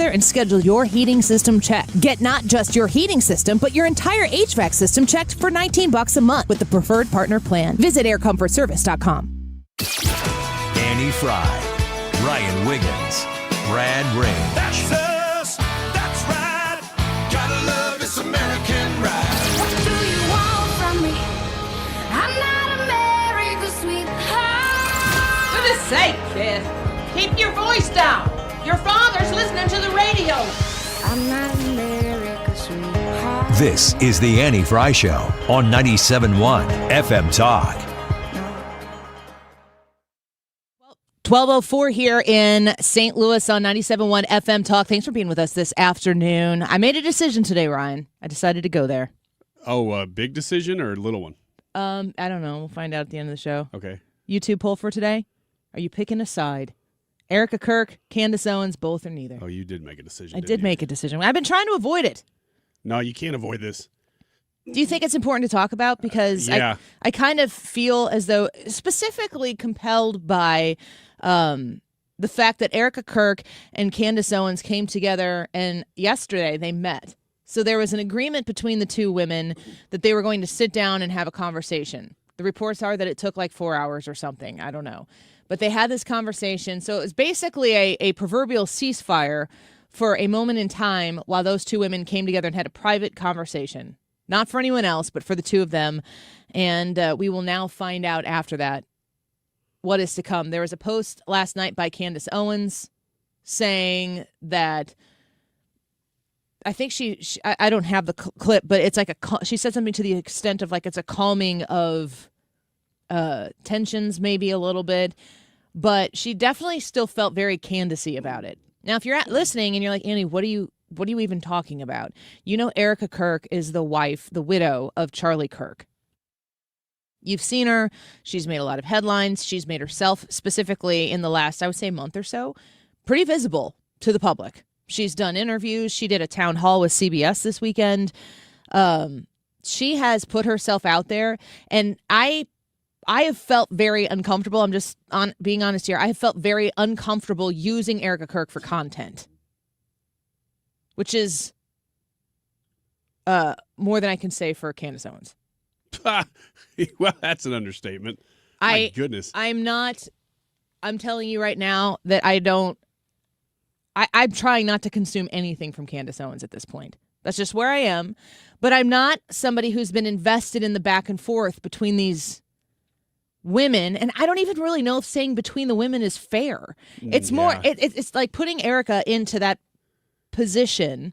together and schedule your heating system check. Get not just your heating system, but your entire HVAC system checked for $19 a month with the preferred partner plan. Visit aircomfortservice.com. Annie Fry, Ryan Wiggins, Brad Ring. That's us. That's right. Gotta love this American ride. What do you want from me? I'm not America's sweetheart. For goodness sake, kid. Keep your voice down. Your father's listening to the radio. I'm not America's sweetheart. This is the Annie Fry Show on 97.1 FM Talk. 12:04 here in St. Louis on 97.1 FM Talk. Thanks for being with us this afternoon. I made a decision today, Ryan. I decided to go there. Oh, a big decision or a little one? I don't know. We'll find out at the end of the show. Okay. YouTube poll for today. Are you picking a side? Erika Kirk, Candace Owens, both or neither? Oh, you did make a decision. I did make a decision. I've been trying to avoid it. No, you can't avoid this. Do you think it's important to talk about? Because yeah. I kind of feel as though specifically compelled by the fact that Erika Kirk and Candace Owens came together and yesterday they met. So there was an agreement between the two women that they were going to sit down and have a conversation. The reports are that it took like 4 hours or something. I don't know. But they had this conversation. So it was basically a proverbial ceasefire for a moment in time while those two women came together and had a private conversation. Not for anyone else, but for the two of them. And we will now find out after that what is to come. There was a post last night by Candace Owens saying that I think I don't have the clip, but it's like she said something to the extent of like it's a calming of tensions maybe a little bit, but she definitely still felt very Candace-y about it. Now, if you're listening and you're like, Annie, what are you even talking about? You know, Erika Kirk is the wife, the widow of Charlie Kirk. You've seen her. She's made a lot of headlines. She's made herself specifically in the last, I would say, month or so, pretty visible to the public. She's done interviews. She did a town hall with CBS this weekend. She has put herself out there, and I have felt very uncomfortable. I'm just being honest here. I have felt very uncomfortable using Erika Kirk for content, which is more than I can say for Candace Owens. Well, that's an understatement. My goodness. I'm telling you right now that I'm trying not to consume anything from Candace Owens at this point. That's just where I am. But I'm not somebody who's been invested in the back and forth between these women. And I don't even really know if saying between the women is fair. It's more, it's like putting Erika into that position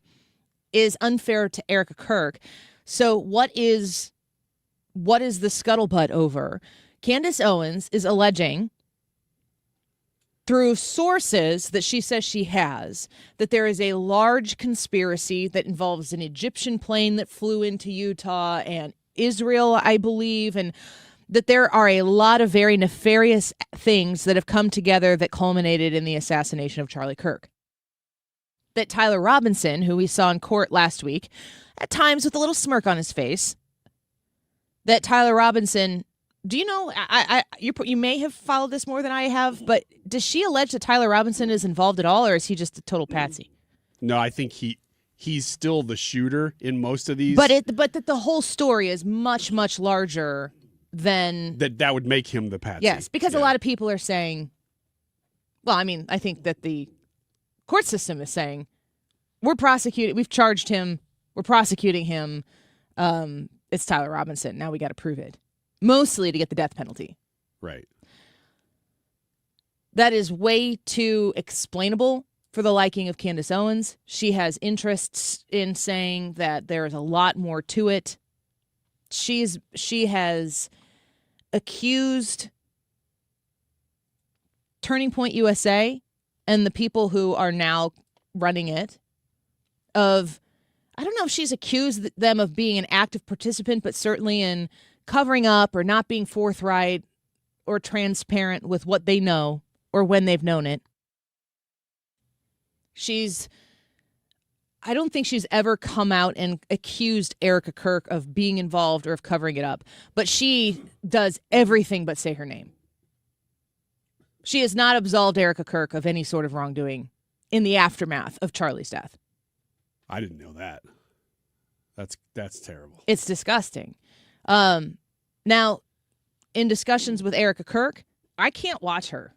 is unfair to Erika Kirk. So what is the scuttlebutt over? Candace Owens is alleging through sources that she says she has that there is a large conspiracy that involves an Egyptian plane that flew into Utah and Israel, I believe, and that there are a lot of very nefarious things that have come together that culminated in the assassination of Charlie Kirk. That Tyler Robinson, who we saw in court last week, at times with a little smirk on his face, that Tyler Robinson, do you know, you may have followed this more than I have, but does she allege that Tyler Robinson is involved at all, or is he just a total patsy? No, I think he's still the shooter in most of these. But that the whole story is much, much larger than... That would make him the patsy. Yes, because a lot of people are saying, well, I mean, I think that the court system is saying, we've charged him, we're prosecuting him, it's Tyler Robinson. Now we got to prove it. Mostly to get the death penalty. Right. That is way too explainable for the liking of Candace Owens. She has interests in saying that there is a lot more to it. She has accused Turning Point USA and the people who are now running it of, I don't know if she's accused them of being an active participant, but certainly in covering up or not being forthright or transparent with what they know or when they've known it. I don't think she's ever come out and accused Erika Kirk of being involved or of covering it up, but she does everything but say her name. She has not absolved Erika Kirk of any sort of wrongdoing in the aftermath of Charlie's death. I didn't know that. That's terrible. It's disgusting. Now, in discussions with Erika Kirk, I can't watch her.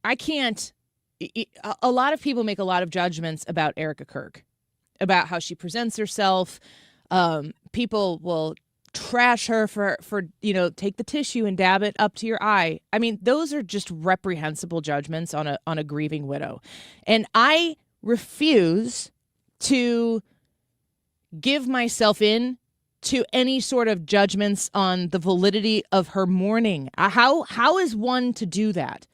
I can't. A lot of people make a lot of judgments about Erika Kirk, about how she presents herself. People will trash her for take the tissue and dab it up to your eye. I mean, those are just reprehensible judgments on a grieving widow. And I refuse to give myself in to any sort of judgments on the validity of her mourning. How is one to do that?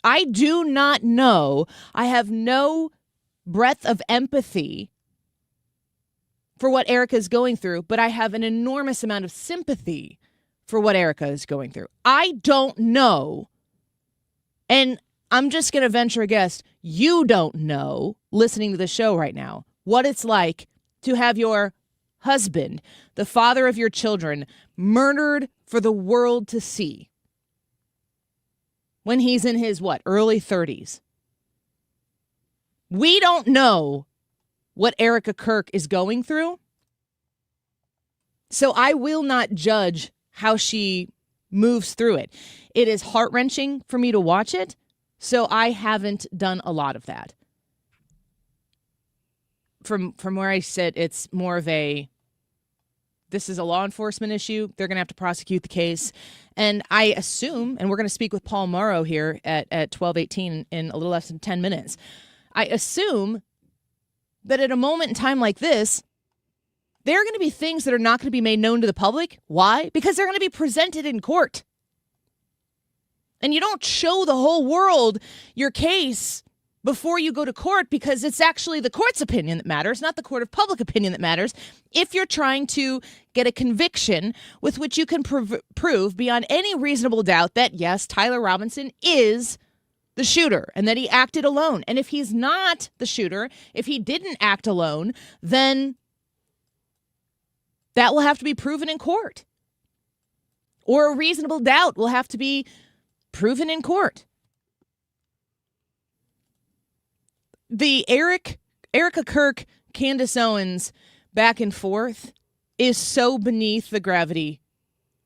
I do not know. I have no breadth of empathy for what Erika is going through, but I have an enormous amount of sympathy for what Erika is going through. I don't know, and I'm just going to venture a guess, you don't know, listening to the show right now, what it's like to have your husband, the father of your children, murdered for the world to see when he's in his, early 30s. We don't know what Erika Kirk is going through. So I will not judge how she moves through it. It is heart-wrenching for me to watch it, so I haven't done a lot of that. From where I sit, it's more of this is a law enforcement issue. They're going to have to prosecute the case. And I assume, and we're going to speak with Paul Mauro here at 12:18 in a little less than 10 minutes. I assume that at a moment in time like this, there are going to be things that are not going to be made known to the public. Why? Because they're going to be presented in court. And you don't show the whole world your case before you go to court, because it's actually the court's opinion that matters, not the court of public opinion that matters, if you're trying to get a conviction with which you can prove beyond any reasonable doubt that, yes, Tyler Robinson is the shooter and that he acted alone. And if he's not the shooter, if he didn't act alone, then that will have to be proven in court. Or a reasonable doubt will have to be proven in court. The Erika Kirk Candace Owens back and forth is so beneath the gravity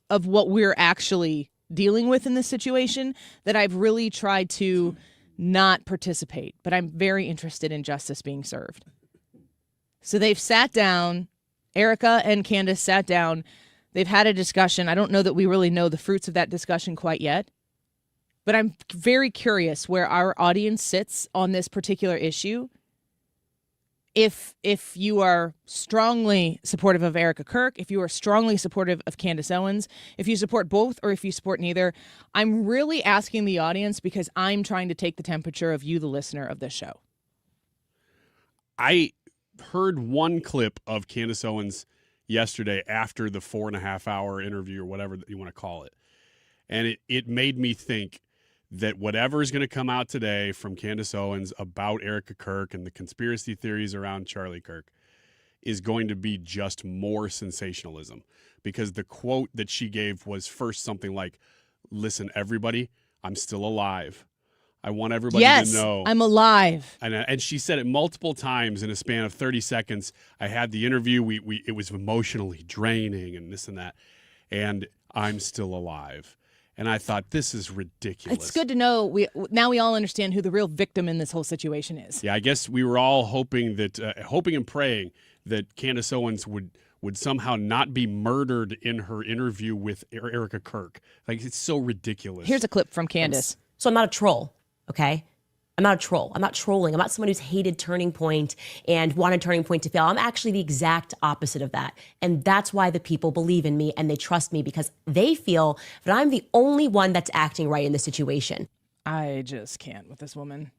of what we're actually dealing with in this situation that I've really tried to not participate. But I'm very interested in justice being served. So they've sat down. Erika and Candace sat down. They've had a discussion. I don't know that we really know the fruits of that discussion quite yet. But I'm very curious where our audience sits on this particular issue. If you are strongly supportive of Erika Kirk, if you are strongly supportive of Candace Owens, if you support both or if you support neither, I'm really asking the audience because I'm trying to take the temperature of you, the listener of this show. I heard one clip of Candace Owens yesterday after the 4.5-hour interview or whatever you want to call it. And it made me think that whatever is going to come out today from Candace Owens about Erika Kirk and the conspiracy theories around Charlie Kirk is going to be just more sensationalism. Because the quote that she gave was first something like, "Listen, everybody, I'm still alive. I want everybody to know. I'm alive." And she said it multiple times in a span of 30 seconds. I had the interview. It was emotionally draining and this and that. And I'm still alive. And I thought, this is ridiculous. It's good to know. Now we all understand who the real victim in this whole situation is. Yeah, I guess we were all hoping and praying that Candace Owens would somehow not be murdered in her interview with Erika Kirk. Like, it's so ridiculous. Here's a clip from Candace. So I'm not a troll, okay? I'm not a troll. I'm not trolling. I'm not someone who's hated Turning Point and wanted Turning Point to fail. I'm actually the exact opposite of that. And that's why the people believe in me and they trust me, because they feel that I'm the only one that's acting right in this situation. I just can't with this woman.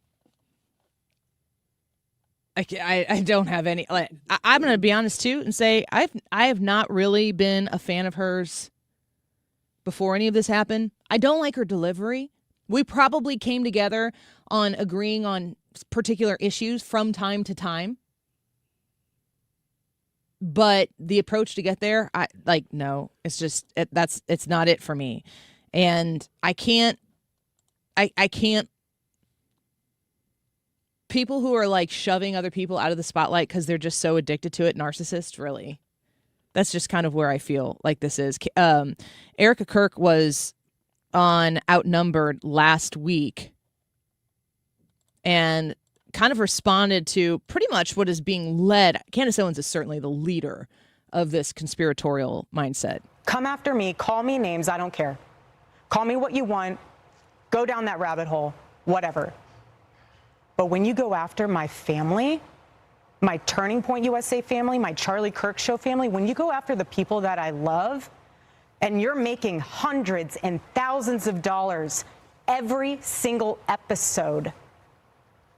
I don't have any. I'm going to be honest too and say I have not really been a fan of hers before any of this happened. I don't like her delivery. We probably came together on agreeing on particular issues from time to time. But the approach to get there, no, it's just, it's not it for me. And I can't People who are like shoving other people out of the spotlight because they're just so addicted to it, narcissists, really. That's just kind of where I feel like this is. Erika Kirk was on Outnumbered last week and kind of responded to pretty much what is being led. Candace Owens is certainly the leader of this conspiratorial mindset. Come after me, call me names, I don't care. Call me what you want, go down that rabbit hole, whatever. But when you go after my family, my Turning Point USA family, my Charlie Kirk Show family, when you go after the people that I love, and you're making hundreds and thousands of dollars every single episode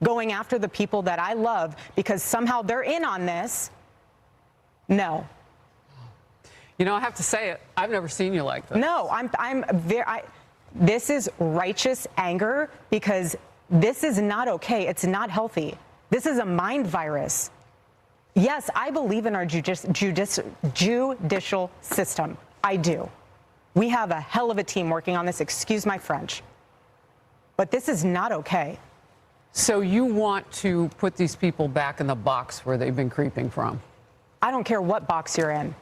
going after the people that I love because somehow they're in on this, no. You know, I have to say it. I've never seen you like this. No, this is righteous anger because this is not okay. It's not healthy. This is a mind virus. Yes, I believe in our judicial system. I do. We have a hell of a team working on this. Excuse my French. But this is not okay. So you want to put these people back in the box where they've been creeping from? I don't care what box you're in.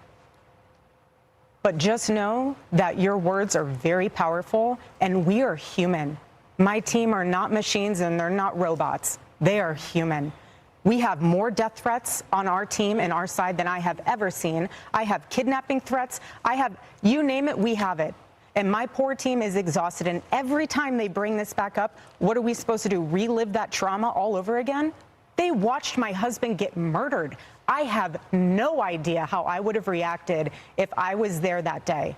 But just know that your words are very powerful, and we are human. My team are not machines, and they're not robots. They are human. We have more death threats on our team and our side than I have ever seen. I have kidnapping threats. I have, you name it, we have it. And my poor team is exhausted. And every time they bring this back up, what are we supposed to do? Relive that trauma all over again? They watched my husband get murdered. I have no idea how I would have reacted if I was there that day.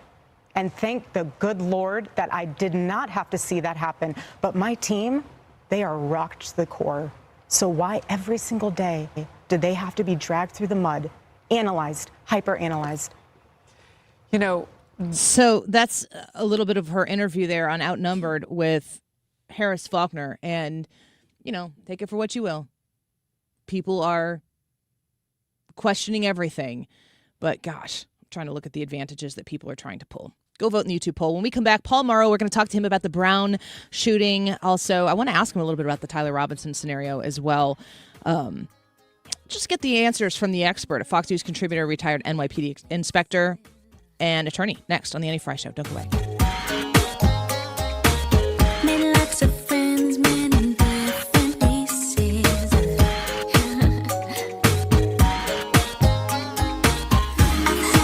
And thank the good Lord that I did not have to see that happen. But my team, they are rocked to the core. So why every single day do they have to be dragged through the mud, analyzed, hyper-analyzed? You know, so that's a little bit of her interview there on Outnumbered with Harris Faulkner. And, you know, take it for what you will. People are questioning everything. But gosh, I'm trying to look at the advantages that people are trying to pull. Go vote in the YouTube poll. When we come back, Paul Mauro, we're going to talk to him about the Brown shooting. Also, I want to ask him a little bit about the Tyler Robinson scenario as well. Just get the answers from the expert, a Fox News contributor, retired NYPD inspector, and attorney. Next on the Annie Fry Show. Don't go away. Made lots of friends, men in different places.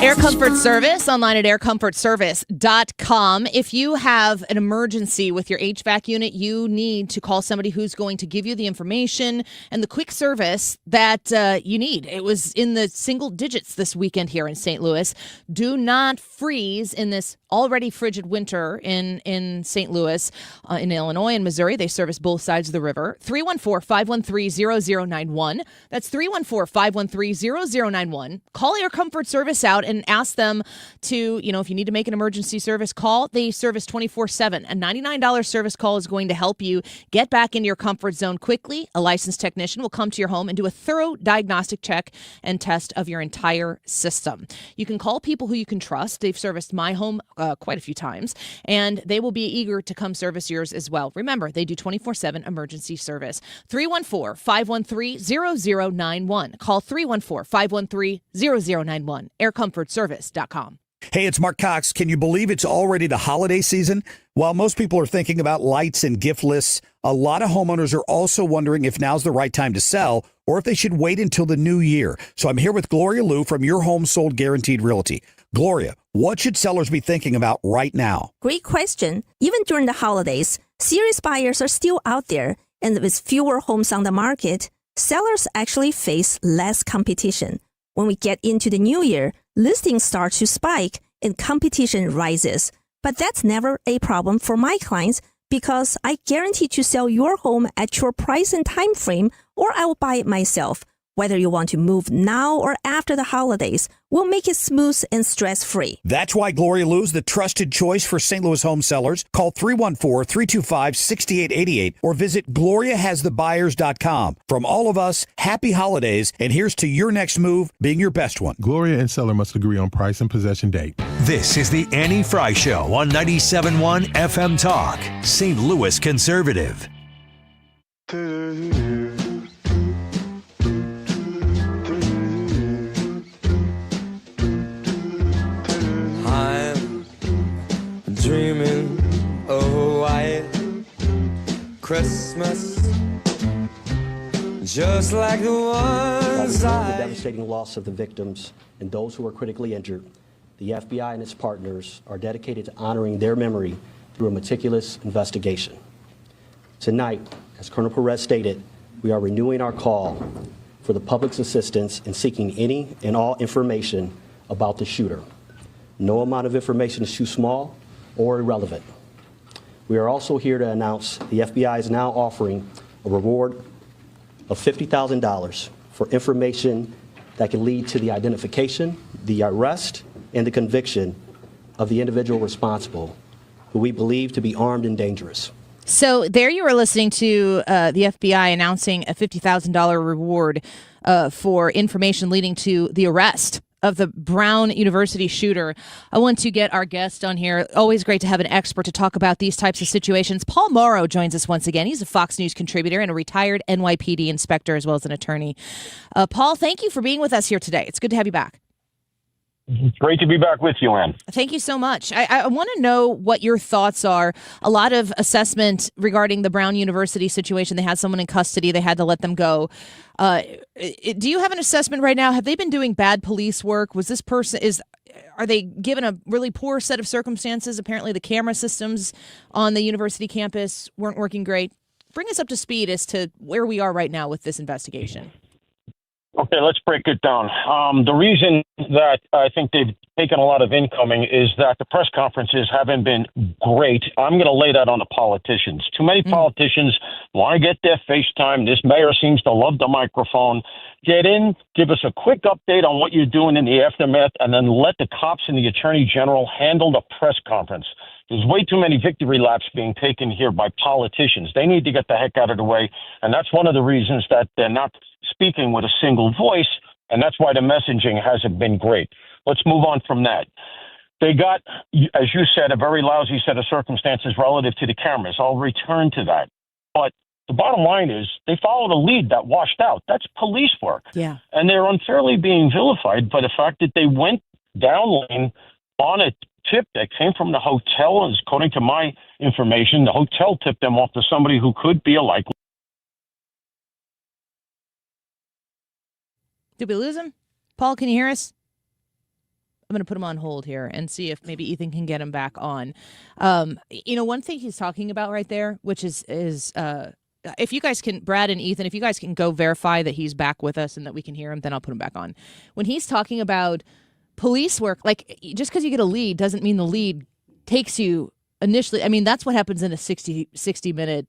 Air Comfort Service, online at aircomfortservice.com. If you have an emergency with your HVAC unit, you need to call somebody who's going to give you the information and the quick service that you need. It was in the single digits this weekend here in St. Louis. Do not freeze in this already frigid winter in St. Louis, in Illinois and Missouri. They service both sides of the river. 314-513-0091. That's 314-513-0091. Call Air Comfort Service out and ask them to, if you need to make an emergency service call. They service 24/7. A $99 service call is going to help you get back into your comfort zone quickly. A licensed technician will come to your home and do a thorough diagnostic check and test of your entire system. You can call people who you can trust. They've serviced my home quite a few times, and they will be eager to come service yours as well. Remember, they do 24/7 emergency service. 314-513-0091. Call 314-513-0091. aircomfortservice.com. Hey, it's Mark Cox. Can you believe it's already the holiday season? While most people are thinking about lights and gift lists, a lot of homeowners are also wondering if now's the right time to sell or if they should wait until the new year. So I'm here with Gloria Liu from Your Home Sold Guaranteed Realty. Gloria, what should sellers be thinking about right now? Great question. Even during the holidays, serious buyers are still out there, and with fewer homes on the market, sellers actually face less competition. When we get into the new year, listings start to spike and competition rises. But that's never a problem for my clients because I guarantee to sell your home at your price and time frame, or I will buy it myself. Whether you want to move now or after the holidays, we'll make it smooth and stress-free. That's why Gloria Liu's the trusted choice for St. Louis home sellers. Call 314-325-6888 or visit gloriahasthebuyers.com. From all of us, happy holidays, and here's to your next move being your best one. Gloria and seller must agree on price and possession date. This is the Annie Fry Show on 97.1 FM Talk, St. Louis Conservative. Christmas, just like the ones The devastating loss of the victims and those who are critically injured, the FBI and its partners are dedicated to honoring their memory through a meticulous investigation. Tonight, as Colonel Perez stated, we are renewing our call for the public's assistance in seeking any and all information about the shooter. No amount of information is too small or irrelevant. We are also here to announce the FBI is now offering a reward of $50,000 for information that can lead to the identification, the arrest, and the conviction of the individual responsible, who we believe to be armed and dangerous. So there you were listening to the FBI announcing a $50,000 reward for information leading to the arrest of the Brown University shooter. I want to get our guest on here. Always great to have an expert to talk about these types of situations. Paul Mauro joins us once again. He's a Fox News contributor and a retired NYPD inspector as well as an attorney. Paul, thank you for being with us here today. It's good to have you back. It's great to be back with you, Ann. Thank you so much. I want to know what your thoughts are. A lot of assessment regarding the Brown University situation. They had someone in custody. They had to let them go. Do you have an assessment right now? Have they been doing bad police work? Was this person are they given a really poor set of circumstances? Apparently the camera systems on the university campus weren't working great. Bring us up to speed as to where we are right now with this investigation. Okay, let's break it down. The reason that I think they've taken a lot of incoming is that the press conferences haven't been great. I'm going to lay that on the politicians. Too many politicians want to get their FaceTime. This mayor seems to love the microphone. Get in, give us a quick update on what you're doing in the aftermath, and then let the cops and the attorney general handle the press conference. There's way too many victory laps being taken here by politicians. They need to get the heck out of the way, and that's one of the reasons that they're not speaking with a single voice, and that's why the messaging hasn't been great. Let's move on from that. They got, as you said, a very lousy set of circumstances relative to the cameras. I'll return to that. But the bottom line is they followed a lead that washed out. That's police work. Yeah. And they're unfairly being vilified by the fact that they went down lane on a tip that came from the hotel. As according to my information, the hotel tipped them off to somebody who could be a likely. Did we lose him? Paul, can you hear us? I'm going to put him on hold here and see if maybe Ethan can get him back on. One thing he's talking about right there, which is if you guys can, Brad and Ethan, if you guys can go verify that he's back with us and that we can hear him, then I'll put him back on. When he's talking about police work, like just because you get a lead doesn't mean the lead takes you initially. I mean, that's what happens in a 60-minute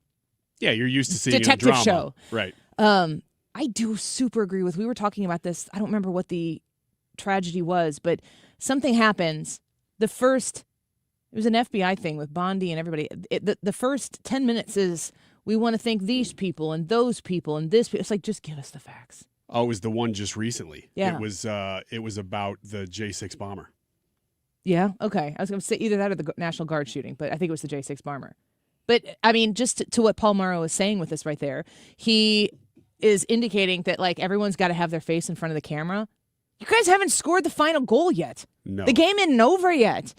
Yeah, you're used to seeing detective a drama. show. Right. I do super agree with, we were talking about this. I don't remember what the tragedy was, but something happens. It was an FBI thing with Bondi and everybody. The first 10 minutes is, we want to thank these people and those people and this. It's like, just give us the facts. Oh, it was the one just recently. Yeah. It was about the J6 bomber. Yeah. Okay. I was going to say either that or the National Guard shooting, but I think it was the J6 bomber. But I mean, just to what Paul Mauro is saying with this right there, he is indicating that like everyone's got to have their face in front of the camera. You guys haven't scored the final goal yet. No. The game isn't over yet.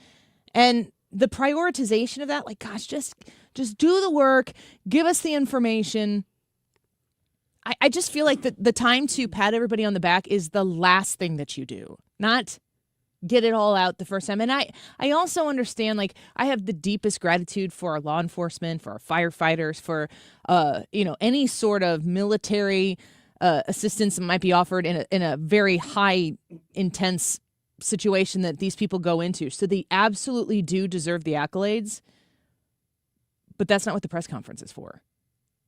And the prioritization of that, like, gosh, just do the work, give us the information. I just feel like the time to pat everybody on the back is the last thing that you do, not get it all out the first time. And I also understand, like, I have the deepest gratitude for our law enforcement, for our firefighters, for any sort of military assistance that might be offered in a very high intense situation that these people go into. So they absolutely do deserve the accolades, but that's not what the press conference is for.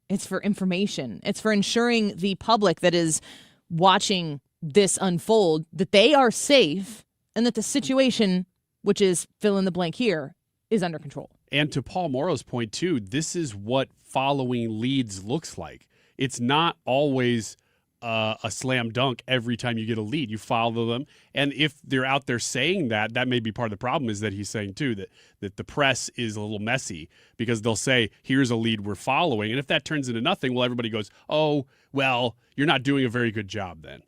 It's for information. It's for ensuring the public that is watching this unfold that they are safe and that the situation, which is fill in the blank here, is under control. And to Paul Mauro's point, too, this is what following leads looks like. It's not always a slam dunk every time you get a lead. You follow them. And if they're out there saying that may be part of the problem, is that he's saying, too, that the press is a little messy because they'll say, here's a lead we're following. And if that turns into nothing, well, everybody goes, oh, well, you're not doing a very good job then.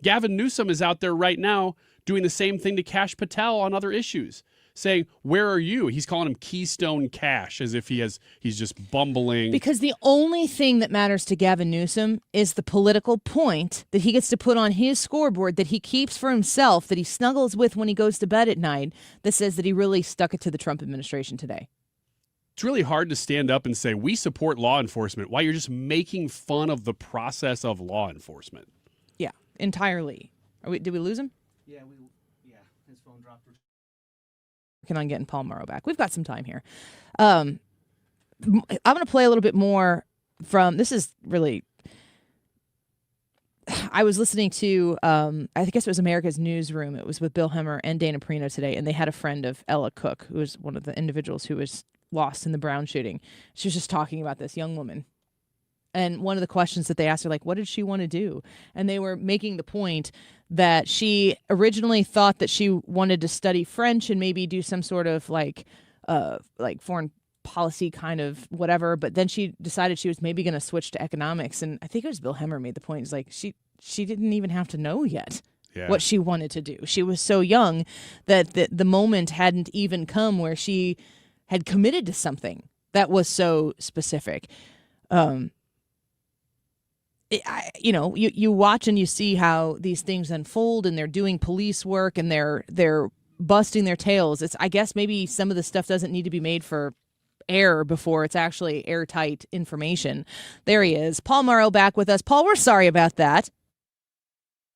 Gavin Newsom is out there right now doing the same thing to Kash Patel on other issues, saying, "Where are you?" He's calling him Keystone Cash as if he's just bumbling. Because the only thing that matters to Gavin Newsom is the political point that he gets to put on his scoreboard that he keeps for himself, that he snuggles with when he goes to bed at night, that says that he really stuck it to the Trump administration today. It's really hard to stand up and say, we support law enforcement, while you're just making fun of the process of law enforcement. Yeah, entirely. Did we lose him? Yeah, his phone dropped. Working on getting Paul Mauro back. We've got some time here. I'm going to play a little bit more from, this is really, I was listening to, I guess it was America's Newsroom. It was with Bill Hemmer and Dana Perino today, and they had a friend of Ella Cook, who was one of the individuals who was lost in the Brown shooting. She was just talking about this young woman. And one of the questions that they asked her, like, what did she want to do? And they were making the point that she originally thought that she wanted to study French and maybe do some sort of like foreign policy kind of whatever. But then she decided she was maybe going to switch to economics. And I think it was Bill Hemmer made the point. It's like she didn't even have to know yet what she wanted to do. She was so young that the moment hadn't even come where she had committed to something that was so specific. You watch and you see how these things unfold, and they're doing police work and they're busting their tails. I guess maybe some of the stuff doesn't need to be made for air before it's actually airtight information. There he is, Paul Mauro, back with us. Paul, we're sorry about that.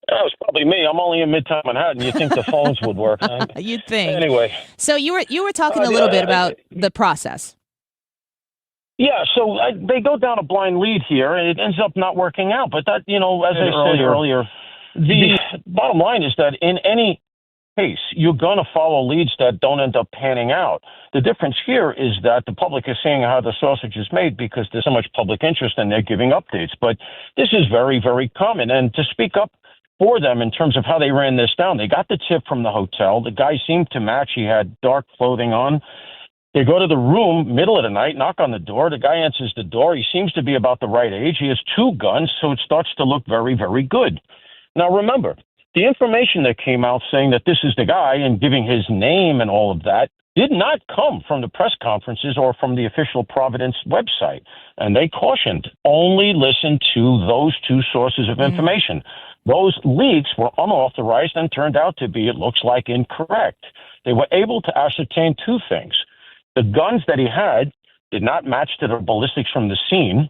That was probably me. I'm only in Midtown Manhattan. You'd think the phones would work. You'd think. Anyway. So you were talking a little bit about the process. Yeah, so they go down a blind lead here, and it ends up not working out. But that, as I said earlier, the bottom line is that in any case, you're going to follow leads that don't end up panning out. The difference here is that the public is seeing how the sausage is made because there's so much public interest and they're giving updates. But this is very, very common. And to speak up for them in terms of how they ran this down, they got the tip from the hotel. The guy seemed to match. He had dark clothing on. They go to the room, middle of the night, knock on the door. The guy answers the door. He seems to be about the right age. He has 2 guns, so it starts to look very, very good. Now, remember, the information that came out saying that this is the guy and giving his name and all of that did not come from the press conferences or from the official Providence website. And they cautioned, only listen to those 2 sources of information. Those leaks were unauthorized and turned out to be, it looks like, incorrect. They were able to ascertain 2 things. The guns that he had did not match to the ballistics from the scene.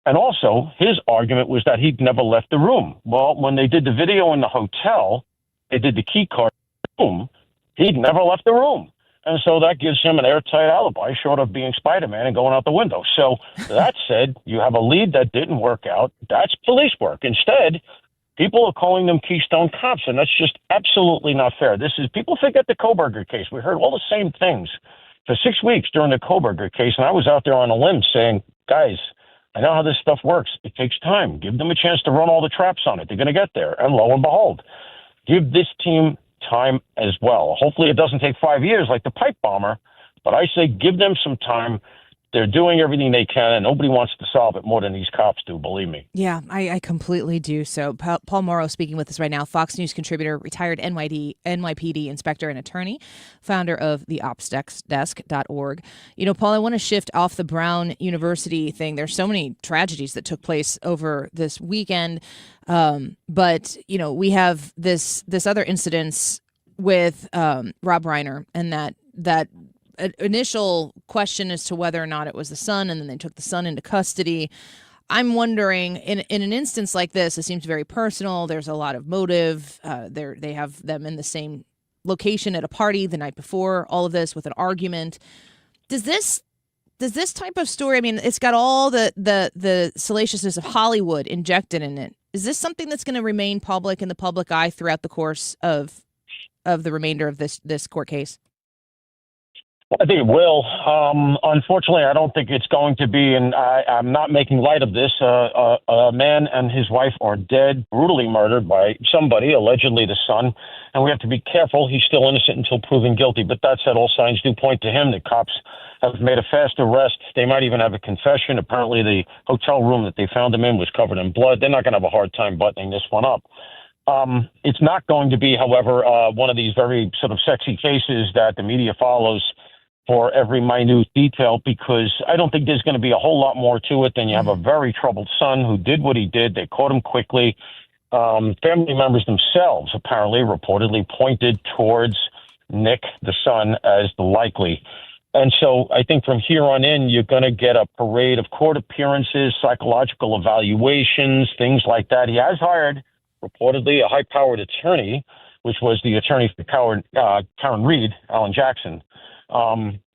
And also, his argument was that he'd never left the room. Well, when they did the video in the hotel, they did the key card in the room, he'd never left the room. And so that gives him an airtight alibi, short of being Spider-Man and going out the window. So that said, you have a lead that didn't work out. That's police work. Instead, people are calling them Keystone Cops, and that's just absolutely not fair. People forget the Koberger case. We heard all the same things for 6 weeks during the Koberger case, and I was out there on a limb saying, guys, I know how this stuff works. It takes time. Give them a chance to run all the traps on it. They're going to get there. And lo and behold, give this team time as well. Hopefully it doesn't take 5 years like the pipe bomber, but I say give them some time. They're doing everything they can, and nobody wants to solve it more than these cops do, believe me. Yeah, I completely do. So Paul Mauro speaking with us right now, Fox News contributor, retired NYPD inspector and attorney, founder of the opsdesk.org. Paul, I want to shift off the Brown University thing. There's so many tragedies that took place over this weekend. But, we have this other incidents with Rob Reiner, and that initial question as to whether or not it was the son, and then they took the son into custody. I'm wondering, in an instance like this, it seems very personal. There's a lot of motive. They have them in the same location at a party the night before all of this with an argument. Does this type of story, I mean, it's got all the salaciousness of Hollywood injected in it. Is this something that's going to remain public in the public eye throughout the course of the remainder of this court case? I think it will. Unfortunately, I don't think it's going to be, and I'm not making light of this. A man and his wife are dead, brutally murdered by somebody, allegedly the son, and we have to be careful. He's still innocent until proven guilty. But that said, all signs do point to him. The cops have made a fast arrest. They might even have a confession. Apparently, the hotel room that they found him in was covered in blood. They're not going to have a hard time buttoning this one up. It's not going to be, however, one of these very sort of sexy cases that the media follows for every minute detail, because I don't think there's going to be a whole lot more to it than you have a very troubled son who did what he did. They caught him quickly. Family members themselves apparently reportedly pointed towards Nick, the son, as the likely. And so I think from here on in, you're going to get a parade of court appearances, psychological evaluations, things like that. He has hired, reportedly, a high-powered attorney, which was the attorney for Karen Reed, Alan Jackson.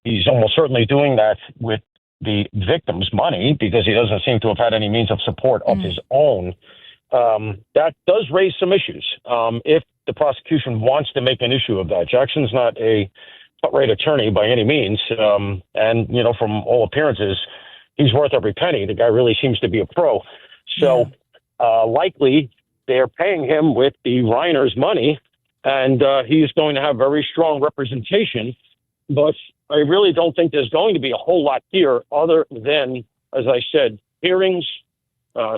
He's almost certainly doing that with the victim's money because he doesn't seem to have had any means of support of his own. That does raise some issues. If the prosecution wants to make an issue of that, Jackson's not a cut-rate attorney by any means. And, you know, from all appearances, he's worth every penny. The guy really seems to be a pro. So likely they're paying him with the Reiner's money, and he's going to have very strong representation. But I really don't think there's going to be a whole lot here other than, as I said, hearings,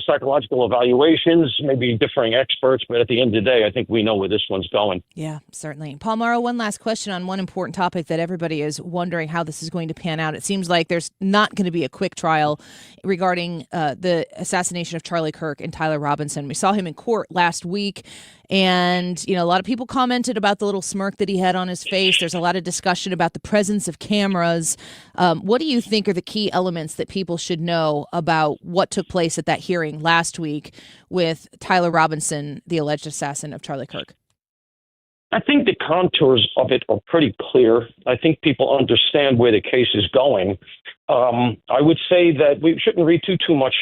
psychological evaluations, maybe differing experts. But at the end of the day, I think we know where this one's going. Yeah, certainly. Paul Mauro, one last question on one important topic that everybody is wondering how this is going to pan out. It seems like there's not going to be a quick trial regarding the assassination of Charlie Kirk and Tyler Robinson. We saw him in court last week. And, you know, a lot of people commented about the little smirk that he had on his face. There's a lot of discussion about the presence of cameras. What do you think are the key elements that people should know about what took place at that hearing last week with Tyler Robinson, the alleged assassin of Charlie Kirk? I think the contours of it are pretty clear. I think people understand where the case is going. I would say that we shouldn't read too much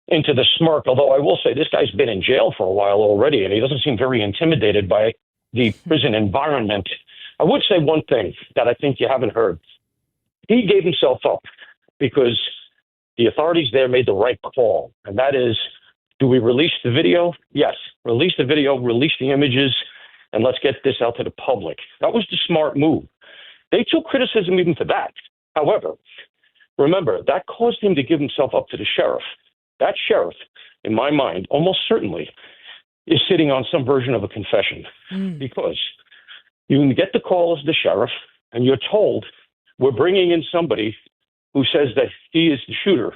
into the smirk, although I will say this guy's been in jail for a while already, and he doesn't seem very intimidated by the prison environment. I would say one thing that I think you haven't heard. He gave himself up because the authorities there made the right call, and that is, do we release the video? Yes, release the video, release the images, and let's get this out to the public. That was the smart move. They took criticism even for that. However, remember, that caused him to give himself up to the sheriff. That sheriff, in my mind, almost certainly is sitting on some version of a confession because you can get the call as the sheriff and you're told we're bringing in somebody who says that he is the shooter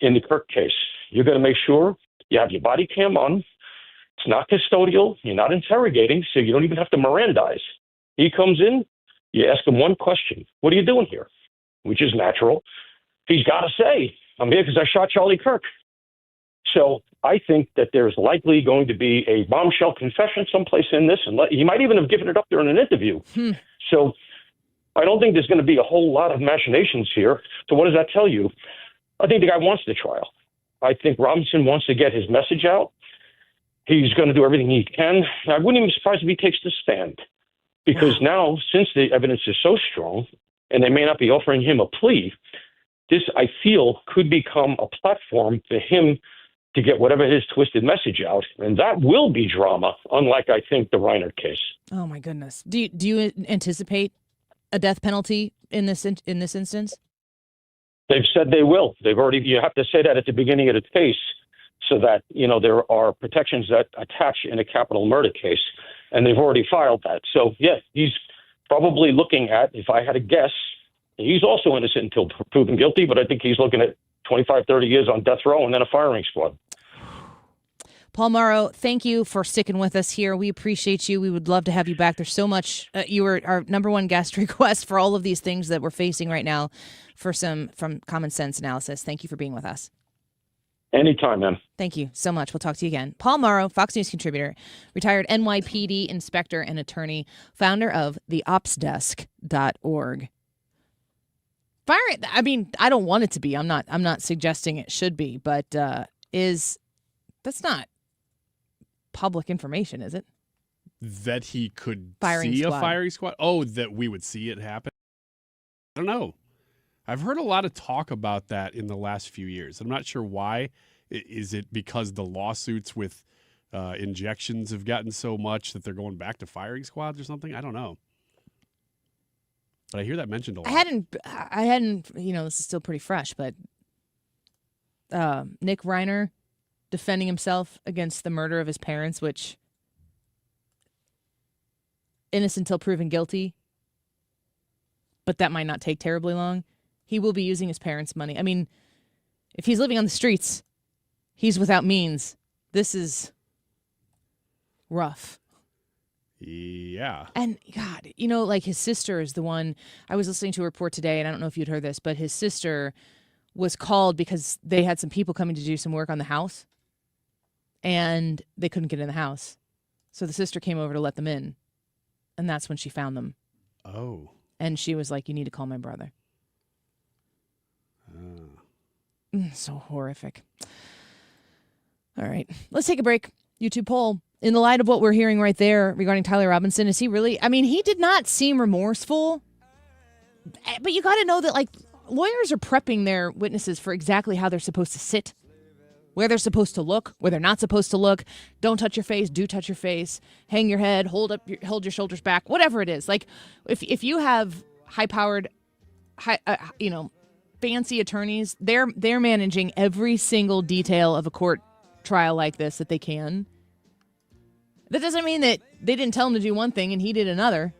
in the Kirk case. You're going to make sure you have your body cam on. It's not custodial. You're not interrogating, so you don't even have to Mirandize. He comes in, you ask him one question. What are you doing here? Which is natural. He's got to say, I'm here because I shot Charlie Kirk. So I think that there's likely going to be a bombshell confession someplace in this, and he might even have given it up during an interview. So I don't think there's going to be a whole lot of machinations here. So what does that tell you? I think the guy wants the trial. I think Robinson wants to get his message out. He's going to do everything he can. I wouldn't even be surprised if he takes the stand, because now, since the evidence is so strong, and they may not be offering him a plea, this, I feel, could become a platform for him to get whatever his twisted message out. And that will be drama, unlike, I think, the Reiner case. Oh, my goodness. Do you anticipate a death penalty in this instance? They've said they will. They've already, you have to say that at the beginning of the case so that, you know, there are protections that attach in a capital murder case. And they've already filed that. So, yeah, he's probably looking at, if I had to guess, he's also innocent until proven guilty, but I think he's looking at 25, 30 years on death row and then a firing squad. Paul Mauro, thank you for sticking with us here. We appreciate you. We would love to have you back. There's so much. You were our number one guest request for all of these things that we're facing right now for some from common sense analysis. Thank you for being with us. Anytime, man. Thank you so much. We'll talk to you again. Paul Mauro, Fox News contributor, retired NYPD inspector and attorney, founder of theopsdesk.org. Fire it. I mean, I don't want it to be. I'm not suggesting it should be, but that's not public information, is it? That he could firing see squad. A firing squad? Oh, that we would see it happen? I don't know. I've heard a lot of talk about that in the last few years. I'm not sure why. Is it because the lawsuits with injections have gotten so much that they're going back to firing squads or something? I don't know. But I hear that mentioned a lot. I hadn't, you know, this is still pretty fresh, but Nick Reiner defending himself against the murder of his parents, which innocent until proven guilty, but that might not take terribly long. He will be using his parents' money. I mean, if he's living on the streets, he's without means. This is rough. Yeah. And God, like his sister is the one. I was listening to a report today, and I don't know if you'd heard this, but his sister was called because they had some people coming to do some work on the house, and they couldn't get in the house. So the sister came over to let them in, and that's when she found them. Oh. And she was like, "You need to call my brother." So horrific. All right, let's take a break. YouTube poll. In the light of what we're hearing right there regarding Tyler Robinson, is he really? I mean, he did not seem remorseful, but you got to know that, like, lawyers are prepping their witnesses for exactly how they're supposed to sit, where they're supposed to look, where they're not supposed to look. Don't touch your face. Do touch your face. Hang your head. Hold your shoulders back. Whatever it is. Like, if you have high-powered, fancy attorneys, they're managing every single detail of a court trial like this that they can. That doesn't mean that they didn't tell him to do one thing and he did another.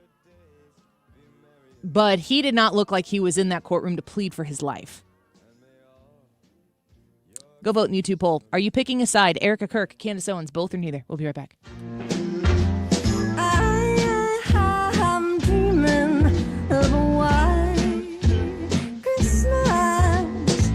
But he did not look like he was in that courtroom to plead for his life. Go vote in the YouTube poll. Are you picking a side? Erika Kirk, Candace Owens, both or neither? We'll be right back. I'm dreaming of a white Christmas,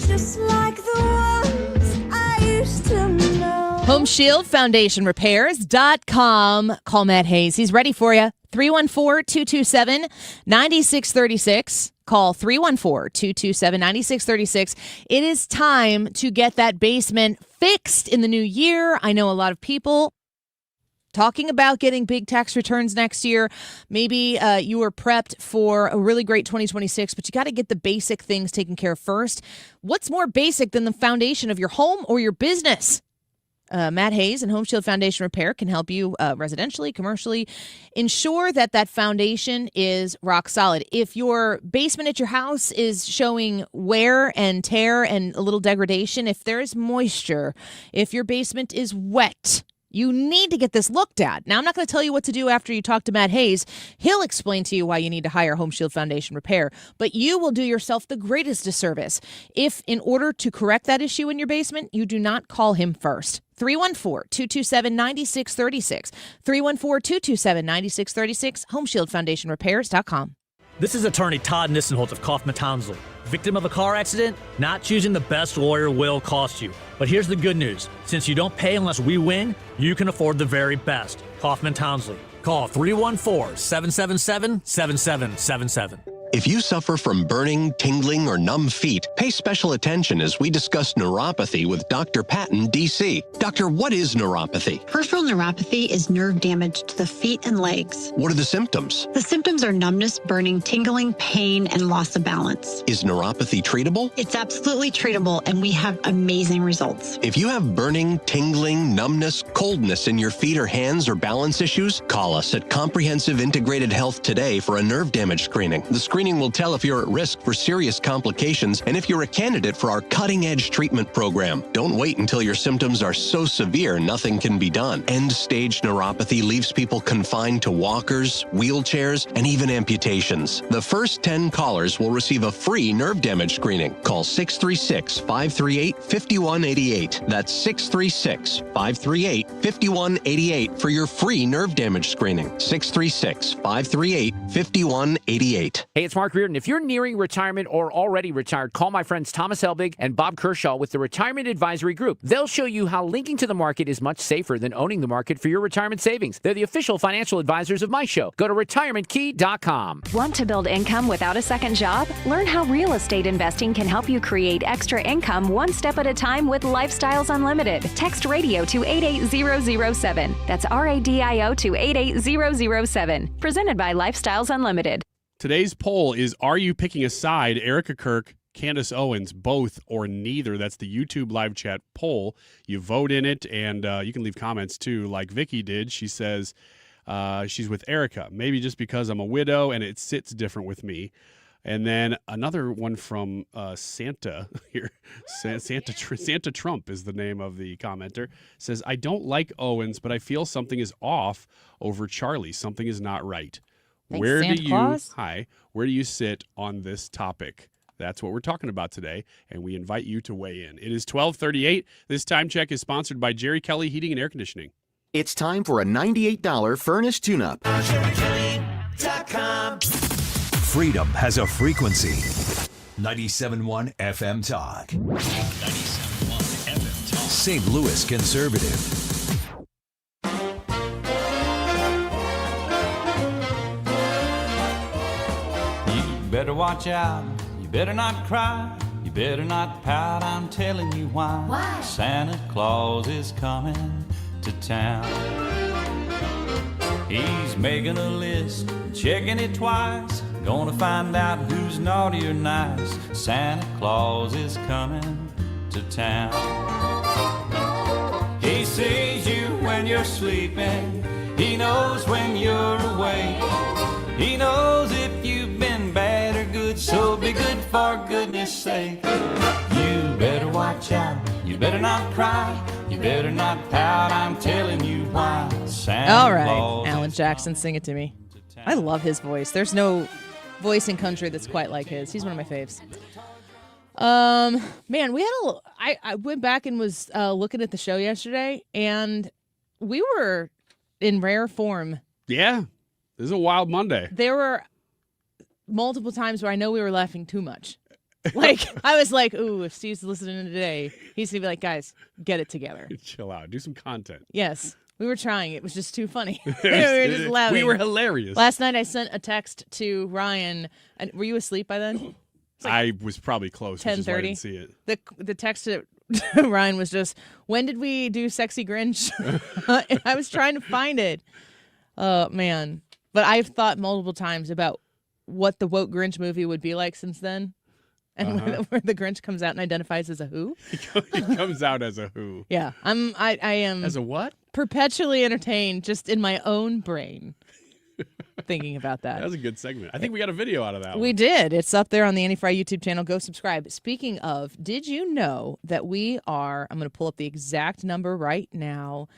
just like the ones I used to know. Home Shield Foundation Repairs.com. Call Matt Hayes. He's ready for you. 314-227-9636. Call 314-227-9636. It is time to get that basement fixed in the new year. I know a lot of people talking about getting big tax returns next year. Maybe you were prepped for a really great 2026, but you got to get the basic things taken care of first. What's more basic than the foundation of your home or your business? Matt Hayes and Home Shield Foundation Repair can help you residentially, commercially, ensure that that foundation is rock solid. If your basement at your house is showing wear and tear and a little degradation, if there's moisture, if your basement is wet, you need to get this looked at. Now, I'm not going to tell you what to do after you talk to Matt Hayes. He'll explain to you why you need to hire Home Shield Foundation Repair. But you will do yourself the greatest disservice if, in order to correct that issue in your basement, you do not call him first. 314-227-9636. 314-227-9636. HomeshieldFoundationRepairs.com. This is attorney Todd Nissenholtz of Kaufman Townsley. Victim of a car accident? Not choosing the best lawyer will cost you. But here's the good news. Since you don't pay unless we win, you can afford the very best. Kaufman Townsley. Call 314-777-7777. If you suffer from burning, tingling, or numb feet, pay special attention as we discuss neuropathy with Dr. Patton, D.C. Doctor, what is neuropathy? Peripheral neuropathy is nerve damage to the feet and legs. What are the symptoms? The symptoms are numbness, burning, tingling, pain, and loss of balance. Is neuropathy treatable? It's absolutely treatable, and we have amazing results. If you have burning, tingling, numbness, coldness in your feet or hands or balance issues, call us at Comprehensive Integrated Health today for a nerve damage screening. The screening will tell if you're at risk for serious complications and if you're a candidate for our cutting-edge treatment program. Don't wait until your symptoms are so severe nothing can be done. End-stage neuropathy leaves people confined to walkers, wheelchairs, and even amputations. The first 10 callers will receive a free nerve damage screening. Call 636-538-5188. That's 636-538-5188 for your free nerve damage screening. 636-538-5188. Hey, it's Mark Reardon. If you're nearing retirement or already retired, call my friends Thomas Helbig and Bob Kershaw with the Retirement Advisory Group. They'll show you how linking to the market is much safer than owning the market for your retirement savings. They're the official financial advisors of my show. Go to retirementkey.com. Want to build income without a second job? Learn how real estate investing can help you create extra income one step at a time with Lifestyles Unlimited. Text radio to 88007. That's RADIO to 88007. Presented by Lifestyles Unlimited. Today's poll is, are you picking a side? Erika Kirk, Candace Owens, both or neither? That's the YouTube live chat poll. You vote in it, and you can leave comments too, like Vicky did. She says she's with Erika, maybe just because I'm a widow and it sits different with me. And then another one from Santa here. Santa Trump is the name of the commenter. Says, I don't like Owens, but I feel something is off over Charlie. Something is not right. Thanks, Santa Claus. Where do you sit on this topic? That's what we're talking about today, and we invite you to weigh in. It is 12:38. This time check is sponsored by Jerry Kelly Heating and Air Conditioning. It's time for a $98 furnace tune-up. Freedom has a frequency. 97.1 FM Talk. 97.1 FM Talk. St. Louis Conservative. You better watch out. You better not cry. You better not pout. I'm telling you why. Why? Santa Claus is coming to town. He's making a list, checking it twice. Gonna find out who's naughty or nice. Santa Claus is coming to town. He sees you when you're sleeping. He knows when you're awake. He knows if you've been bad or good. So be good for goodness sake. You better watch out. You better not cry. You better not pout. I'm telling you why. Santa All right, Claus Alan Jackson, sing it to me. I love his voice. There's no voice in country that's quite like his. He's one of my faves. Man, we had I went back and was looking at the show yesterday, and we were in rare form. Yeah, this is a wild Monday. There were multiple times where I know we were laughing too much. Like, I was like, ooh, if Steve's listening today, he's going to be like, guys, get it together. Chill out. Do some content. Yes. We were trying. It was just too funny. We were just laughing. We were hilarious. Last night I sent a text to Ryan. And were you asleep by then? I was probably close. 10:30. I didn't see it. The text to Ryan was just, when did we do Sexy Grinch? And I was trying to find it. Oh, man. But I've thought multiple times about what the woke Grinch movie would be like since then. And where the Grinch comes out and identifies as a who? He comes out as a who. Yeah. I am. As a what? Perpetually entertained just in my own brain thinking about that. That was a good segment. I think we got a video out of that one. We did. It's up there on the Annie Fry YouTube channel. Go subscribe. Speaking of, did you know that we are, I'm going to pull up the exact number right now.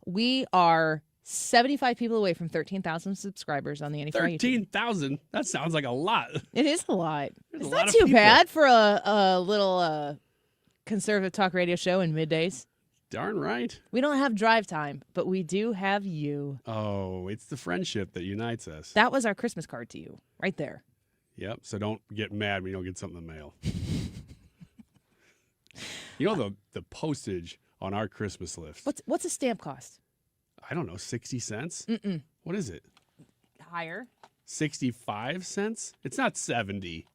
We are 75 people away from 13,000 subscribers on the Annie Fry YouTube. 13,000? That sounds like a lot. It is a lot. It's a not lot of too people. bad for a little conservative talk radio show in middays. Darn right. We don't have drive time, but we do have you. Oh, it's the friendship that unites us. That was our Christmas card to you, right there. Yep. So don't get mad when you don't get something in the mail. You know the postage on our Christmas list. What's a stamp cost? I don't know, 60 cents? Mm-mm. What is it? Higher. 65 cents? It's not 70.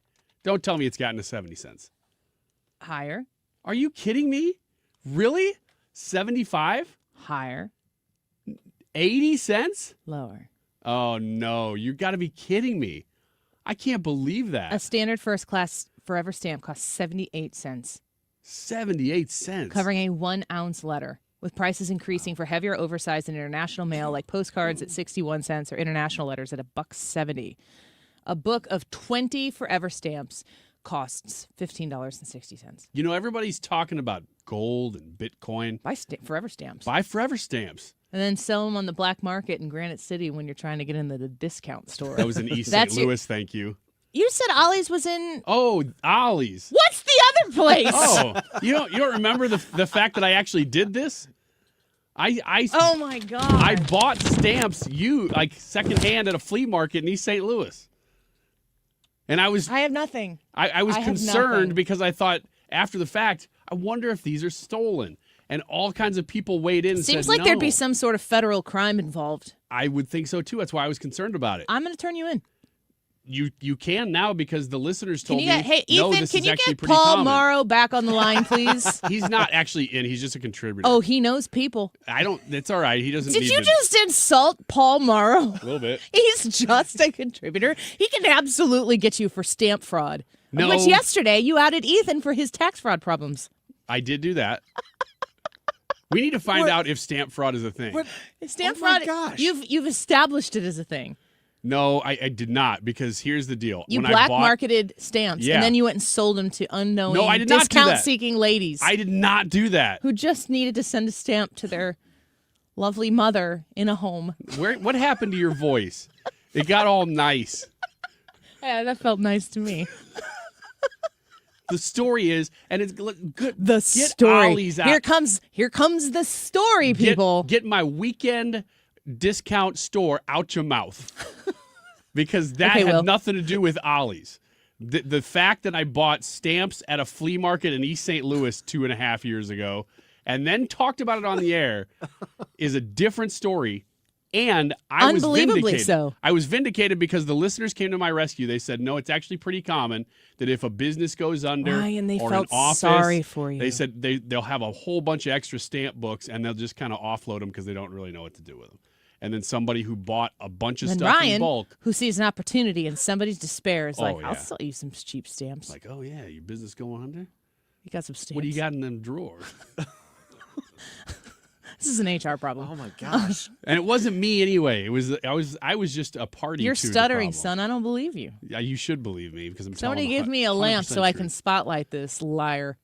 Don't tell me it's gotten to 70 cents. Higher. Are you kidding me? Really? 75? Higher. 80 cents? Lower. Oh, no. You got to be kidding me. I can't believe that. A standard first class forever stamp costs 78 cents. 78 cents? Covering a 1 ounce letter, with prices increasing for heavier, oversized, and international mail like postcards at 61 cents or international letters at $1.70. A book of 20 forever stamps costs $15.60. You know, everybody's talking about gold and Bitcoin. Buy forever stamps. Buy forever stamps. And then sell them on the black market in Granite City when you're trying to get into the discount store. That was in East St. Louis, thank you. You said Ollie's was in... Oh, Ollie's. What's the other place? Oh, you don't remember the fact that I actually did this? Oh, my God. I bought stamps, secondhand at a flea market in East St. Louis. And I have nothing. I was have concerned nothing. because I thought, after the fact, I wonder if these are stolen. And all kinds of people weighed in and Seems said like no. there'd be some sort of federal crime involved. I would think so, too. That's why I was concerned about it. I'm going to turn you in. You can now because the listeners told me, hey, Ethan, no, this can is you actually get pretty Paul common. Mauro back on the line, please? He's not actually in. He's just a contributor. Oh, he knows people. It's all right. He doesn't Did need you to- just insult Paul Mauro? A little bit. He's just a contributor. He can absolutely get you for stamp fraud. No. Which yesterday you outed Ethan for his tax fraud problems. I did do that. We need to find out if stamp fraud is a thing. Stamp Oh my fraud, gosh. you've established it as a thing. No, I did not, because here's the deal. You when black I bought, marketed stamps, Yeah. and then you went and sold them to unknowing, No, I did not do that. discount-seeking ladies. I did not do that. Who just needed to send a stamp to their lovely mother in a home. What happened to your voice? It got all nice. Yeah, that felt nice to me. The story is, and it's good. The Get story. Ollie's out. Here comes the story, people. Get my weekend discount store out your mouth. Because that Okay, had Will. nothing to do with Ollie's. The fact that I bought stamps at a flea market in East St. Louis 2.5 years ago and then talked about it on the air is a different story. And I was Unbelievably vindicated. so. I was vindicated because the listeners came to my rescue. They said, no, it's actually pretty common that if a business goes under Ryan, they or felt an office, sorry for you. they said they'll have a whole bunch of extra stamp books and they'll just kind of offload them because they don't really know what to do with them. And then somebody who bought a bunch of And stuff Ryan, in bulk. who sees an opportunity in somebody's despair, is like, Oh, I'll yeah. sell you some cheap stamps. Like, oh, yeah, your business going under? You got some stamps. What do you got in them drawers? This is an HR problem. Oh, my gosh. And it wasn't me anyway. I was just a party You're to the stuttering, problem. son. I don't believe you. Yeah, you should believe me because I'm Somebody telling give me a lamp 100% so I truth. can spotlight this liar.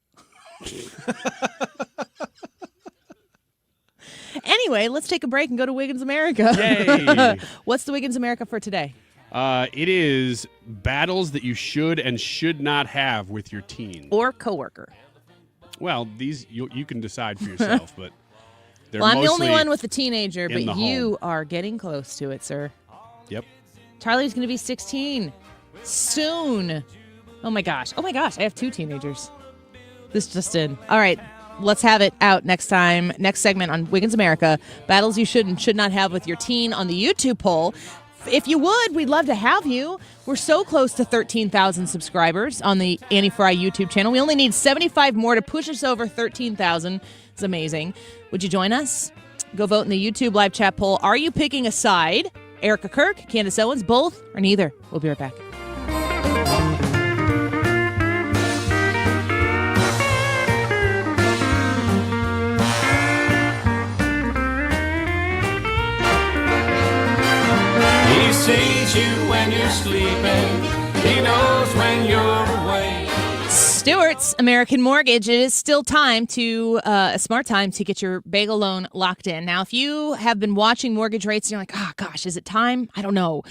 Anyway, let's take a break and go to Wiggins America. Yay. What's the Wiggins America for today? It is battles that you should and should not have with your teen. Or coworker. Well, these you can decide for yourself, but they're Well, I'm the mostly only one with a teenager, in but the you are getting close to it, sir. Yep. Charlie's going to be 16 soon. Oh my gosh. I have 2 teenagers. This just in. All right. Let's have it out next time. Next segment on Wiggins America. Battles you should and should not have with your teen on the YouTube poll. If you would, we'd love to have you. We're so close to 13,000 subscribers on the Annie Fry YouTube channel. We only need 75 more to push us over 13,000. It's amazing. Would you join us? Go vote in the YouTube live chat poll. Are you picking a side? Erika Kirk, Candace Owens, both, or neither? We'll be right back. He sees you when you're sleeping. He knows when you're awake. Stewart's American Mortgage. It is still time to a smart time to get your bagel loan locked in. Now, if you have been watching mortgage rates and you're like, oh gosh, is it time? I don't know.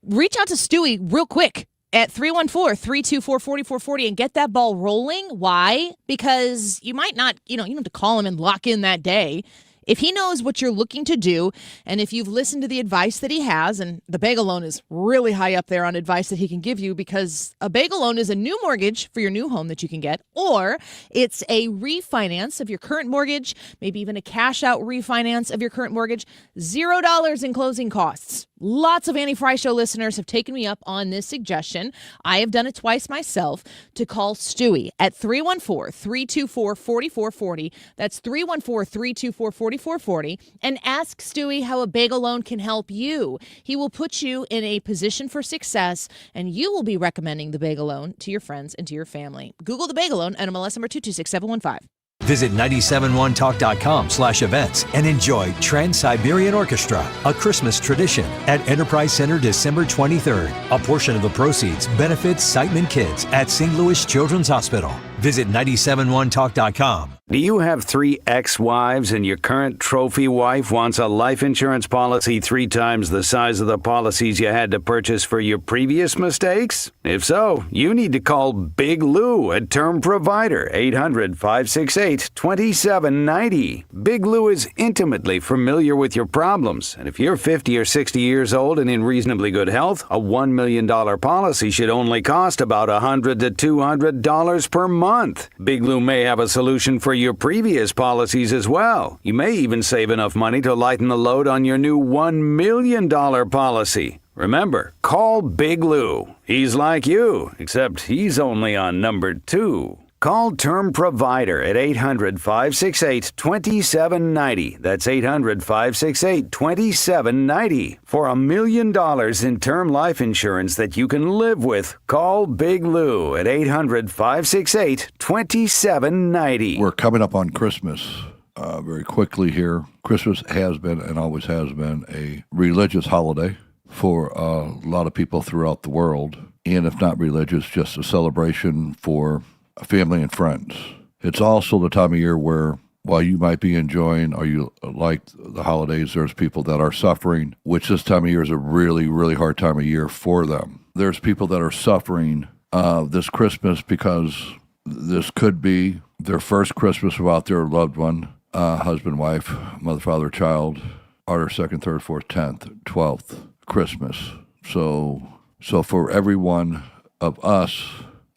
Reach out to Stewie real quick at 314-324-4440 and get that ball rolling. Why? Because you might not, you don't have to call him and lock in that day. If he knows what you're looking to do, and if you've listened to the advice that he has, and the bagel loan is really high up there on advice that he can give you, because a bagel loan is a new mortgage for your new home that you can get, or it's a refinance of your current mortgage, maybe even a cash out refinance of your current mortgage, $0 in closing costs. Lots of Annie Fry Show listeners have taken me up on this suggestion. I have done it twice myself, to call Stewie at 314-324-4440. That's 314-324-4440. And ask Stewie how a bagel loan can help you. He will put you in a position for success, and you will be recommending the bagel loan to your friends and to your family. Google the bagel loan at MLS number 226715. Visit 971talk.com/events and enjoy Trans-Siberian Orchestra, a Christmas tradition at Enterprise Center December 23rd. A portion of the proceeds benefits Siteman Kids at St. Louis Children's Hospital. Visit 971talk.com. Do you have 3 ex-wives and your current trophy wife wants a life insurance policy 3 times the size of the policies you had to purchase for your previous mistakes? If so, you need to call Big Lou at Term Provider, 800-568-2790. Big Lou is intimately familiar with your problems, and if you're 50 or 60 years old and in reasonably good health, a $1 million policy should only cost about $100 to $200 per month. Big Lou may have a solution for your previous policies as well. You may even save enough money to lighten the load on your new $1 million policy. Remember, call Big Lou. He's like you, except he's only on number 2. Call Term Provider at 800-568-2790. That's 800-568-2790. For $1 million in term life insurance that you can live with, call Big Lou at 800-568-2790. We're coming up on Christmas very quickly here. Christmas has been and always has been a religious holiday for a lot of people throughout the world, and if not religious, just a celebration for family and friends. It's also the time of year where, while you might be enjoying or you like the holidays, there's people that are suffering, which this time of year is a really, really hard time of year for them. There's people that are suffering this Christmas because this could be their first Christmas without their loved one, husband, wife, mother, father, child, or their second, third, fourth, 10th, 12th Christmas. So for every one of us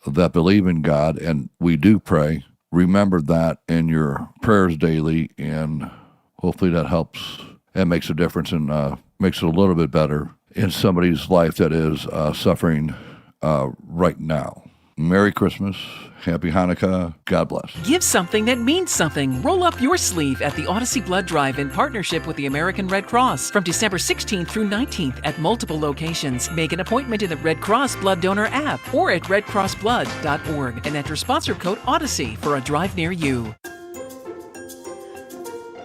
that believe in God, and we do pray, remember that in your prayers daily, and hopefully that helps and makes a difference and makes it a little bit better in somebody's life that is suffering right now. Merry Christmas. Happy Hanukkah. God bless. Give something that means something. Roll up your sleeve at the Odyssey Blood Drive in partnership with the American Red Cross from December 16th through 19th at multiple locations. Make an appointment in the Red Cross Blood Donor app or at redcrossblood.org and enter sponsor code Odyssey for a drive near you.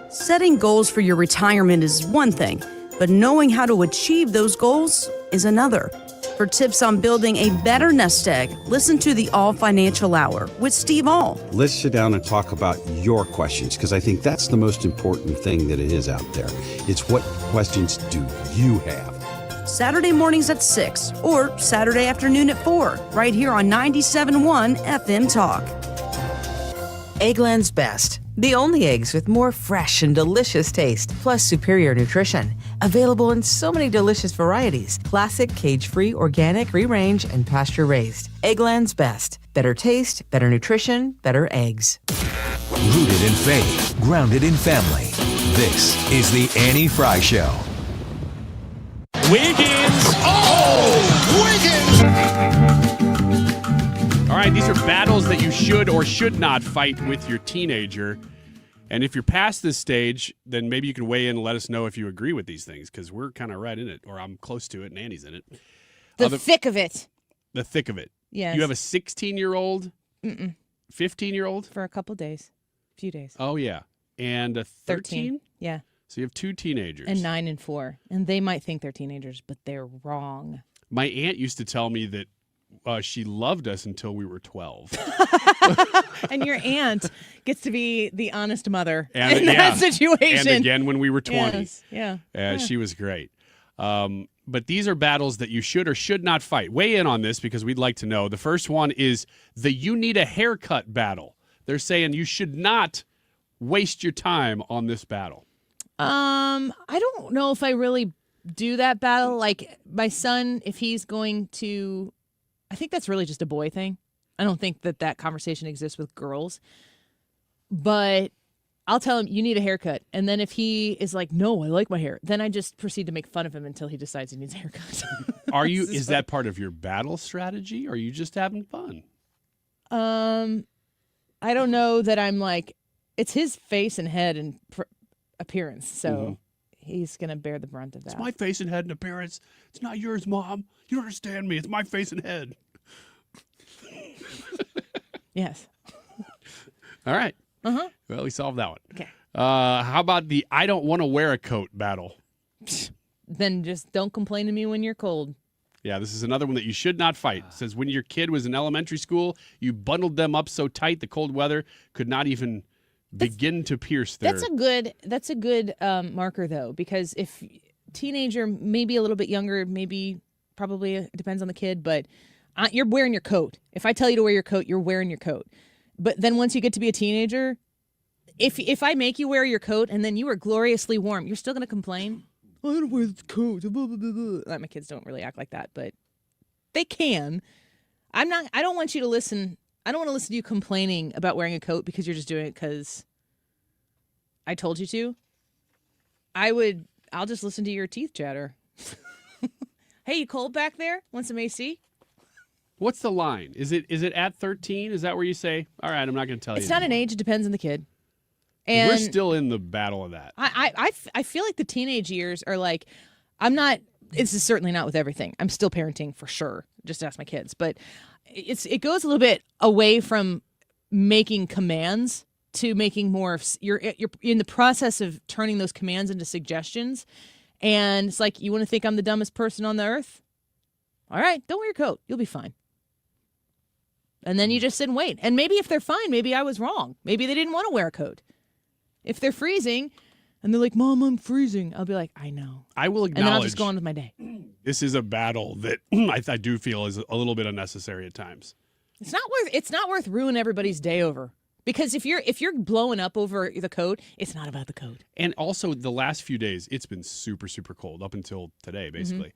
Setting goals for your retirement is one thing, but knowing how to achieve those goals is another. For tips on building a better nest egg, listen to the All Financial Hour with Steve All. Let's sit down and talk about your questions, because I think that's the most important thing that it is out there. It's what questions do you have? Saturday mornings at 6 or Saturday afternoon at 4, right here on 97.1 FM Talk. Eggland's Best. The only eggs with more fresh and delicious taste, plus superior nutrition. Available in so many delicious varieties. Classic, cage-free, organic, free-range, and pasture-raised. Eggland's Best. Better taste, better nutrition, better eggs. Rooted in faith, grounded in family. This is the Annie Fry Show. Wiggins! All right, these are battles that you should or should not fight with your teenager. And if you're past this stage, then maybe you can weigh in and let us know if you agree with these things, because we're kind of right in it, or I'm close to it, and Annie's in it. The thick of it. The thick of it. Yes. You have a 16-year-old, 15-year-old? For a couple days, few days. Oh, yeah. And a 13? Yeah. So you have two teenagers. And 9 and 4. And they might think they're teenagers, but they're wrong. My aunt used to tell me that she loved us until we were 12. And your aunt gets to be the honest mother in that situation. And again when we were 20. Yes. Yeah. She was great. But these are battles that you should or should not fight. Weigh in on this because we'd like to know. The first one is the you need a haircut battle. They're saying you should not waste your time on this battle. I don't know if I really do that battle. Like my son, if he's going to, I think that's really just a boy thing. I don't think that conversation exists with girls. But I'll tell him, you need a haircut. And then if he is like, no, I like my hair, then I just proceed to make fun of him until he decides he needs a haircut. Is that part of your battle strategy, or are you just having fun? I don't know that I'm like, it's his face and head and appearance. So he's going to bear the brunt of that. It's my face and head and appearance. It's not yours, Mom. You don't understand me. It's my face and head. Yes. All right. Uh-huh. Well, we solved that one. Okay. How about the I don't want to wear a coat battle? Then just don't complain to me when you're cold. Yeah, this is another one that you should not fight. It says when your kid was in elementary school, you bundled them up so tight the cold weather could not even begin to pierce their... That's a good marker, though, because if teenager, maybe a little bit younger, probably it depends on the kid, but you're wearing your coat. If I tell you to wear your coat, you're wearing your coat. But then once you get to be a teenager, if I make you wear your coat and then you are gloriously warm, you're still going to complain? I don't wear the coat. Blah, blah, blah, blah. My kids don't really act like that, but they can. I don't want you to listen. I don't want to listen to you complaining about wearing a coat because you're just doing it because I told you to. I'll just listen to your teeth chatter. Hey, you cold back there? Want some AC? What's the line? Is it at 13? Is that where you say, all right, I'm not going to tell you? It's not an age. It depends on the kid. And we're still in the battle of that. I feel like the teenage years are like, this is certainly not with everything. I'm still parenting for sure. Just ask my kids. But it goes a little bit away from making commands to making more of, you're in the process of turning those commands into suggestions. And it's like, you want to think I'm the dumbest person on the earth? All right, don't wear your coat. You'll be fine. And then you just sit and wait. And maybe if they're fine, maybe I was wrong. Maybe they didn't want to wear a coat. If they're freezing and they're like, Mom, I'm freezing, I'll be like, I know. I will acknowledge. And then I'll just go on with my day. This is a battle that I do feel is a little bit unnecessary at times. It's not worth ruining everybody's day over. Because if you're blowing up over the coat, it's not about the coat. And also the last few days, it's been super, super cold up until today, basically.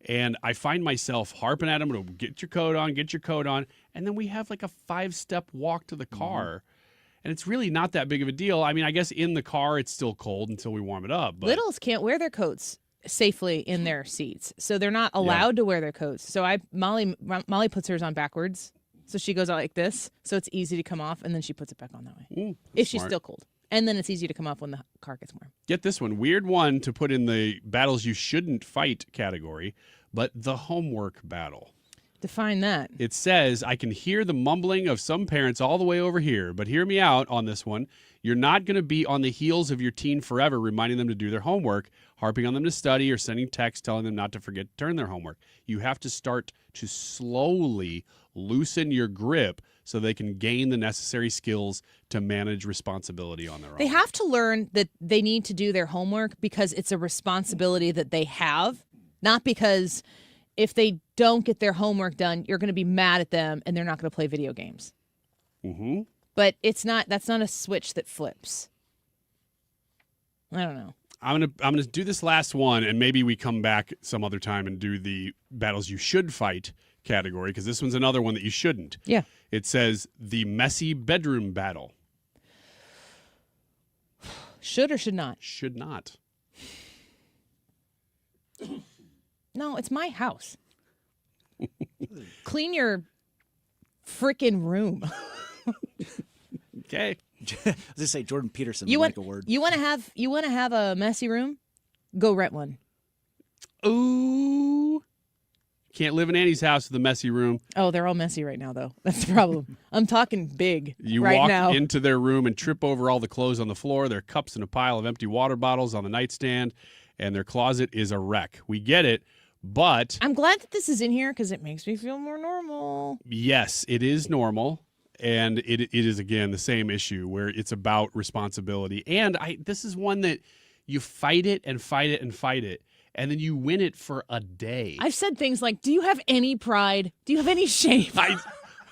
And I find myself harping at them, get your coat on. And then we have like a 5-step walk to the car. And it's really not that big of a deal. I mean, I guess in the car, it's still cold until we warm it up. But Littles can't wear their coats safely in their seats. So they're not allowed to wear their coats. So Molly puts hers on backwards. So she goes out like this. So it's easy to come off. And then she puts it back on that way. If she's still cold. And then it's easy to come off when the car gets warm. Get this one. Weird one to put in the battles you shouldn't fight category, but the homework battle. Define that. It says, I can hear the mumbling of some parents all the way over here, but hear me out on this one. You're not going to be on the heels of your teen forever, reminding them to do their homework, harping on them to study, or sending texts telling them not to forget to turn their homework. You have to start to slowly loosen your grip so they can gain the necessary skills to manage responsibility on their own. They have to learn that they need to do their homework because it's a responsibility that they have, not because if they don't get their homework done, you're going to be mad at them and they're not going to play video games. Mm-hmm. But that's not a switch that flips. I don't know. I'm gonna do this last one, and maybe we come back some other time and do the battles you should fight category, because this one's another one that you shouldn't. Yeah. It says the messy bedroom battle. Should or should not? Should not. No, it's my house. Clean your freaking room. Okay. I was gonna say Jordan Peterson. You would want like a word. You want to have a messy room? Go rent one. Ooh. Can't live in Annie's house with a messy room. Oh, they're all messy right now, though. That's the problem. I'm talking big You right walk now. into their room and trip over all the clothes on the floor, their cups in a pile of empty water bottles on the nightstand, and their closet is a wreck. We get it, but I'm glad that this is in here because it makes me feel more normal. yes, it is normal. And it is, again, the same issue where it's about responsibility. And this is one that you fight it and fight it and fight it, and then you win it for a day. I've said things like, do you have any pride? Do you have any shame?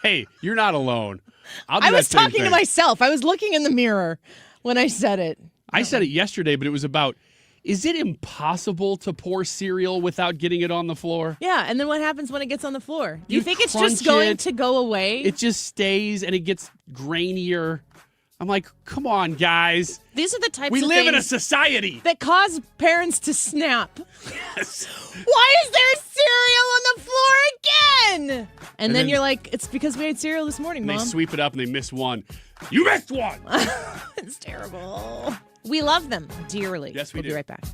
Hey, you're not alone. I was talking to myself. I was looking in the mirror when I said it. I said it yesterday, but it was about, is it impossible to pour cereal without getting it on the floor? Yeah, and then what happens when it gets on the floor? Do you think it's crunch just going it, to go away? It just stays and it gets grainier. I'm like, come on, guys. These are the types we of live in a things society that cause parents to snap. Yes. Why is there cereal on the floor again? And then you're like, it's because we ate cereal this morning, And Mom. they sweep it up and they miss one. You missed one. It's terrible. We love them dearly. Yes, we do. do. Be right back.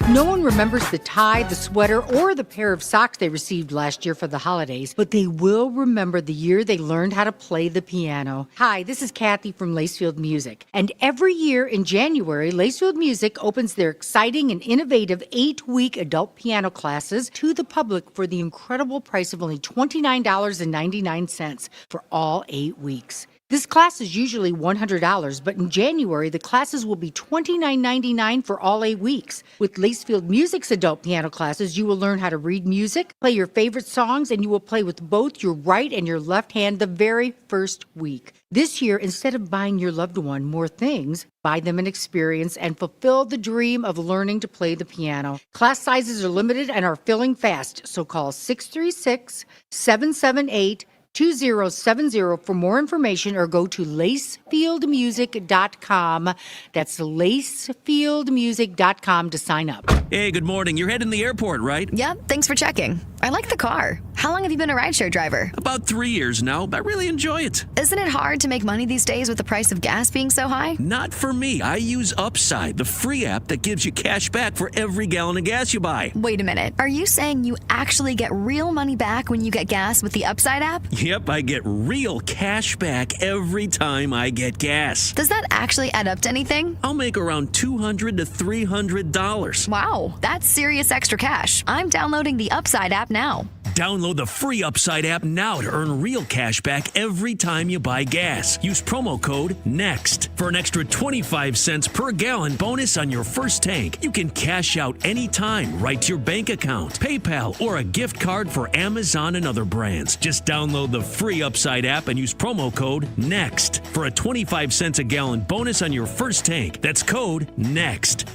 No one remembers the tie, the sweater, or the pair of socks they received last year for the holidays, but they will remember the year they learned how to play the piano. Hi, this is Kathy from Lacefield Music. And every year in January, Lacefield Music opens their exciting and innovative 8-week adult piano classes to the public for the incredible price of only $29.99 for all 8 weeks. This class is usually $100, but in January, the classes will be $29.99 for all 8 weeks. With Lacefield Music's adult piano classes, you will learn how to read music, play your favorite songs, and you will play with both your right and your left hand the very first week. This year, instead of buying your loved one more things, buy them an experience and fulfill the dream of learning to play the piano. Class sizes are limited and are filling fast, so call 636-778-2070 for more information or go to lacefieldmusic.com. That's lacefieldmusic.com to sign up. Hey, good morning. You're heading to the airport, right? Yep, thanks for checking. I like the car. How How long have you been a rideshare driver? About 3 years now, but I really enjoy it. Isn't it hard to make money these days with the price of gas being so high? Not for me. I use Upside, the free app that gives you cash back for every gallon of gas you buy. Wait a minute. Are you saying you actually get real money back when you get gas with the Upside app? Yep, I get real cash back every time I get gas. Does that actually add up to anything? I'll make around $200 to $300. Wow, that's serious extra cash. I'm downloading the Upside app now. Download the free Upside app now to earn real cash back every time you buy gas. Use promo code NEXT for an extra 25 cents per gallon bonus on your first tank. You can cash out anytime right to your bank account, PayPal, or a gift card for Amazon and other brands. Just download the free Upside app and use promo code NEXT for a 25 cents a gallon bonus on your first tank. That's code NEXT.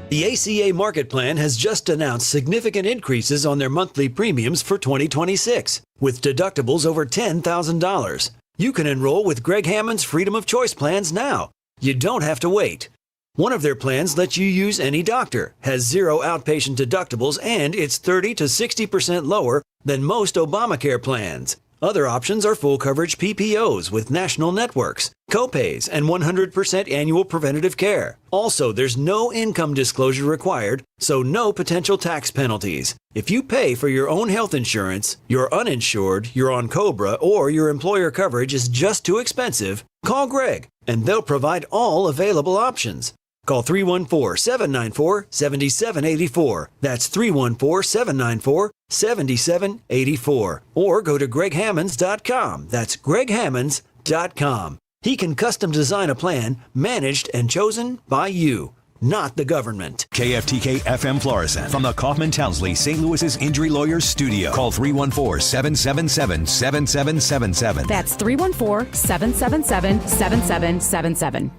The ACA Market Plan has just announced significant increases on their monthly premiums for 2026, with deductibles over $10,000. You can enroll with Greg Hammond's Freedom of Choice plans now. You don't have to wait. One of their plans lets you use any doctor, has zero outpatient deductibles, and it's 30 to 60% lower than most Obamacare plans. Other options are full coverage PPOs with national networks, copays, and 100% annual preventative care. Also, there's no income disclosure required, so no potential tax penalties. If you pay for your own health insurance, you're uninsured, you're on COBRA, or your employer coverage is just too expensive, call Greg, and they'll provide all available options. Call 314-794-7784. That's 314-794-7784. Or go to greghammonds.com. That's greghammonds.com. He can custom design a plan managed and chosen by you, not the government. KFTK FM Florissant from the Kaufman Townsley St. Louis's Injury Lawyers Studio. Call 314-777-7777. That's 314-777-7777.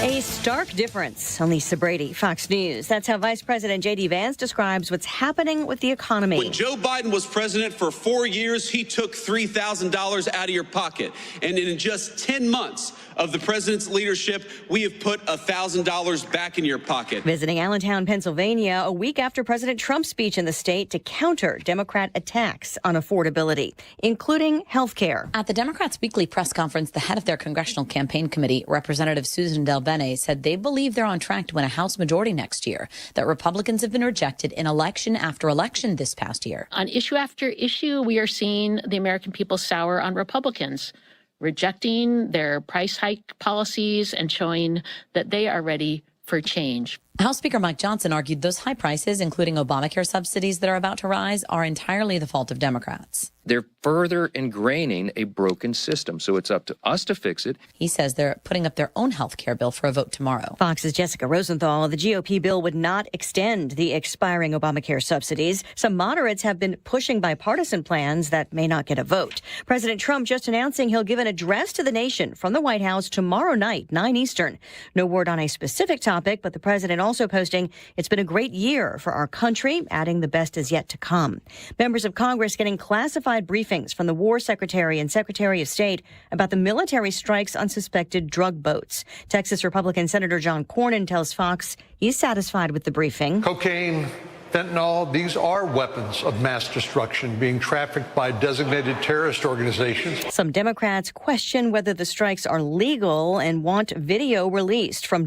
A stark difference on Lisa Brady, Fox News. That's how Vice President J.D. Vance describes what's happening with the economy. When Joe Biden was president for 4 years, he took $3,000 out of your pocket. And in just 10 months of the president's leadership, we have put $1,000 back in your pocket. Visiting Allentown, Pennsylvania, a week after President Trump's speech in the state to counter Democrat attacks on affordability, including health care. At the Democrats' weekly press conference, the head of their congressional campaign committee, Representative Susan DelBene, said they believe they're on track to win a House majority next year, that Republicans have been rejected in election after election this past year. On issue after issue, we are seeing the American people sour on Republicans, rejecting their price hike policies and showing that they are ready for change. House Speaker Mike Johnson argued those high prices, including Obamacare subsidies that are about to rise, are entirely the fault of Democrats. They're further ingraining a broken system, so it's up to us to fix it. He says they're putting up their own health care bill for a vote tomorrow. Fox's Jessica Rosenthal. The GOP bill would not extend the expiring Obamacare subsidies. Some moderates have been pushing bipartisan plans that may not get a vote. President Trump just announcing he'll give an address to the nation from the White House tomorrow night, 9 Eastern. No word on a specific topic, but the president also posting, "It's been a great year for our country," adding the best is yet to come. Members of Congress getting classified briefings from the War Secretary and Secretary of State about the military strikes on suspected drug boats. Texas Republican Senator John Cornyn tells Fox he's satisfied with the briefing. Cocaine, fentanyl, these are weapons of mass destruction being trafficked by designated terrorist organizations. Some Democrats question whether the strikes are legal and want video released from a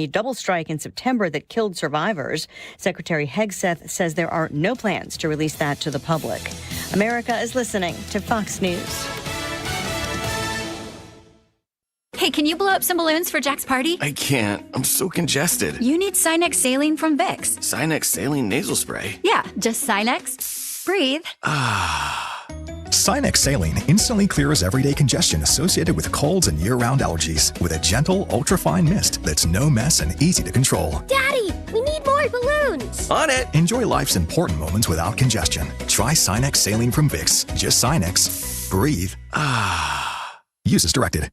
double strike in September that killed survivors. Secretary Hegseth says there are no plans to release that to the public. America is listening to Fox News. Hey, can you blow up some balloons for Jack's party? I can't. I'm so congested. You need Sinex Saline from Vicks. Sinex Saline nasal spray? Yeah, just Sinex. Breathe. Sinex Saline instantly clears everyday congestion associated with colds and year-round allergies with a gentle, ultra-fine mist that's no mess and easy to control. Daddy, we need more balloons. On it. Enjoy life's important moments without congestion. Try Sinex Saline from Vicks. Just Sinex. Breathe. Use as directed.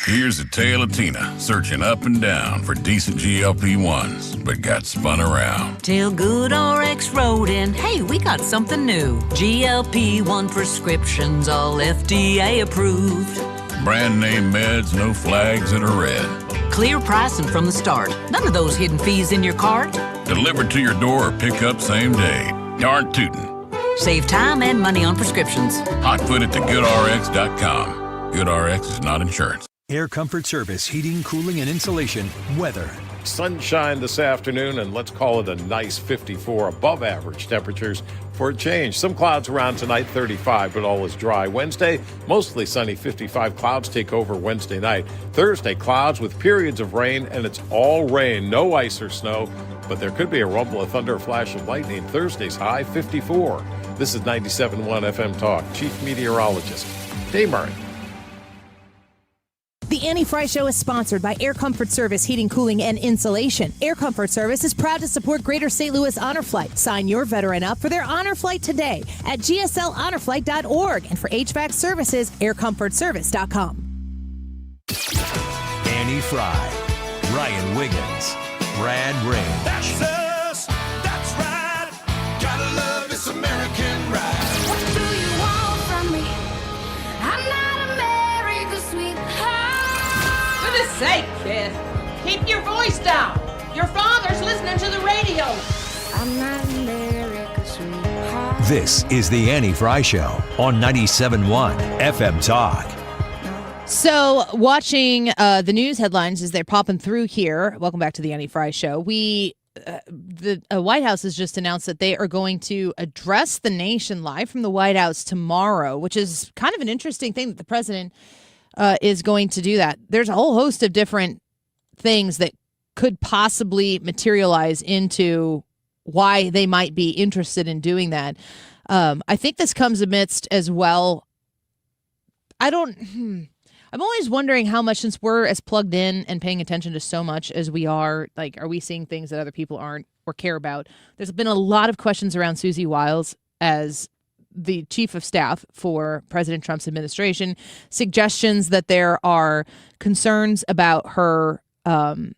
Here's a tale of Tina searching up and down for decent GLP-1s, but got spun around. Till Good RX wrote in, hey, we got something new. GLP-1 prescriptions, all FDA approved. Brand name meds, no flags that are red. Clear pricing from the start. None of those hidden fees in your cart. Delivered to your door or pick up same day. Darn tootin'. Save time and money on prescriptions. Hotfoot at thegoodrx.com. GoodRx is not insurance. Air Comfort Service, heating, cooling, and insulation. Weather. Sunshine this afternoon, and let's call it a nice 54, above average temperatures for a change. Some clouds around tonight, 35, but all is dry. Wednesday, mostly sunny, 55. Clouds take over Wednesday night. Thursday, clouds with periods of rain, and it's all rain, no ice or snow, but there could be a rumble of thunder, a flash of lightning. Thursday's high, 54. This is 97.1 FM Talk. Chief Meteorologist Dave Murray. The Annie Fry Show is sponsored by Air Comfort Service Heating, Cooling, and Insulation. Air Comfort Service is proud to support Greater St. Louis Honor Flight. Sign your veteran up for their honor flight today at gslhonorflight.org. And for HVAC services, aircomfortservice.com. Annie Fry, Ryan Wiggins, Brad Ray. That's us. That's right. Gotta love this American ride. What do you want from me? I'm not America's sweetheart. For goodness sake, kid. Keep your voice down. Your father's listening to the radio. I'm not America's sweetheart. This is the Annie Fry Show on 97.1 FM Talk. So, watching the news headlines as they're popping through here. Welcome back to the Annie Fry Show. The White House has just announced that they are going to address the nation live from the White House tomorrow, which is kind of an interesting thing that the president is going to do that. There's a whole host of different things that could possibly materialize into why they might be interested in doing that. I think this comes amidst as well. I'm always wondering how much, since we're as plugged in and paying attention to so much as we are, like, are we seeing things that other people aren't or care about? There's been a lot of questions around Susie Wiles as the chief of staff for President Trump's administration, suggestions that there are concerns about her, that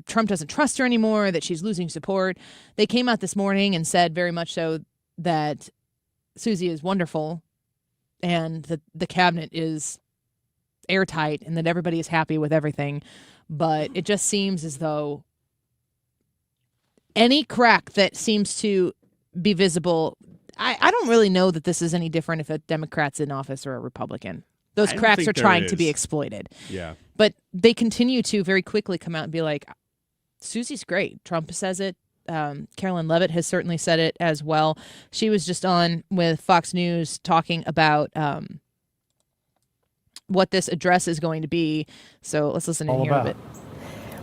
Trump doesn't trust her anymore, that she's losing support. They came out this morning and said very much so that Susie is wonderful and that the cabinet is airtight and that everybody is happy with everything. But it just seems as though any crack that seems to be visible, I don't really know that this is any different if a Democrat's in office or a Republican. Those cracks are trying to be exploited. Yeah. But they continue to very quickly come out and be like, Susie's great. Trump says it. Carolyn Levitt has certainly said it as well. She was just on with Fox News talking about what this address is going to be. So let's listen in here a bit.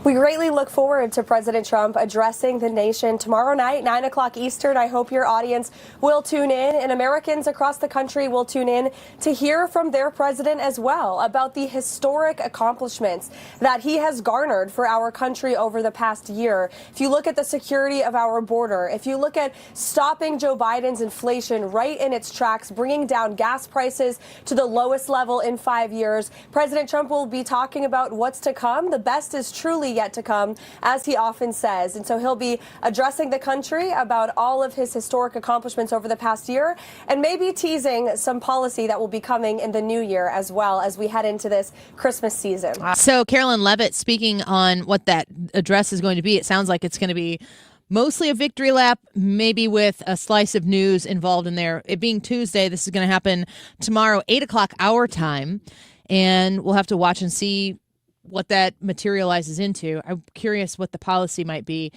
We greatly look forward to President Trump addressing the nation tomorrow night, 9 o'clock Eastern. I hope your audience will tune in, and Americans across the country will tune in to hear from their president as well about the historic accomplishments that he has garnered for our country over the past year. If you look at the security of our border, if you look at stopping Joe Biden's inflation right in its tracks, bringing down gas prices to the lowest level in 5 years, President Trump will be talking about what's to come. The best is truly yet to come, as he often says. And so he'll be addressing the country about all of his historic accomplishments over the past year and maybe teasing some policy that will be coming in the new year as well as we head into this Christmas season. So Carolyn Levitt speaking on what that address is going to be. It sounds like it's going to be mostly a victory lap, maybe with a slice of news involved in there. It being Tuesday, this is going to happen tomorrow, 8 o'clock our time. And we'll have to watch and see what that materializes into. I'm curious what the policy might be.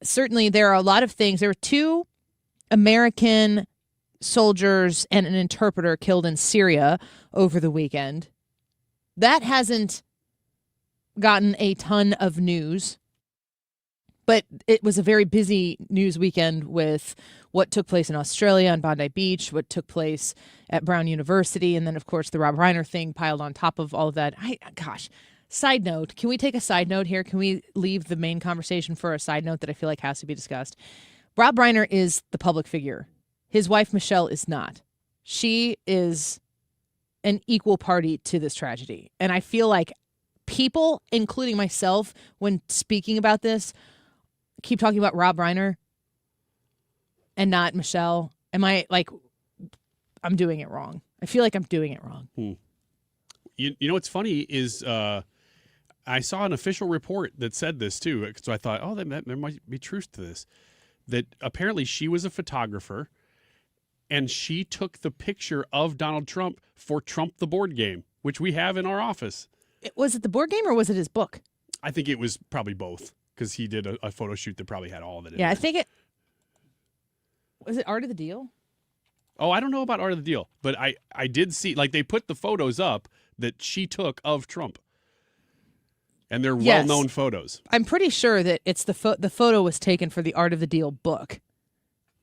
Certainly, there are a lot of things. There were 2 American soldiers and an interpreter killed in Syria over the weekend. That hasn't gotten a ton of news, but it was a very busy news weekend with what took place in Australia on Bondi Beach, what took place at Brown University, and then, of course, the Rob Reiner thing piled on top of all of that. Side note, can we take a side note here? Can we leave the main conversation for a side note that I feel like has to be discussed? Rob Reiner is the public figure. His wife, Michelle, is not. She is an equal party to this tragedy. And I feel like people, including myself, when speaking about this, keep talking about Rob Reiner and not Michelle. I'm doing it wrong. I feel like I'm doing it wrong. You know what's funny is I saw an official report that said this too. So I thought, there might be truth to this. that apparently she was a photographer and she took the picture of Donald Trump for Trump the board game, which we have in our office. Was it the board game or was it his book? I think it was probably both because he did a photo shoot that probably had all of it in Yeah, there. I think it was it Art of the Deal? Oh, I don't know about Art of the Deal, but I did see, like, they put the photos up that she took of Trump. And they're Yes. well-known photos. I'm pretty sure that it's the photo was taken for the Art of the Deal book.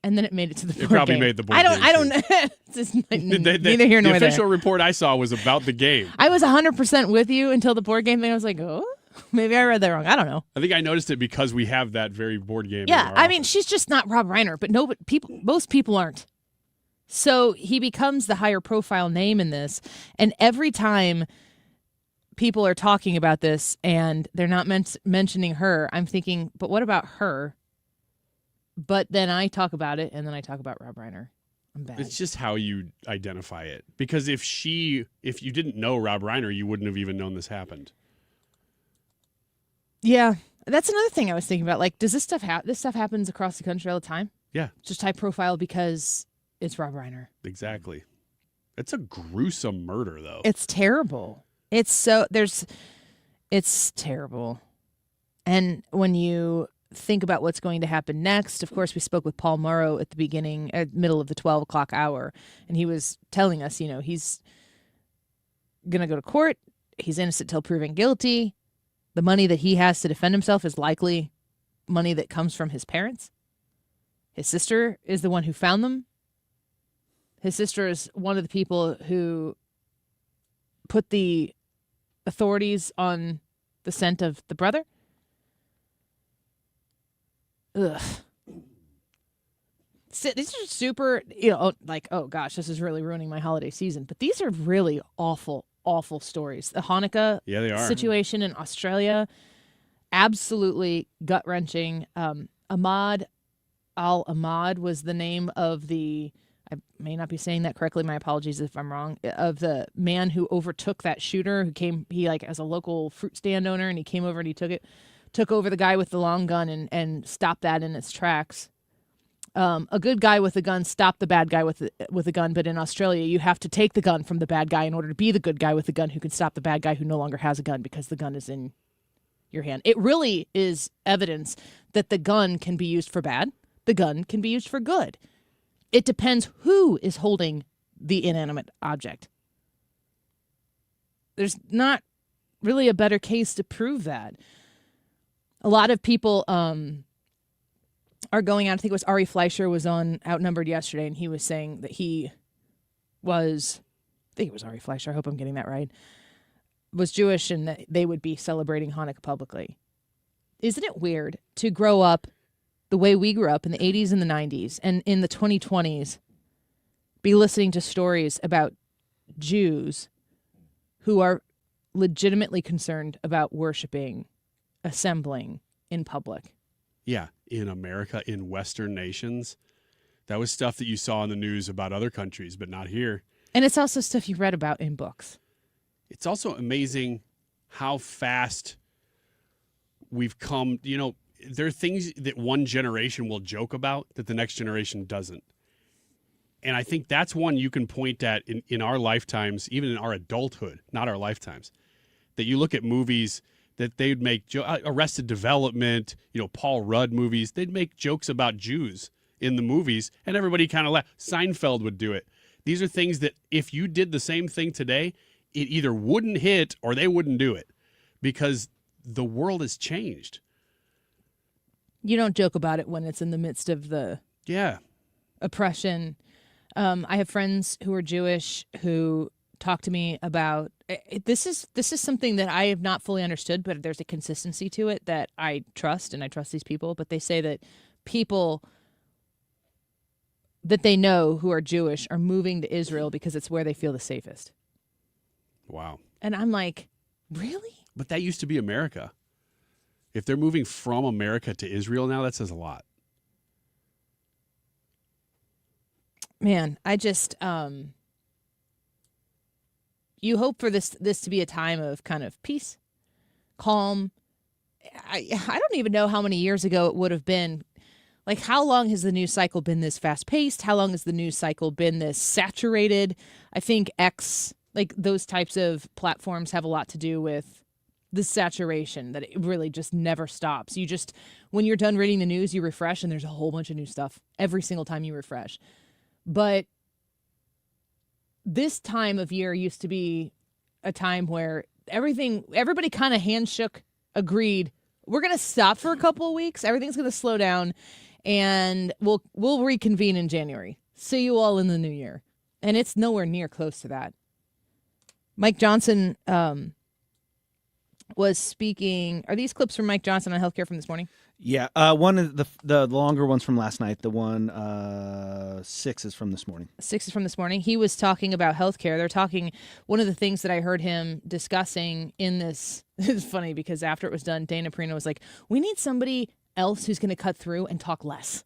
And then it made it to the board It probably game. made the board I game, don't it's just neither here The nor there. official report I saw was about the game. I was 100% with you until the board game thing. I was like, oh, maybe I read that wrong. I don't know. I think I noticed it because we have that very board game. Yeah, I mean, she's just not Rob Reiner, but most people aren't. So he becomes the higher profile name in this. And every time people are talking about this and they're not mentioning her, I'm thinking, but what about her? But then I talk about it, and then I talk about Rob Reiner. I'm bad. It's just how you identify it. Because if you didn't know Rob Reiner, you wouldn't have even known this happened. Yeah, that's another thing I was thinking about. Like, does this stuff happens across the country all the time? Yeah. It's just high profile because it's Rob Reiner. Exactly. It's a gruesome murder, though. It's terrible. It's terrible. And when you think about what's going to happen next, of course, we spoke with Paul Mauro at the middle of the 12 o'clock hour, and he was telling us, he's going to go to court. He's innocent till proven guilty. The money that he has to defend himself is likely money that comes from his parents. His sister is the one who found them. His sister is one of the people who put the authorities on the scent of the brother. Ugh. These are super, oh gosh, this is really ruining my holiday season. But these are really awful, awful stories. The Hanukkah situation in Australia, absolutely gut-wrenching. Ahmad al-Ahmad was the name of I may not be saying that correctly, my apologies if I'm wrong, of the man who overtook that shooter, he as a local fruit stand owner, and he came over and he took over the guy with the long gun and stopped that in its tracks. A good guy with a gun stopped the bad guy with a gun, but in Australia, you have to take the gun from the bad guy in order to be the good guy with the gun who can stop the bad guy who no longer has a gun because the gun is in your hand. It really is evidence that the gun can be used for bad. The gun can be used for good. It depends who is holding the inanimate object. There's not really a better case to prove that. A lot of people are going out. I think it was Ari Fleischer was on Outnumbered yesterday, and he was saying that I think it was Ari Fleischer, I hope I'm getting that right, was Jewish and that they would be celebrating Hanukkah publicly. Isn't it weird to grow up the way we grew up in the 80s and the 90s and in the 2020s be listening to stories about Jews who are legitimately concerned about worshiping, assembling in public? Yeah, in America, in Western nations. That was stuff that you saw in the news about other countries, but not here. And it's also stuff you read about in books. It's also amazing how fast we've come. There are things that one generation will joke about that the next generation doesn't. And I think that's one you can point at in our lifetimes, even in our adulthood, not our lifetimes, that you look at movies that they'd make Arrested Development, Paul Rudd movies. They'd make jokes about Jews in the movies, and everybody kind of laughed. Seinfeld would do it. These are things that if you did the same thing today, it either wouldn't hit or they wouldn't do it because the world has changed. You don't joke about it when it's in the midst of the oppression. I have friends who are Jewish who talk to me about this is something that I have not fully understood, but there's a consistency to it that I trust, and I trust these people. But they say that people that they know who are Jewish are moving to Israel because it's where they feel the safest. Wow. And I'm like, really? But that used to be America. If they're moving from America to Israel now, that says a lot. Man, I just you hope for this to be a time of kind of peace, calm. I don't even know how many years ago it would have been Like, how long has the news cycle been this fast-paced? How long has the news cycle been this saturated? I think X, like those types of platforms have a lot to do with the saturation, that it really just never stops. You just, when you're done reading the news, you refresh, and there's a whole bunch of new stuff every single time you refresh. But this time of year used to be a time where everybody kind of handshook, agreed, we're going to stop for a couple of weeks. Everything's going to slow down, and we'll reconvene in January. See you all in the new year. And it's nowhere near close to that. Mike Johnson was speaking. Are these clips from Mike Johnson on healthcare from this morning? Yeah, one of the longer ones from last night. The one 6 is from this morning. 6 is from this morning. He was talking about healthcare. They're talking. One of the things that I heard him discussing in this is funny because after it was done, Dana Perino was like, "We need somebody else who's going to cut through and talk less."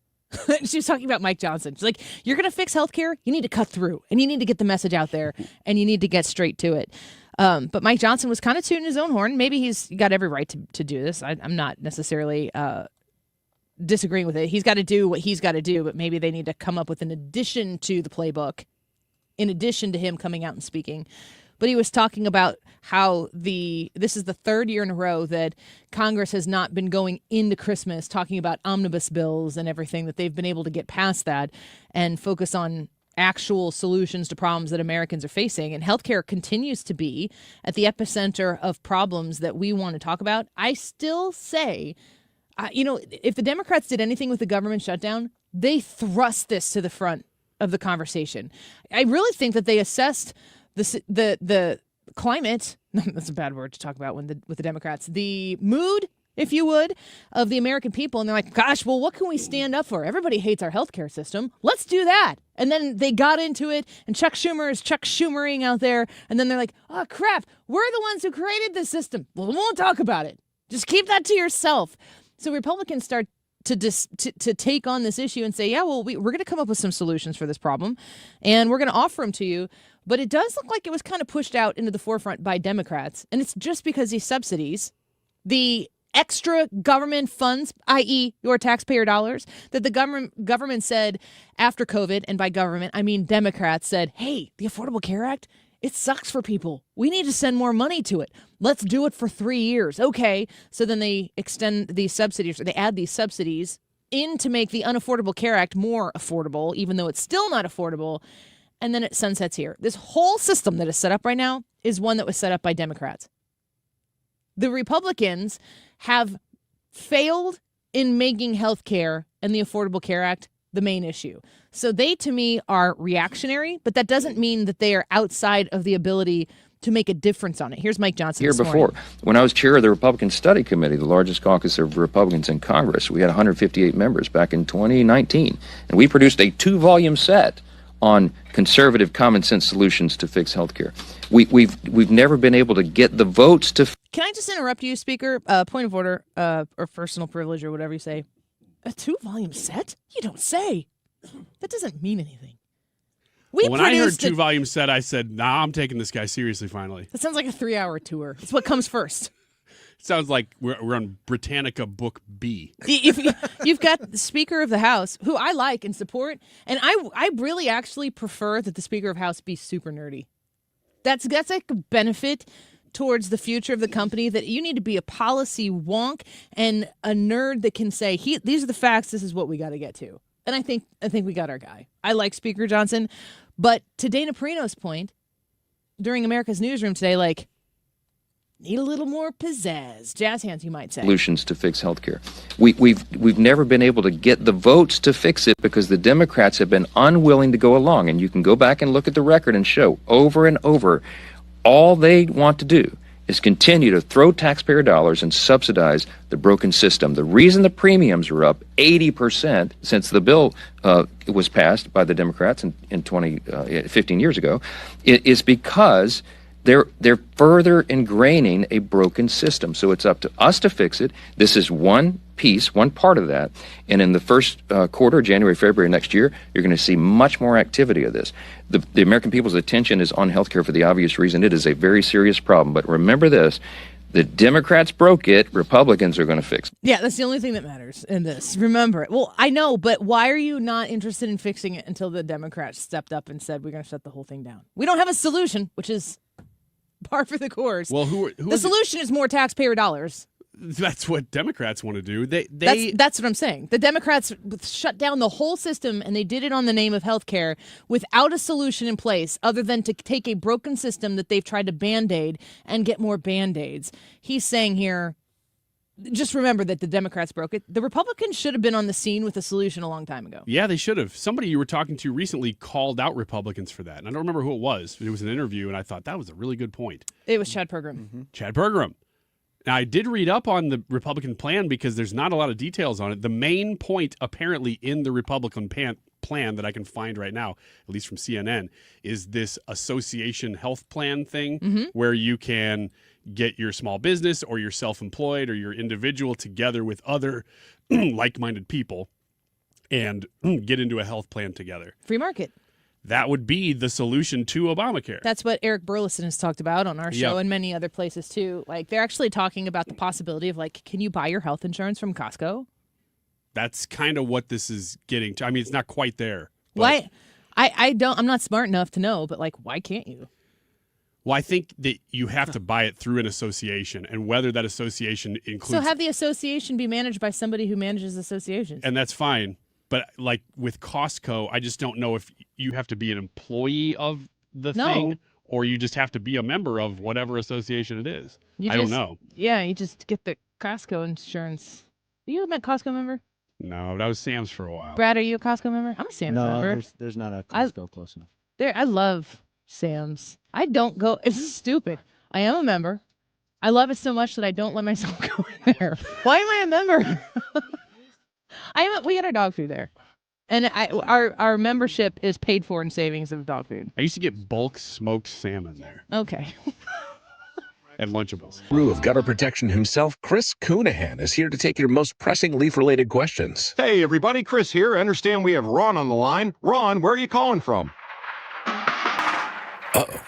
She was talking about Mike Johnson. She's like, "You're going to fix healthcare. You need to cut through, and you need to get the message out there, and you need to get straight to it." But Mike Johnson was kind of tooting his own horn. Maybe he's got every right to do this. I'm not necessarily disagreeing with it. He's got to do what he's got to do, but maybe they need to come up with an addition to the playbook, in addition to him coming out and speaking. But he was talking about how this is the third year in a row that Congress has not been going into Christmas talking about omnibus bills and everything, that they've been able to get past that and focus on actual solutions to problems that Americans are facing. And healthcare continues to be at the epicenter of problems that we want to talk about. I still say, if the Democrats did anything with the government shutdown, they thrust this to the front of the conversation. I really think that they assessed the climate, that's a bad word to talk about with the Democrats, the mood, if you would, of the American people. And they're like, gosh, well, what can we stand up for? Everybody hates our healthcare system. Let's do that. And then they got into it, and Chuck Schumer is Chuck Schumering out there. And then they're like, oh, crap, we're the ones who created this system. Well, we won't talk about it. Just keep that to yourself. So Republicans start to take on this issue and say, yeah, well, we're going to come up with some solutions for this problem, and we're going to offer them to you. But it does look like it was kind of pushed out into the forefront by Democrats. And it's just because these subsidies, the extra government funds, i.e. your taxpayer dollars, that the government said after COVID, and by government, I mean Democrats said, hey, the Affordable Care Act, it sucks for people. We need to send more money to it. Let's do it for 3 years. Okay. So then they extend these subsidies, or they add these subsidies in to make the Unaffordable Care Act more affordable, even though it's still not affordable. And then it sunsets here. This whole system that is set up right now is one that was set up by Democrats. The Republicans have failed in making health care and the Affordable Care Act the main issue. So they, to me, are reactionary, but that doesn't mean that they are outside of the ability to make a difference on it. Here's Mike Johnson Here this morning. before, when I was chair of the Republican Study Committee, the largest caucus of Republicans in Congress, we had 158 members back in 2019, and we produced a 2-volume set on conservative common sense solutions to fix healthcare. We've never been able to get the votes to. Can I just interrupt you, Speaker? Point of order, or personal privilege, or whatever you say. A 2-volume set? You don't say. That doesn't mean anything. When I heard 2-volume set, I said, nah, I'm taking this guy seriously finally. That sounds like a 3-hour tour. It's what comes first. Sounds like we're on Britannica Book B. You've got the Speaker of the House, who I like and support, and I really actually prefer that the Speaker of the House be super nerdy. That's like a benefit towards the future of the company, that you need to be a policy wonk and a nerd that can say, these are the facts, this is what we got to get to. And I think we got our guy. I like Speaker Johnson, but to Dana Perino's point, during America's Newsroom today, like, need a little more pizzazz, jazz hands, you might say. Solutions to fix healthcare. We've never been able to get the votes to fix it because the Democrats have been unwilling to go along. And you can go back and look at the record and show over and over, all they want to do is continue to throw taxpayer dollars and subsidize the broken system. The reason the premiums are up 80% since the bill was passed by the Democrats in 15 years ago is because they're further ingraining a broken system. So it's up to us to fix it. This is one piece, one part of that. And in the first quarter, January, February next year, you're going to see much more activity of this. The American people's attention is on healthcare for the obvious reason. It is a very serious problem. But remember this, The Democrats broke it. Republicans are going to fix it. Yeah, that's the only thing that matters in this. Remember it. Well, I know, but why are you not interested in fixing it until the Democrats stepped up and said we're going to shut the whole thing down? We don't have a solution, which is par for the course. Well, the solution is more taxpayer dollars. That's what Democrats want to do. That's what I'm saying. The Democrats shut down the whole system, and they did it on the name of healthcare without a solution in place other than to take a broken system that they've tried to Band-Aid and get more Band-Aids. He's saying here, just remember that the Democrats broke it. The Republicans should have been on the scene with a solution a long time ago. Yeah, they should have. Somebody you were talking to recently called out Republicans for that, and I don't remember who it was. It was an interview, and I thought that was a really good point. It was Chad Pergram. Mm-hmm. Chad Pergram. Now, I did read up on the Republican plan because there's not a lot of details on it. The main point, apparently, in the Republican plan that I can find right now, at least from CNN, is this association health plan thing where you can get your small business or your self-employed or your individual together with other like-minded people and get into a health plan together. Free market. That would be the solution to Obamacare. That's what Eric Burleson has talked about on our show and many other places too. Like they're actually talking about the possibility of like, can you buy your health insurance from Costco? That's kind of what this is getting to. I mean, it's not quite there. Why? I'm not smart enough to know, but like, why can't you? Well, I think that you have to buy it through an association, and whether that association includes. So have the association be managed by somebody who manages associations. And that's fine. But like with Costco, I just don't know if you have to be an employee of the thing or you just have to be a member of whatever association it is. I don't know. Yeah, you just get the Costco insurance. Are you a Costco member? No, that was Sam's for a while. Brad, are you a Costco member? I'm a Sam's member. No, there's not a Costco close enough. I love Sam's. I don't go. It's stupid. I am a member. I love it so much that I don't let myself go in there. Why am I a member? We get our dog food there, and our membership is paid for in savings of dog food. I used to get bulk smoked salmon there. Okay. And Lunchables. Guru of gutter protection himself, Chris Coonahan, is here to take your most pressing leaf-related questions. Hey everybody, Chris here. I understand we have Ron on the line. Ron, where are you calling from? Uh-oh.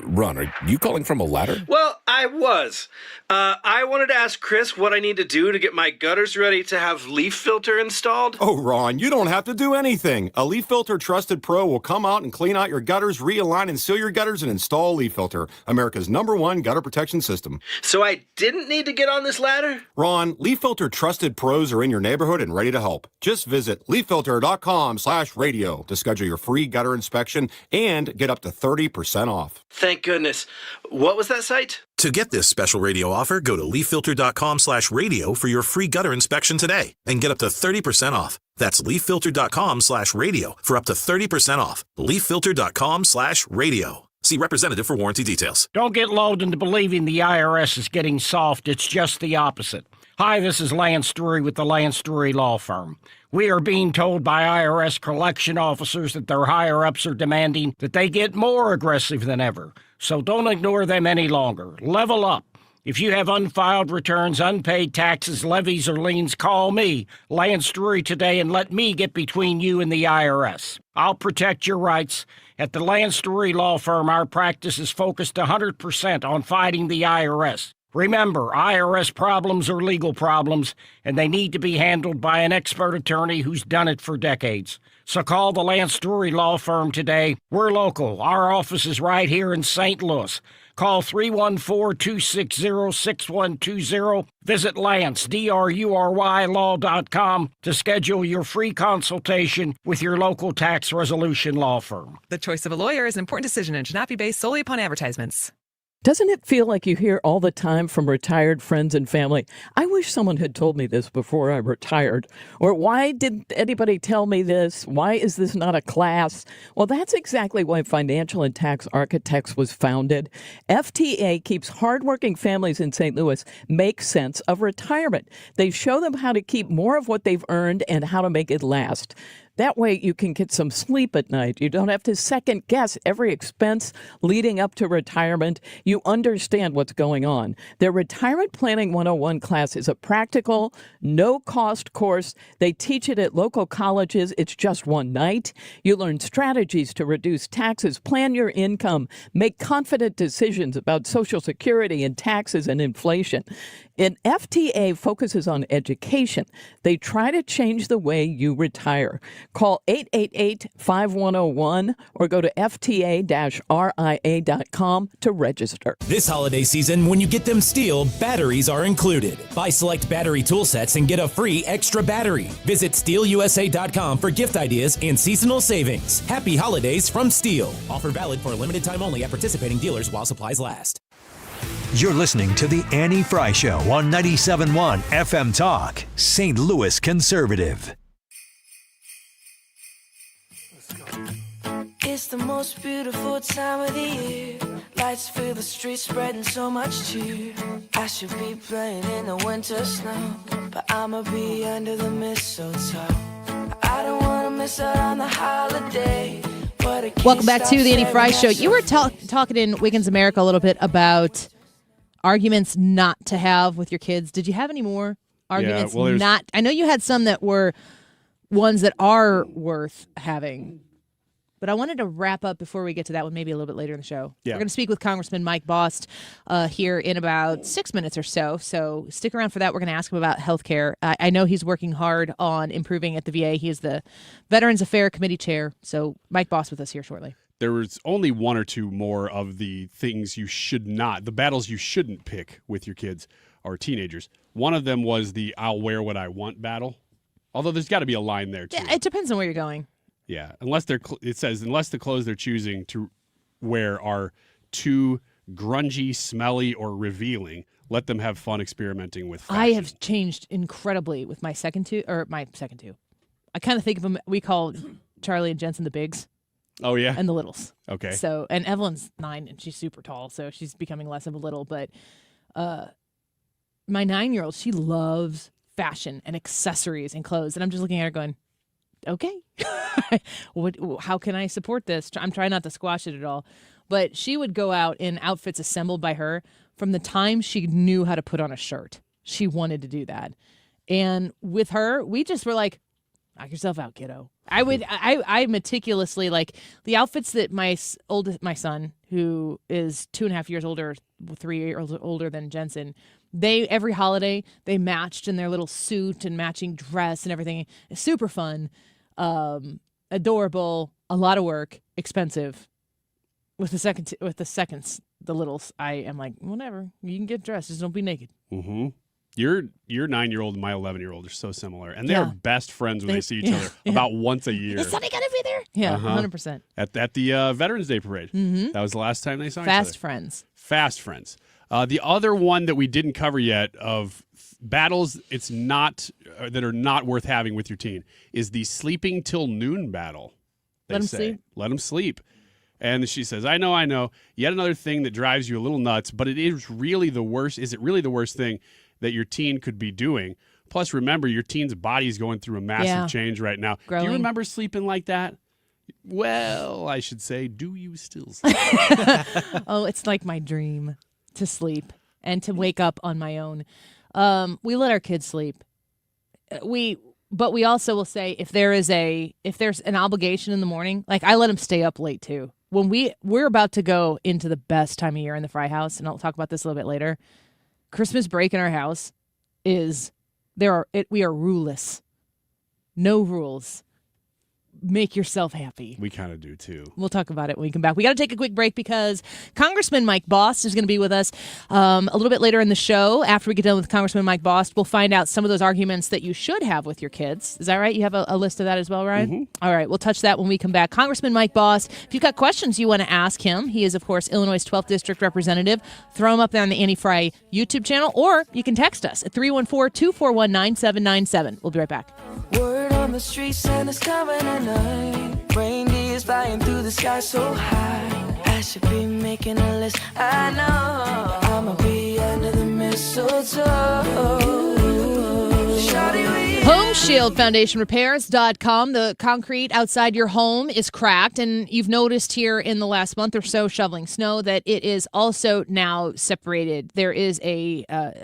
Ron, are you calling from a ladder? Well, I was. I wanted to ask Chris what I need to do to get my gutters ready to have leaf filter installed. Oh, Ron, you don't have to do anything. A Leaf Filter Trusted Pro will come out and clean out your gutters, realign and seal your gutters, and install Leaf Filter, America's #1 gutter protection system. So I didn't need to get on this ladder? Ron, Leaf Filter Trusted Pros are in your neighborhood and ready to help. Just visit leaffilter.com/radio to schedule your free gutter inspection and get up to 30% off. Thank goodness. What was that site? To get this special radio offer, go to leaffilter.com/radio for your free gutter inspection today and get up to 30% off. That's leaffilter.com/radio for up to 30% off. leaffilter.com/radio. See representative for warranty details. Don't get lulled into believing the IRS is getting soft. It's just the opposite. Hi, this is Lance Drury with the Lance Drury Law Firm. We are being told by IRS collection officers that their higher-ups are demanding that they get more aggressive than ever. So don't ignore them any longer. Level up. If you have unfiled returns, unpaid taxes, levies, or liens, call me, Lance Drury, today and let me get between you and the IRS. I'll protect your rights. At the Lance Drury Law Firm, our practice is focused 100% on fighting the IRS. Remember, IRS problems are legal problems, and they need to be handled by an expert attorney who's done it for decades. So call the Lance Drury Law Firm today. We're local. Our office is right here in St. Louis. Call 314-260-6120. Visit Lance, DRURYlaw.com to schedule your free consultation with your local tax resolution law firm. The choice of a lawyer is an important decision and should not be based solely upon advertisements. Doesn't it feel like you hear all the time from retired friends and family, I wish someone had told me this before I retired? Or why didn't anybody tell me this? Why is this not a class? Well, that's exactly why Financial and Tax Architects was founded. FTA keeps hardworking families in St. Louis make sense of retirement. They show them how to keep more of what they've earned and how to make it last. That way you can get some sleep at night. You don't have to second guess every expense leading up to retirement. You understand what's going on. Their Retirement Planning 101 class is a practical, no-cost course. They teach it at local colleges. It's just one night. You learn strategies to reduce taxes, plan your income, make confident decisions about Social Security and taxes and inflation. An FTA focuses on education. They try to change the way you retire. Call 888-5101 or go to fta-ria.com to register. This holiday season, when you get them STIHL, batteries are included. Buy select battery tool sets and get a free extra battery. Visit stihlusa.com for gift ideas and seasonal savings. Happy holidays from STIHL. Offer valid for a limited time only at participating dealers while supplies last. You're listening to The Annie Fry Show on 97.1 FM Talk, St. Louis Conservative. It's the most beautiful time of the year. Lights fill the streets, spreading so much cheer. I should be playing in the winter snow, but I'ma be under the mistletoe. I don't wanna miss out on the holiday. Welcome back to the Annie Fry Show. You were talking in Wiggins America a little bit about arguments not to have with your kids. Did you have any more arguments not? I know you had some that were ones that are worth having. But I wanted to wrap up before we get to that one, maybe a little bit later in the show. Yeah. We're going to speak with Congressman Mike Bost here in about 6 minutes or so. So stick around for that. We're going to ask him about health care. I know he's working hard on improving at the VA. He is the Veterans Affairs Committee chair. So Mike Bost with us here shortly. There was only one or two more of the things you should not, the battles you shouldn't pick with your kids or teenagers. One of them was the I'll wear what I want battle. Although there's got to be a line there, too. Yeah, it depends on where you're going. Yeah, unless it says unless the clothes they're choosing to wear are too grungy, smelly, or revealing, let them have fun experimenting with fashion. I have changed incredibly with my second two. I kind of think of them. We call Charlie and Jensen the bigs. Oh yeah, and the littles. Okay. So and Evelyn's 9 and she's super tall, so she's becoming less of a little. But my 9-year-old, she loves fashion and accessories and clothes, and I'm just looking at her going, okay, how can I support this? I'm trying not to squash it at all. But she would go out in outfits assembled by her from the time she knew how to put on a shirt. She wanted to do that. And with her, we just were like, knock yourself out, kiddo. I meticulously, like, the outfits that my son, who is 2.5 years older, 3 years older than Jensen, every holiday, they matched in their little suit and matching dress and everything. It's super fun. Adorable, a lot of work, expensive. With the seconds, the littles, I am like, whatever. You can get dressed, just don't be naked. Mm-hmm. Your 9-year-old and my 11-year-old are so similar, and they are best friends when they see each other about once a year. Is Sonny gonna be there? Yeah, 100%. At the Veterans Day parade. Mm-hmm. That was the last time they saw each other. Fast friends. The other one that we didn't cover yet of battles it's not that are not worth having with your teen is the sleeping till noon battle. Let them sleep. And she says, I know. Yet another thing that drives you a little nuts, but it is really the worst. Is it really the worst thing that your teen could be doing? Plus, remember, your teen's body is going through a massive change right now. Growing. Do you remember sleeping like that? Well, I should say, do you still sleep? Oh, it's like my dream to sleep and to wake up on my own. We let our kids sleep. But we also will say if there's an obligation in the morning, like I let them stay up late too. When we're about to go into the best time of year in the Fry house, and I'll talk about this a little bit later. Christmas break in our house is we are ruleless. No rules. Make yourself happy. We kind of do, too. We'll talk about it when we come back. We got to take a quick break because Congressman Mike Bost is going to be with us a little bit later in the show. After we get done with Congressman Mike Bost, we'll find out some of those arguments that you should have with your kids. Is that right? You have a list of that as well, Ryan? Mm-hmm. All right. We'll touch that when we come back. Congressman Mike Bost, if you've got questions you want to ask him, he is, of course, Illinois' 12th District Representative. Throw them up there on the Annie Fry YouTube channel, or you can text us at 314-241-9797. We'll be right back. Word on the street, Santa's coming tonight. Reindeer's flying through the sky so high. I should be making a list. I know I'ma be under the mistletoe. Home HomeShieldFoundationRepairs.com. The concrete outside your home is cracked, and you've noticed here in the last month or so shoveling snow that it is also now separated. There is a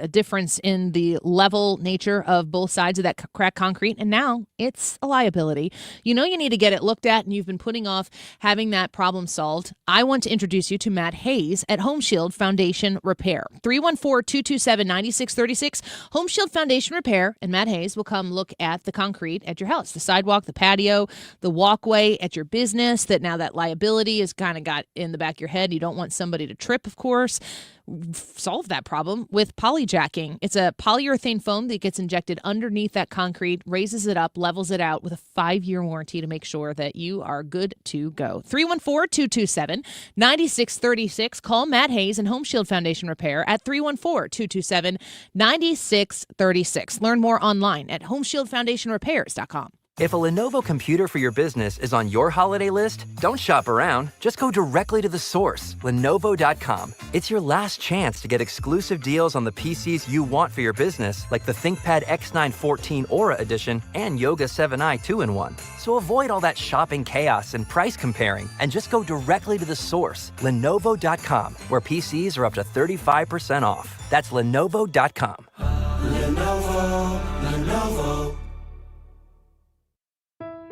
difference in the level nature of both sides of that cracked concrete, and now it's a liability. You know you need to get it looked at, and you've been putting off having that problem solved. I want to introduce you to Matt Hayes at Home Shield Foundation Repair. 314-227-9636. Home Shield Foundation Repair and Matt Hayes will come look at the concrete at your house, the sidewalk, the patio, the walkway at your business, that now that liability has kind of got in the back of your head. You don't want somebody to trip, of course. Solve that problem with polyjacking. It's a polyurethane foam that gets injected underneath that concrete, raises it up, levels it out with a 5-year warranty to make sure that you are good to go. 314-227-9636. Call Matt Hayes and Home Shield Foundation Repair at 314-227-9636. Learn more online at HomeshieldFoundationRepairs.com. If a Lenovo computer for your business is on your holiday list, don't shop around. Just go directly to the source, Lenovo.com. It's your last chance to get exclusive deals on the PCs you want for your business, like the ThinkPad X9 14 Aura Edition and Yoga 7i 2-in-1. So avoid all that shopping chaos and price comparing, and just go directly to the source, Lenovo.com, where PCs are up to 35% off. That's Lenovo.com. Lenovo.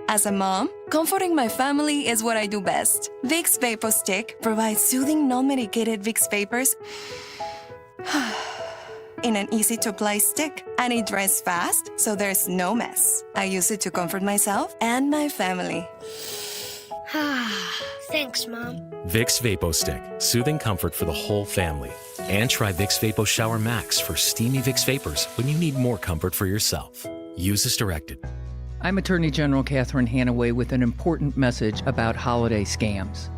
As a mom, comforting my family is what I do best. Vicks Vapor Stick provides soothing, non-medicated Vicks vapors in an easy-to-apply stick, and it dries fast, so there's no mess. I use it to comfort myself and my family. Thanks, Mom. Vicks Vapo Stick, soothing comfort for the whole family. And try Vicks Vapo Shower Max for steamy Vicks vapors when you need more comfort for yourself. Use as directed. I'm Attorney General Catherine Hanaway with an important message about holiday scams.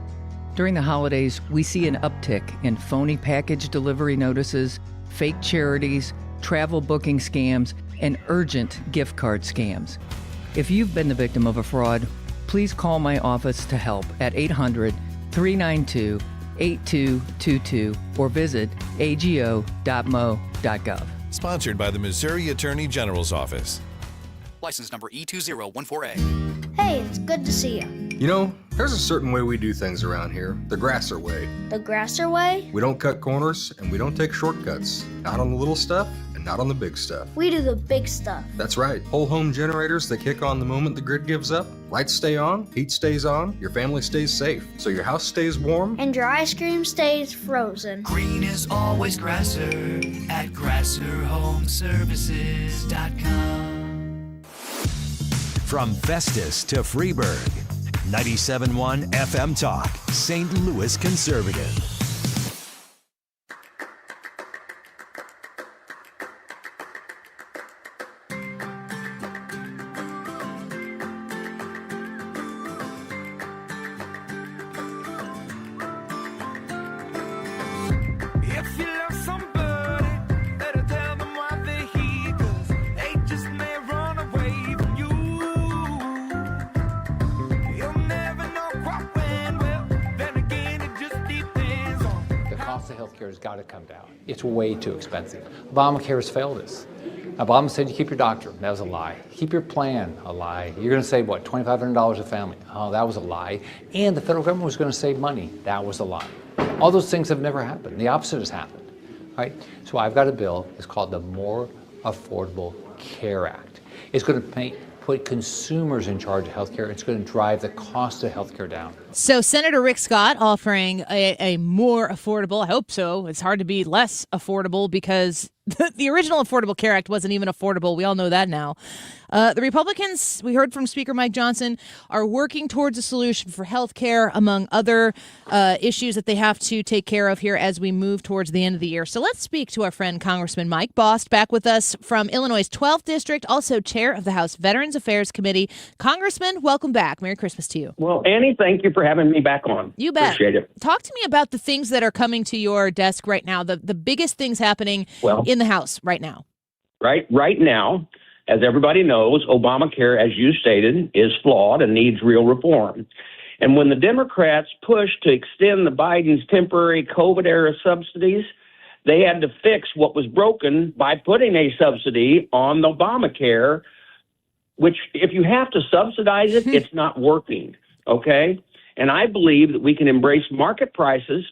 During the holidays, we see an uptick in phony package delivery notices, fake charities, travel booking scams, and urgent gift card scams. If you've been the victim of a fraud, please call my office to help at 800-392-8222 or visit ago.mo.gov. Sponsored by the Missouri Attorney General's Office. License number E2014A. Hey, it's good to see you. You know, there's a certain way we do things around here, the Grasser way. The Grasser way? We don't cut corners and we don't take shortcuts. Not on the little stuff and not on the big stuff. We do the big stuff. That's right. Whole home generators that kick on the moment the grid gives up. Lights stay on, heat stays on, your family stays safe, so your house stays warm. And your ice cream stays frozen. Green is always Grasser at GrasserHomeservices.com. From Festus to Freeburg, 97.1 FM Talk, St. Louis Conservative. Got to come down. It's way too expensive. Obamacare has failed us. Obama said you keep your doctor. That was a lie. Keep your plan. A lie. You're going to save, what, $2,500 a family? Oh, that was a lie. And the federal government was going to save money. That was a lie. All those things have never happened. The opposite has happened. Right? So I've got a bill. It's called the More Affordable Care Act. It's going to put consumers in charge of healthcare. It's going to drive the cost of healthcare down. So Senator Rick Scott offering a more affordable, I hope so. It's hard to be less affordable because the original Affordable Care Act wasn't even affordable. We all know that now. The Republicans, we heard from Speaker Mike Johnson, are working towards a solution for health care, among other issues that they have to take care of here as we move towards the end of the year. So let's speak to our friend Congressman Mike Bost, back with us from Illinois' 12th District, also chair of the House Veterans Affairs Committee. Congressman, welcome back. Merry Christmas to you. Well, Annie, thank you for having me back on. You bet. Appreciate it. Talk to me about the things that are coming to your desk right now, the biggest things happening in the House right now. Right now, as everybody knows, Obamacare, as you stated, is flawed and needs real reform. And when the Democrats pushed to extend the Biden's temporary COVID-era subsidies, they had to fix what was broken by putting a subsidy on the Obamacare which if you have to subsidize it, it's not working, okay? And I believe that we can embrace market prices.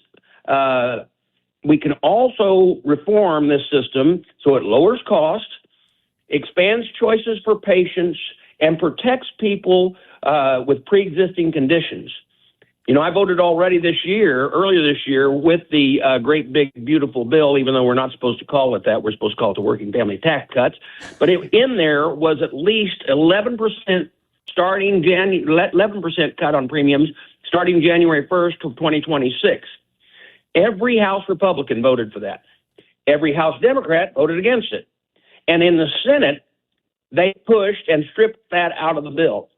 We can also reform this system so it lowers costs, expands choices for patients, and protects people with pre-existing conditions. You know, I voted earlier this year, with the great big beautiful bill, even though we're not supposed to call it that. We're supposed to call it the working family tax cuts. But in there was at least 11% 11% cut on premiums starting January 1st of 2026. Every House Republican voted for that. Every House Democrat voted against it. And in the Senate, they pushed and stripped that out of the bill.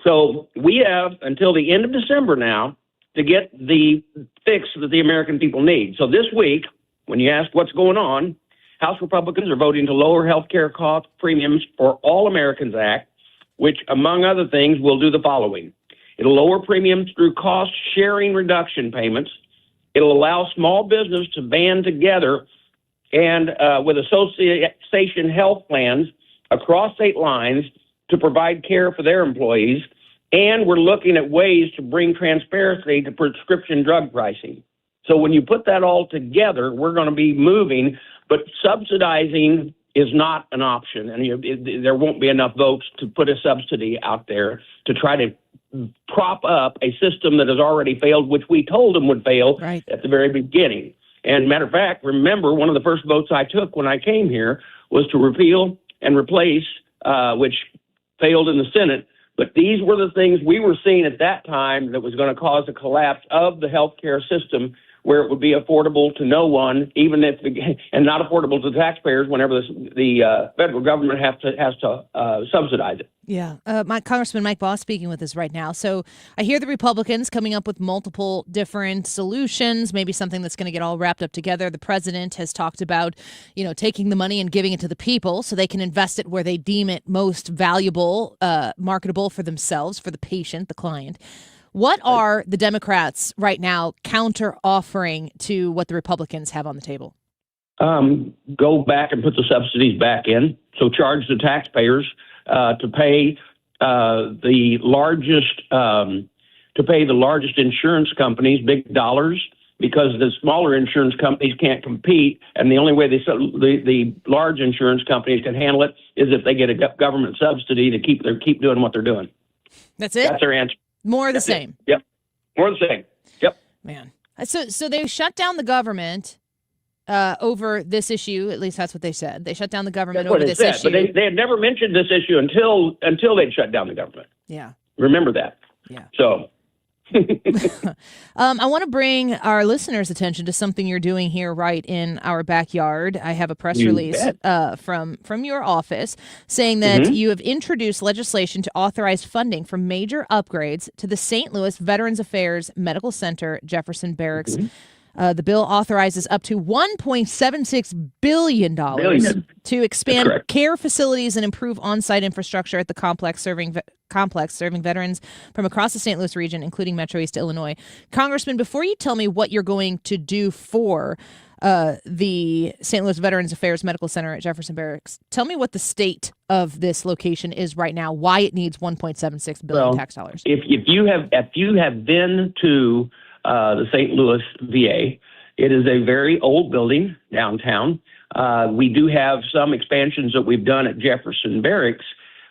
So we have until the end of December now to get the fix that the American people need. So this week, when you ask what's going on, House Republicans are voting to lower health care cost premiums for All Americans Act, which, among other things, will do the following. It'll lower premiums through cost-sharing reduction payments. It'll allow small business to band together and with association health plans across state lines to provide care for their employees. And we're looking at ways to bring transparency to prescription drug pricing. So when you put that all together, we're going to be moving, but subsidizing is not an option. And there won't be enough votes to put a subsidy out there to try to prop up a system that has already failed, which we told them would fail at the very beginning. And matter of fact, remember, one of the first votes I took when I came here was to repeal and replace, which failed in the Senate. But these were the things we were seeing at that time that was going to cause a collapse of the healthcare system, where it would be affordable to no one, even if and not affordable to the taxpayers whenever the federal government has to subsidize it. Yeah. Congressman Mike Bost speaking with us right now. So I hear the Republicans coming up with multiple different solutions, maybe something that's going to get all wrapped up together. The president has talked about, taking the money and giving it to the people so they can invest it where they deem it most valuable, marketable for themselves, for the patient, the client. What are the Democrats right now counter offering to what the Republicans have on the table? Go back and put the subsidies back in. So charge the taxpayers to pay the largest insurance companies big dollars, because the smaller insurance companies can't compete, and the only way the large insurance companies can handle it is if they get a government subsidy to keep doing what they're doing. That's it. That's their answer. More of the same. Yep. More of the same. Yep. Man. So they shut down the government over this issue. At least that's what they said. They shut down the government over this issue. But they had never mentioned this issue until they'd shut down the government. Yeah. Remember that. Yeah. So. I want to bring our listeners' attention to something you're doing here right in our backyard. I have a press release from your office saying that you have introduced legislation to authorize funding for major upgrades to the St. Louis Veterans Affairs Medical Center Jefferson Barracks. The bill authorizes up to $1.76 billion to expand care facilities and improve on-site infrastructure at the complex serving veterans from across the St. Louis region, including Metro East Illinois. Congressman, before you tell me what you're going to do for the St. Louis Veterans Affairs Medical Center at Jefferson Barracks, tell me what the state of this location is right now, why it needs $1.76 billion tax dollars. If you have been to the St. Louis VA, it is a very old building downtown. We do have some expansions that we've done at Jefferson Barracks,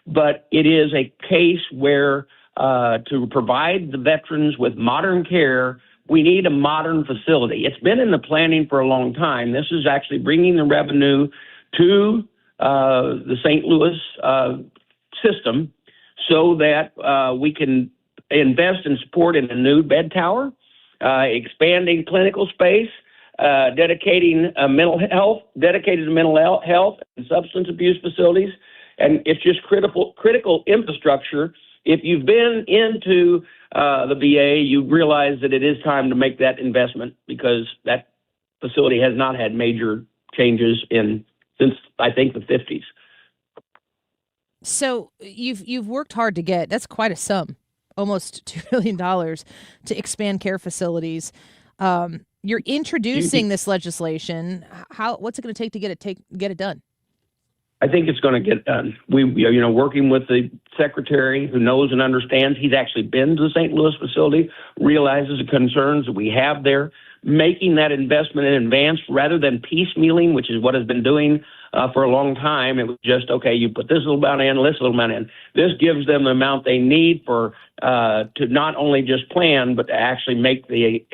but it is a case where to provide the veterans with modern care, we need a modern facility. It's been in the planning for a long time. This is actually bringing the revenue to the St. Louis system so that we can invest and support in a new bed tower, expanding clinical space, dedicated to mental health and substance abuse facilities. And it's just critical infrastructure. If you've been into the VA, you realize that it is time to make that investment, because that facility has not had major changes since I think the 50s. So you've worked hard to get, that's quite a sum, almost $2 billion to expand care facilities. You're introducing this legislation. What's it going to take to get it done? I think it's going to get done. Working with the secretary who knows and understands, he's actually been to the St. Louis facility, realizes the concerns that we have there, making that investment in advance rather than piecemealing, which is what has been doing for a long time. It was just, okay, you put this little amount in, this little amount in. This gives them the amount they need for to not only just plan, but to actually make the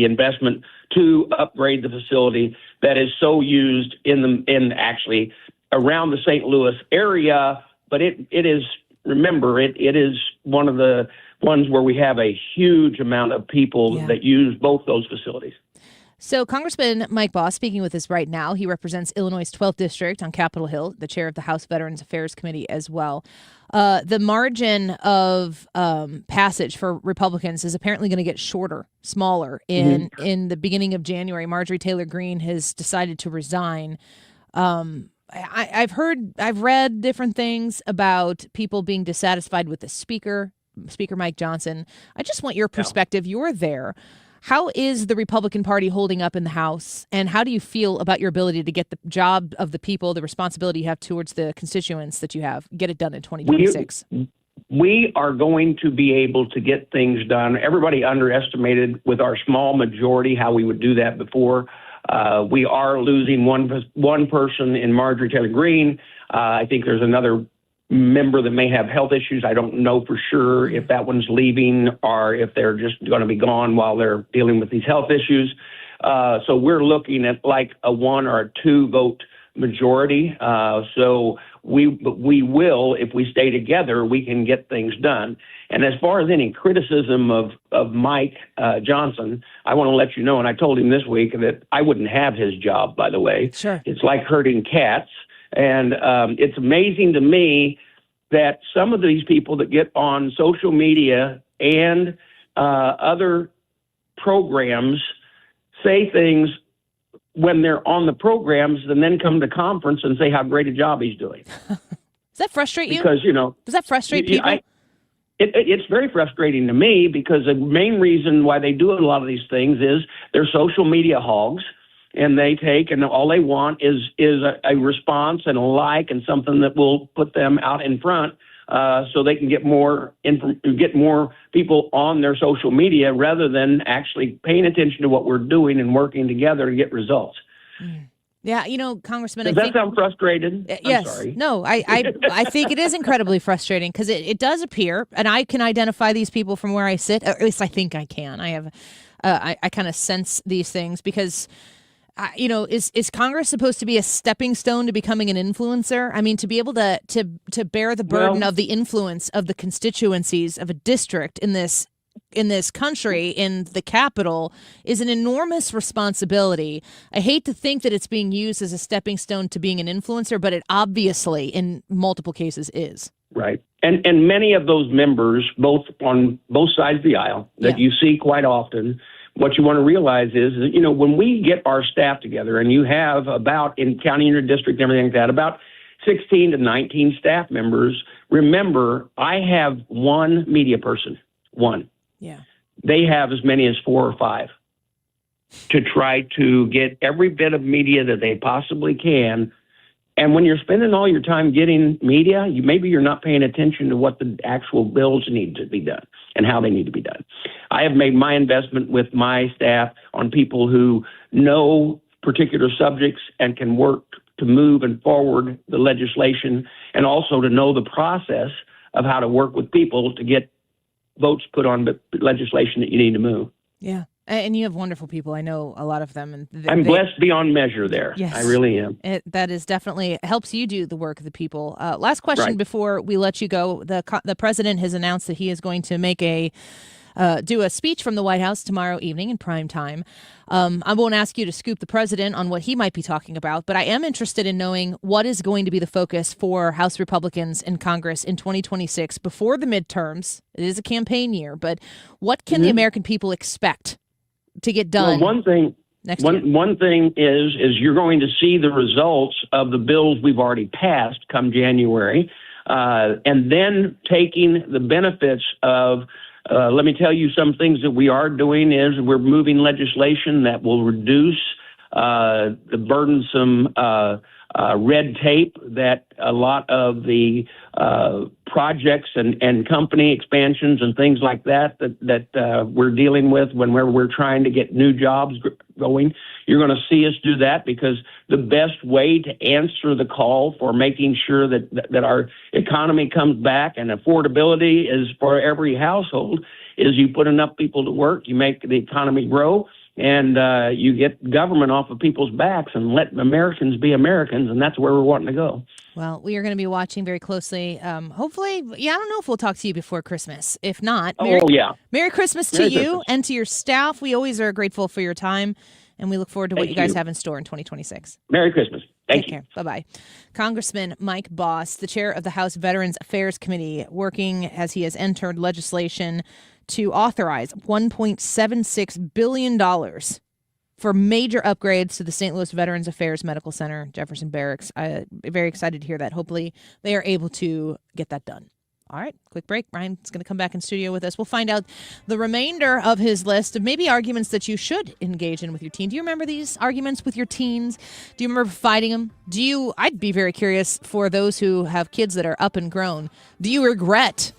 investment to upgrade the facility that is so used in actually around the St. Louis area. But it is one of the ones where we have a huge amount of people that use both those facilities. So Congressman Mike Bost speaking with us right now. He represents Illinois' 12th District on Capitol Hill, the chair of the House Veterans Affairs Committee as well. The margin of passage for Republicans is apparently going to get smaller. In the beginning of January, Marjorie Taylor Greene has decided to resign. I've read different things about people being dissatisfied with the Speaker Mike Johnson. I just want your perspective. You're there. How is the Republican Party holding up in the House, and how do you feel about your ability to get the job of the people, the responsibility you have towards the constituents that you have, get it done in 2026? We are going to be able to get things done. Everybody underestimated with our small majority how we would do that before. We are losing one person in Marjorie Taylor Greene. I think there's another member that may have health issues. I don't know for sure if that one's leaving or if they're just going to be gone while they're dealing with these health issues. So we're looking at like a 1 or a 2 vote majority. So we will, if we stay together, we can get things done. And as far as any criticism of Mike Johnson, I want to let you know, and I told him this week that I wouldn't have his job, by the way. Sure. It's like herding cats. And it's amazing to me that some of these people that get on social media and other programs say things when they're on the programs and then come to conference and say how great a job he's doing. Does that frustrate you? Because, does that frustrate people? It's very frustrating to me because the main reason why they do a lot of these things is they're social media hogs. And they take, and all they want is a response and a like and something that will put them out in front, so they can get more people on their social media rather than actually paying attention to what we're doing and working together to get results. Yeah, Congressman, Does that sound frustrated? Yes. I'm sorry. No, I think it is incredibly frustrating because it does appear, and I can identify these people from where I sit, or at least I think I can. I have, I kind of sense these things because. Is Congress supposed to be a stepping stone to becoming an influencer? I mean, to be able to bear the burden of the influence of the constituencies of a district in this country, in the Capitol, is an enormous responsibility. I hate to think that it's being used as a stepping stone to being an influencer, but it obviously, in multiple cases, is. Right. And many of those members, both on both sides of the aisle, that you see quite often, what you want to realize is that, when we get our staff together and you have about, in county in your district and everything like that, about 16 to 19 staff members, remember, I have one media person, one. Yeah. They have as many as 4 or 5 to try to get every bit of media that they possibly can. And when you're spending all your time getting media, maybe you're not paying attention to what the actual bills need to be done and how they need to be done. I have made my investment with my staff on people who know particular subjects and can work to move and forward the legislation, and also to know the process of how to work with people to get votes put on the legislation that you need to move. Yeah. And you have wonderful people. I know a lot of them. And I'm blessed beyond measure there. Yes, I really am. That is definitely helps you do the work of the people. Last question before we let you go. The president has announced that he is going to make do a speech from the White House tomorrow evening in prime time. I won't ask you to scoop the president on what he might be talking about, but I am interested in knowing what is going to be the focus for House Republicans in Congress in 2026 before the midterms. It is a campaign year, but what can the American people expect to get done? Well, one thing is you're going to see the results of the bills we've already passed come January, and then taking the benefits of. Let me tell you some things that we are doing is we're moving legislation that will reduce the burdensome red tape that a lot of the projects and company expansions and things like that we're dealing with when we're trying to get new jobs going. You're going to see us do that, because the best way to answer the call for making sure that our economy comes back and affordability is for every household is you put enough people to work, you make the economy grow, and you get government off of people's backs and let Americans be Americans, and that's where we're wanting to go. Well, we are going to be watching very closely. Hopefully, I don't know if we'll talk to you before Christmas. If not, Merry Christmas to you and to your staff. We always are grateful for your time, and we look forward to what you guys have in store in 2026. Merry Christmas. Thank you. Take care. Bye-bye. Congressman Mike Bost, the chair of the House Veterans Affairs Committee, working as he has entered legislation to authorize $1.76 billion for major upgrades to the St. Louis Veterans Affairs Medical Center, Jefferson Barracks. I'm very excited to hear that. Hopefully they are able to get that done. All right, quick break. Ryan's going to come back in studio with us. We'll find out the remainder of his list of maybe arguments that you should engage in with your teen. Do you remember these arguments with your teens? Do you remember fighting them? I'd be very curious for those who have kids that are up and grown. Do you regret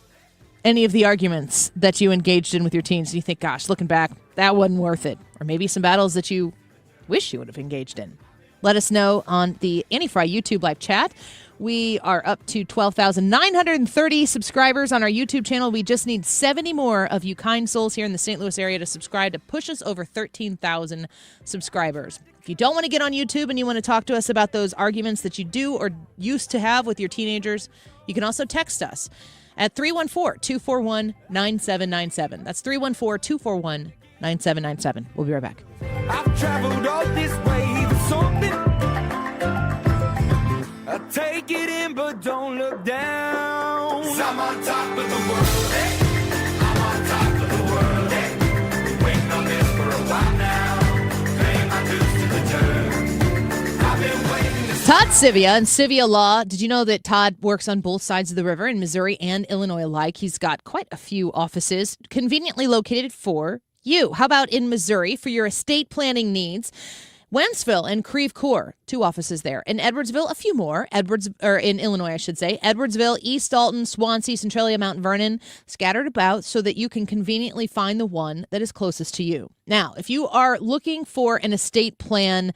any of the arguments that you engaged in with your teens? Do you think, gosh, looking back, that wasn't worth it? Or maybe some battles that you wish you would have engaged in? Let us know on the Annie Fry YouTube live chat. We are up to 12,930 subscribers on our YouTube channel. We just need 70 more of you kind souls here in the St. Louis area to subscribe to push us over 13,000 subscribers. If you don't want to get on YouTube and you want to talk to us about those arguments that you do or used to have with your teenagers, you can also text us at 314-241-9797. That's 314-241-9797. We'll be right back. I've traveled all this way for something. I take it in, but don't look down. 'Cause I'm on top of the world, hey. I'm on top of the world, hey. Waiting on this for a while now. Paying my dues to the dirt. I've been waiting to Todd Sivia and Sivia Law. Did you know that Todd works on both sides of the river in Missouri and Illinois alike? He's got quite a few offices conveniently located for you. How about in Missouri for your estate planning needs? Wentzville and Creve Coeur, 2 offices there. In Edwardsville, a few more. In Illinois, I should say. Edwardsville, East Alton, Swansea, Centralia, Mount Vernon, scattered about so that you can conveniently find the one that is closest to you. Now, if you are looking for an estate plan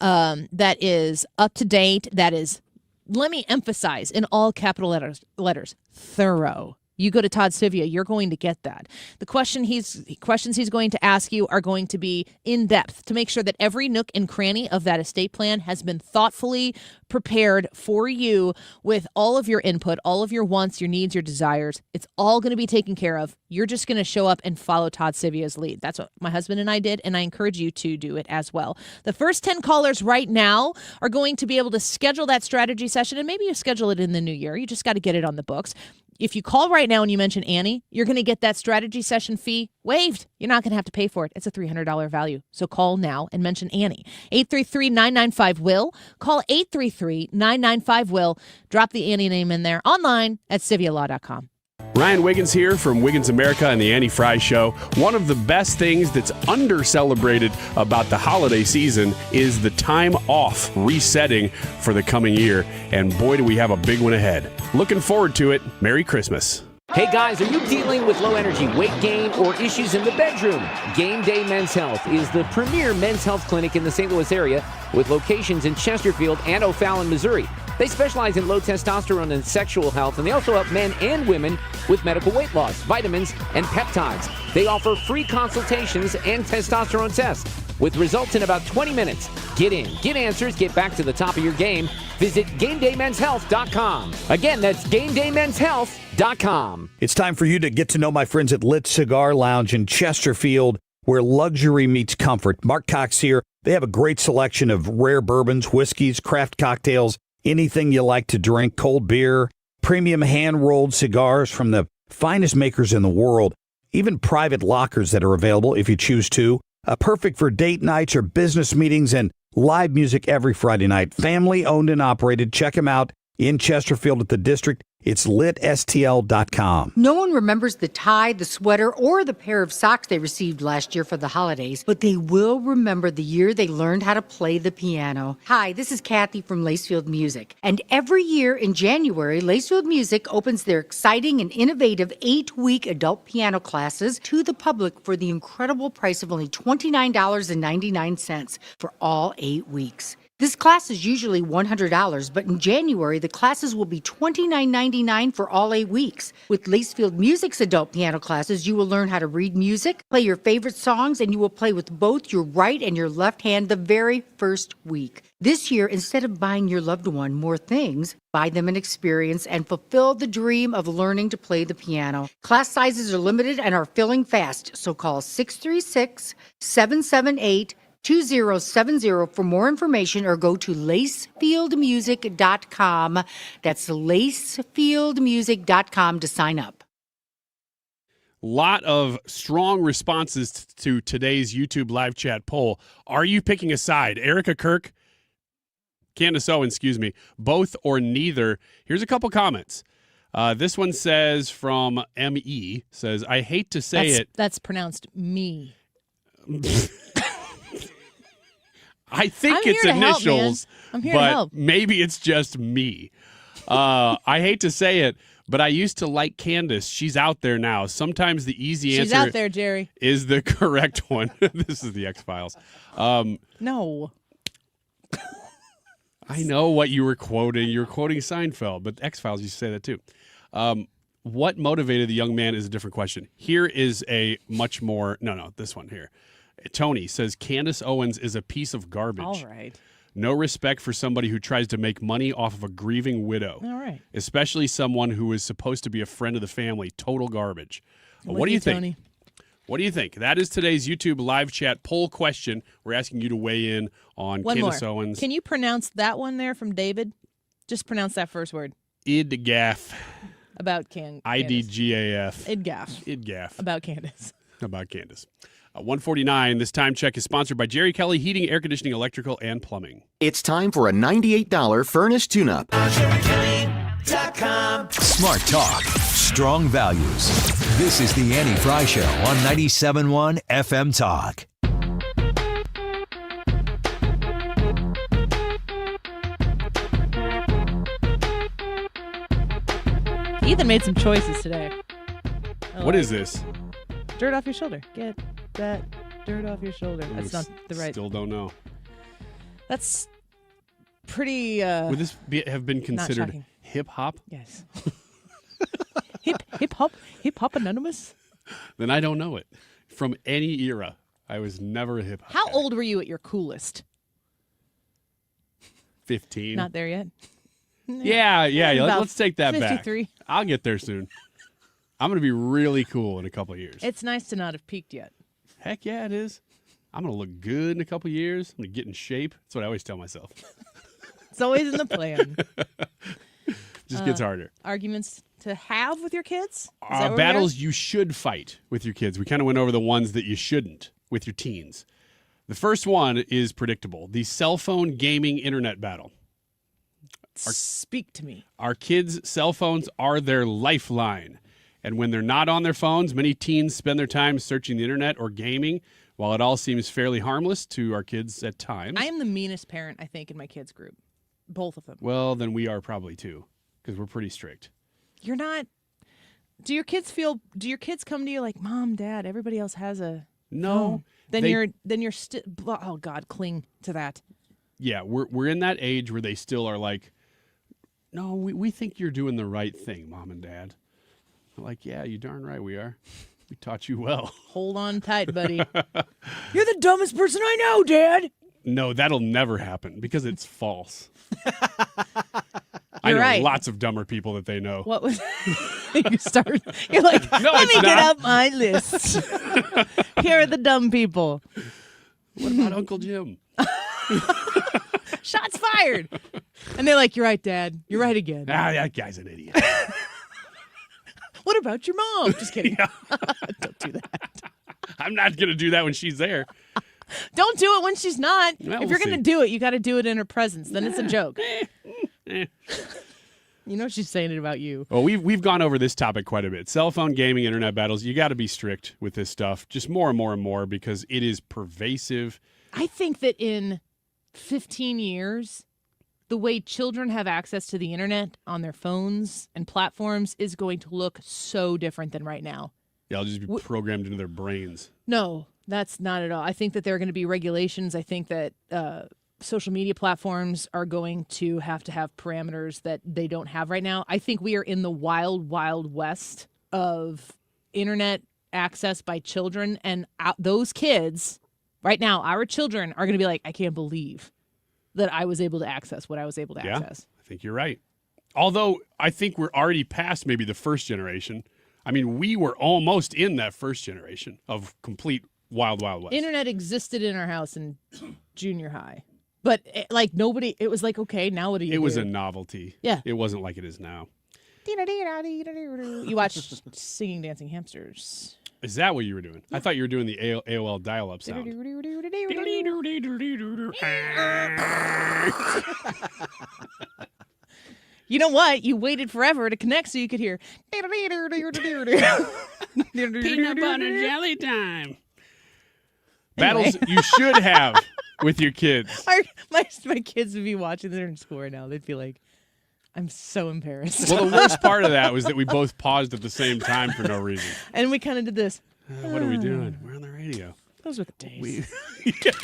that is up to date, that is, let me emphasize in all capital letters, thorough. You go to Todd Sivia, you're going to get that. The questions he's going to ask you are going to be in depth to make sure that every nook and cranny of that estate plan has been thoughtfully prepared for you with all of your input, all of your wants, your needs, your desires. It's all going to be taken care of. You're just going to show up and follow Todd Sivia's lead. That's what my husband and I did, and I encourage you to do it as well. The first 10 callers right now are going to be able to schedule that strategy session, and maybe you schedule it in the new year. You just got to get it on the books. If you call right now and you mention Annie, you're going to get that strategy session fee waived. You're not going to have to pay for it. It's a $300 value. So call now and mention Annie. 833-995-WILL. Call 833-995-WILL. Drop the Annie name in there online at civialaw.com. Ryan Wiggins here from Wiggins America and the Annie Fry Show. One of the best things that's under-celebrated about the holiday season is the time off resetting for the coming year. And boy, do we have a big one ahead. Looking forward to it. Merry Christmas. Hey guys, are you dealing with low energy weight gain or issues in the bedroom? Game Day Men's Health is the premier men's health clinic in the St. Louis area with locations in Chesterfield and O'Fallon, Missouri. They specialize in low testosterone and sexual health, and they also help men and women with medical weight loss, vitamins, and peptides. They offer free consultations and testosterone tests with results in about 20 minutes. Get in, get answers, get back to the top of your game. Visit GameDayMen'sHealth.com. Again, that's GameDayMen'sHealth.com. It's time for you to get to know my friends at Lit Cigar Lounge in Chesterfield, where luxury meets comfort. Mark Cox here. They have a great selection of rare bourbons, whiskeys, craft cocktails, anything you like to drink, cold beer, premium hand-rolled cigars from the finest makers in the world, even private lockers that are available if you choose to. Perfect for date nights or business meetings, and live music every Friday night. Family owned and operated. Check them out in Chesterfield at the District. It's litstl.com. No one remembers the tie, the sweater, or the pair of socks they received last year for the holidays, but they will remember the year they learned how to play the piano. Hi, this is Kathy from Lacefield Music. And every year in January, Lacefield Music opens their exciting and innovative 8-week adult piano classes to the public for the incredible price of only $29.99 for all 8 weeks. This class is usually $100, but in January, the classes will be $29.99 for all 8 weeks. With Lacefield Music's adult piano classes, you will learn how to read music, play your favorite songs, and you will play with both your right and your left hand the very first week. This year, instead of buying your loved one more things, buy them an experience and fulfill the dream of learning to play the piano. Class sizes are limited and are filling fast, so call 636-778-2070 for more information or go to lacefieldmusic.com. That's lacefieldmusic.com to sign up. Lot of strong responses to today's YouTube live chat poll. Are you picking a side? Erika Kirk, Candace Owens, both or neither? Here's a couple comments. This one says from M.E. says, I hate to say it. That's pronounced me. I think it's initials, but maybe it's just me. I hate to say it, but I used to like Candace. She's out there now. Sometimes the easy answer She's out there, Jerry. Is the correct one. This is the X-Files. No. I know what you were quoting. You were quoting Seinfeld, but X-Files, you say that too. What motivated the young man is a different question. Here is a much more, this one here. Tony says, Candace Owens is a piece of garbage. All right. No respect for somebody who tries to make money off of a grieving widow. All right. Especially someone who is supposed to be a friend of the family. Total garbage. What do you think? Tony? What do you think? That is today's YouTube live chat poll question. We're asking you to weigh in on Candace Owens. Can you pronounce that one there from David? Just pronounce that first word. Idgaf. About Candace. IDGAF. Idgaf. Idgaf. About Candace. About Candace. 149, this time check is sponsored by Jerry Kelly Heating, Air Conditioning, Electrical, and Plumbing. It's time for a $98 furnace tune-up. Smart talk, strong values. This is the Annie Fry Show on 97.1 FM Talk. Ethan made some choices today. What is this? Dirt off your shoulder. Get that dirt off your shoulder. That's not the right. Still don't know. That's pretty. Would this have been considered hip hop? Yes. hip hop anonymous. Then I don't know it. From any era, I was never a hip hop. How old were you at your coolest? 15. Not there yet. Yeah. Let's take that 53. back. I'll get there soon. I'm going to be really cool in a couple of years. It's nice to not have peaked yet. Heck yeah, it is. I'm going to look good in a couple of years. I'm going to get in shape. That's what I always tell myself. It's always in the plan. Just gets harder. Arguments to have with your kids? Battles you should fight with your kids. We kind of went over the ones that you shouldn't with your teens. The first one is predictable. The cell phone gaming internet battle. Speak to me. Our kids' cell phones are their lifeline. And when they're not on their phones, many teens spend their time searching the internet or gaming. While it all seems fairly harmless to our kids at times. I am the meanest parent, I think, in my kids' group. Both of them. Well, then we are probably too, because we're pretty strict. You're not. Do your kids come to you like, Mom, Dad, everybody else has a No. Then you're still, oh God, cling to that. Yeah, we're in that age where they still are like, no, we think you're doing the right thing, Mom and Dad. I'm like, yeah, you darn right we are. We taught you well. Hold on tight, buddy. You're the dumbest person I know, Dad. No, that'll never happen because it's false. I know right. Lots of dumber people that they know. What was You're like, no, let me not. get out my list. Here are the dumb people. What about Uncle Jim? Shots fired. And they're like, you're right, Dad. You're right again. That guy's an idiot. What about your mom? Just kidding. Don't do that. I'm not going to do that when she's there. Don't do it when she's not. Well, if you're going to do it, you got to do it in her presence. Then it's a joke. You know she's saying it about you. Well, we've gone over this topic quite a bit. Cell phone, gaming, internet battles. You got to be strict with this stuff, just more and more and more, because it is pervasive. I think that in 15 years, the way children have access to the internet on their phones and platforms is going to look so different than right now. Yeah, it'll just be programmed into their brains. No, that's not at all. I think that there are going to be regulations. I think that social media platforms are going to have parameters that they don't have right now. I think we are in the wild, wild west of internet access by children. And those kids right now, our children are going to be like, I can't believe that I was able to access what I was able to access. I think you're right. Although I think we're already past maybe the first generation. I mean, we were almost in that first generation of complete wild, wild west. Internet existed in our house in junior high. But it was like, okay, now what do you do? It was a novelty. Yeah. It wasn't like it is now. You watch Singing Dancing Hamsters. Is that what you were doing? I thought you were doing the AOL dial-up sound. You know what? You waited forever to connect so you could hear. Peanut butter jelly time. Battles you should have with your kids. My kids would be watching. They're in school right now. They'd be like, I'm so embarrassed. Well, the worst part of that was that we both paused at the same time for no reason. And we kind of did this. What are we doing? We're on the radio. Those were the days. Get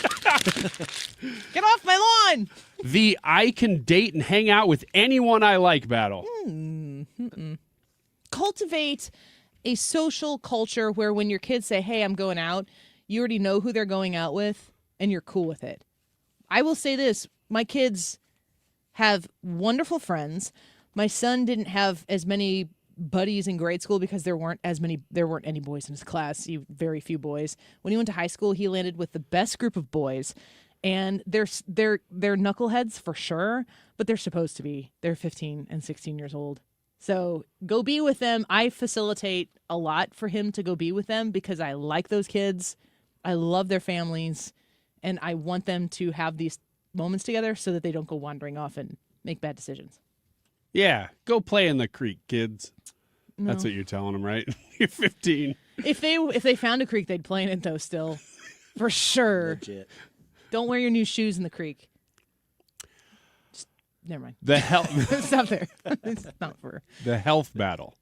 off my lawn! The I can date and hang out with anyone I like battle. Cultivate a social culture where when your kids say, hey, I'm going out, you already know who they're going out with and you're cool with it. I will say this. My kids have wonderful friends. My son didn't have as many buddies in grade school because there weren't any boys in his class, very few boys. When he went to high school, he landed with the best group of boys, and they're knuckleheads for sure, but they're supposed to be. They're 15 and 16 years old. So go be with them. I facilitate a lot for him to go be with them because I like those kids. I love their families, and I want them to have these moments together so that they don't go wandering off and make bad decisions. Yeah, go play in the creek, kids. No. That's what you're telling them, right? You're 15. If they found a creek, they'd play in it though. Still, for sure. Legit. Don't wear your new shoes in the creek. Just, never mind. The health. Stop there. It's not for the health battle.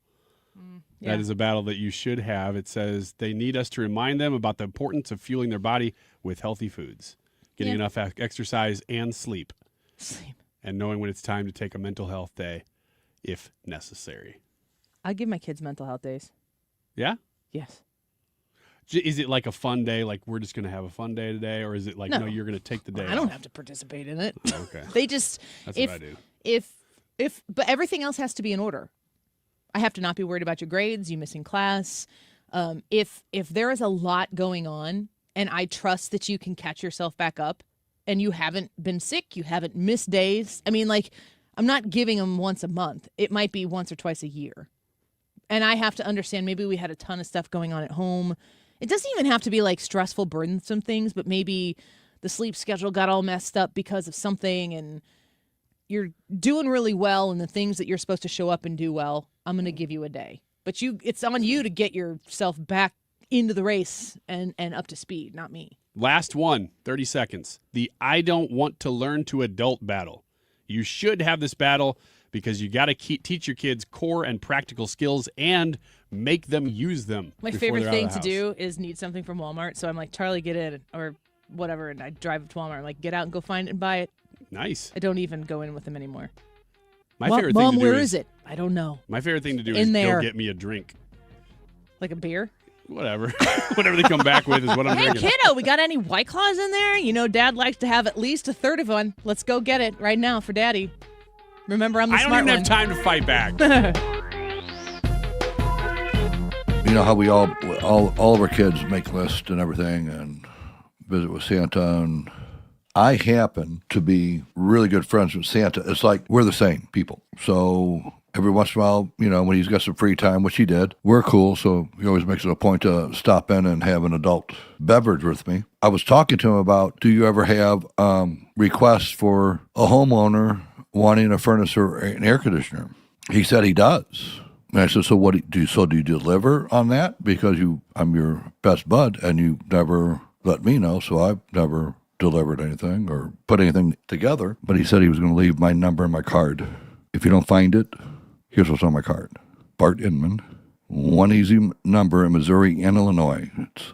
yeah. That is a battle that you should have. It says they need us to remind them about the importance of fueling their body with healthy foods, getting enough exercise and sleep. And knowing when it's time to take a mental health day, if necessary. I give my kids mental health days. Yeah? Yes. Is it like a fun day, like we're just going to have a fun day today, or is it like, no you're going to take the day I don't off? have to participate in it. Oh, okay. They just... That's what I do. But everything else has to be in order. I have to not be worried about your grades, you missing class. If there is a lot going on, and I trust that you can catch yourself back up, and you haven't been sick, you haven't missed days. I mean, like, I'm not giving them once a month. It might be once or twice a year. And I have to understand maybe we had a ton of stuff going on at home. It doesn't even have to be like stressful, burdensome things, but maybe the sleep schedule got all messed up because of something and you're doing really well and the things that you're supposed to show up and do well, I'm going to give you a day. But it's on you to get yourself back into the race and up to speed, not me. Last one, 30 seconds. The I don't want to learn to adult battle. You should have this battle because you got to teach your kids core and practical skills and make them use them. My favorite thing to do is need something from Walmart. So I'm like, Charlie, get in or whatever. And I drive up to Walmart. I'm like, get out and go find it and buy it. Nice. I don't even go in with them anymore. My favorite thing Mom, to do where is it? I don't know. My favorite thing to do In is there. go get me a drink. Like a beer? Whatever. Whatever they come back with is what I'm Hey, drinking. kiddo, we got any White Claws in there? You know, Dad likes to have at least a third of one. Let's go get it right now for Daddy. Remember, I'm the I don't smart even one. have time to fight back. You know how we all of our kids make lists and everything and visit with Santa, and I happen to be really good friends with Santa. It's like we're the same people. So every once in a while, you know, when he's got some free time, which he did, we're cool. So he always makes it a point to stop in and have an adult beverage with me. I was talking to him about, do you ever have requests for a homeowner wanting a furnace or an air conditioner? He said he does. And I said, so what do you deliver on that? Because I'm your best bud, and you never let me know, so I've never delivered anything or put anything together. But he said he was going to leave my number and my card. If you don't find it, here's what's on my card. Bart Inman, one easy number in Missouri and Illinois. It's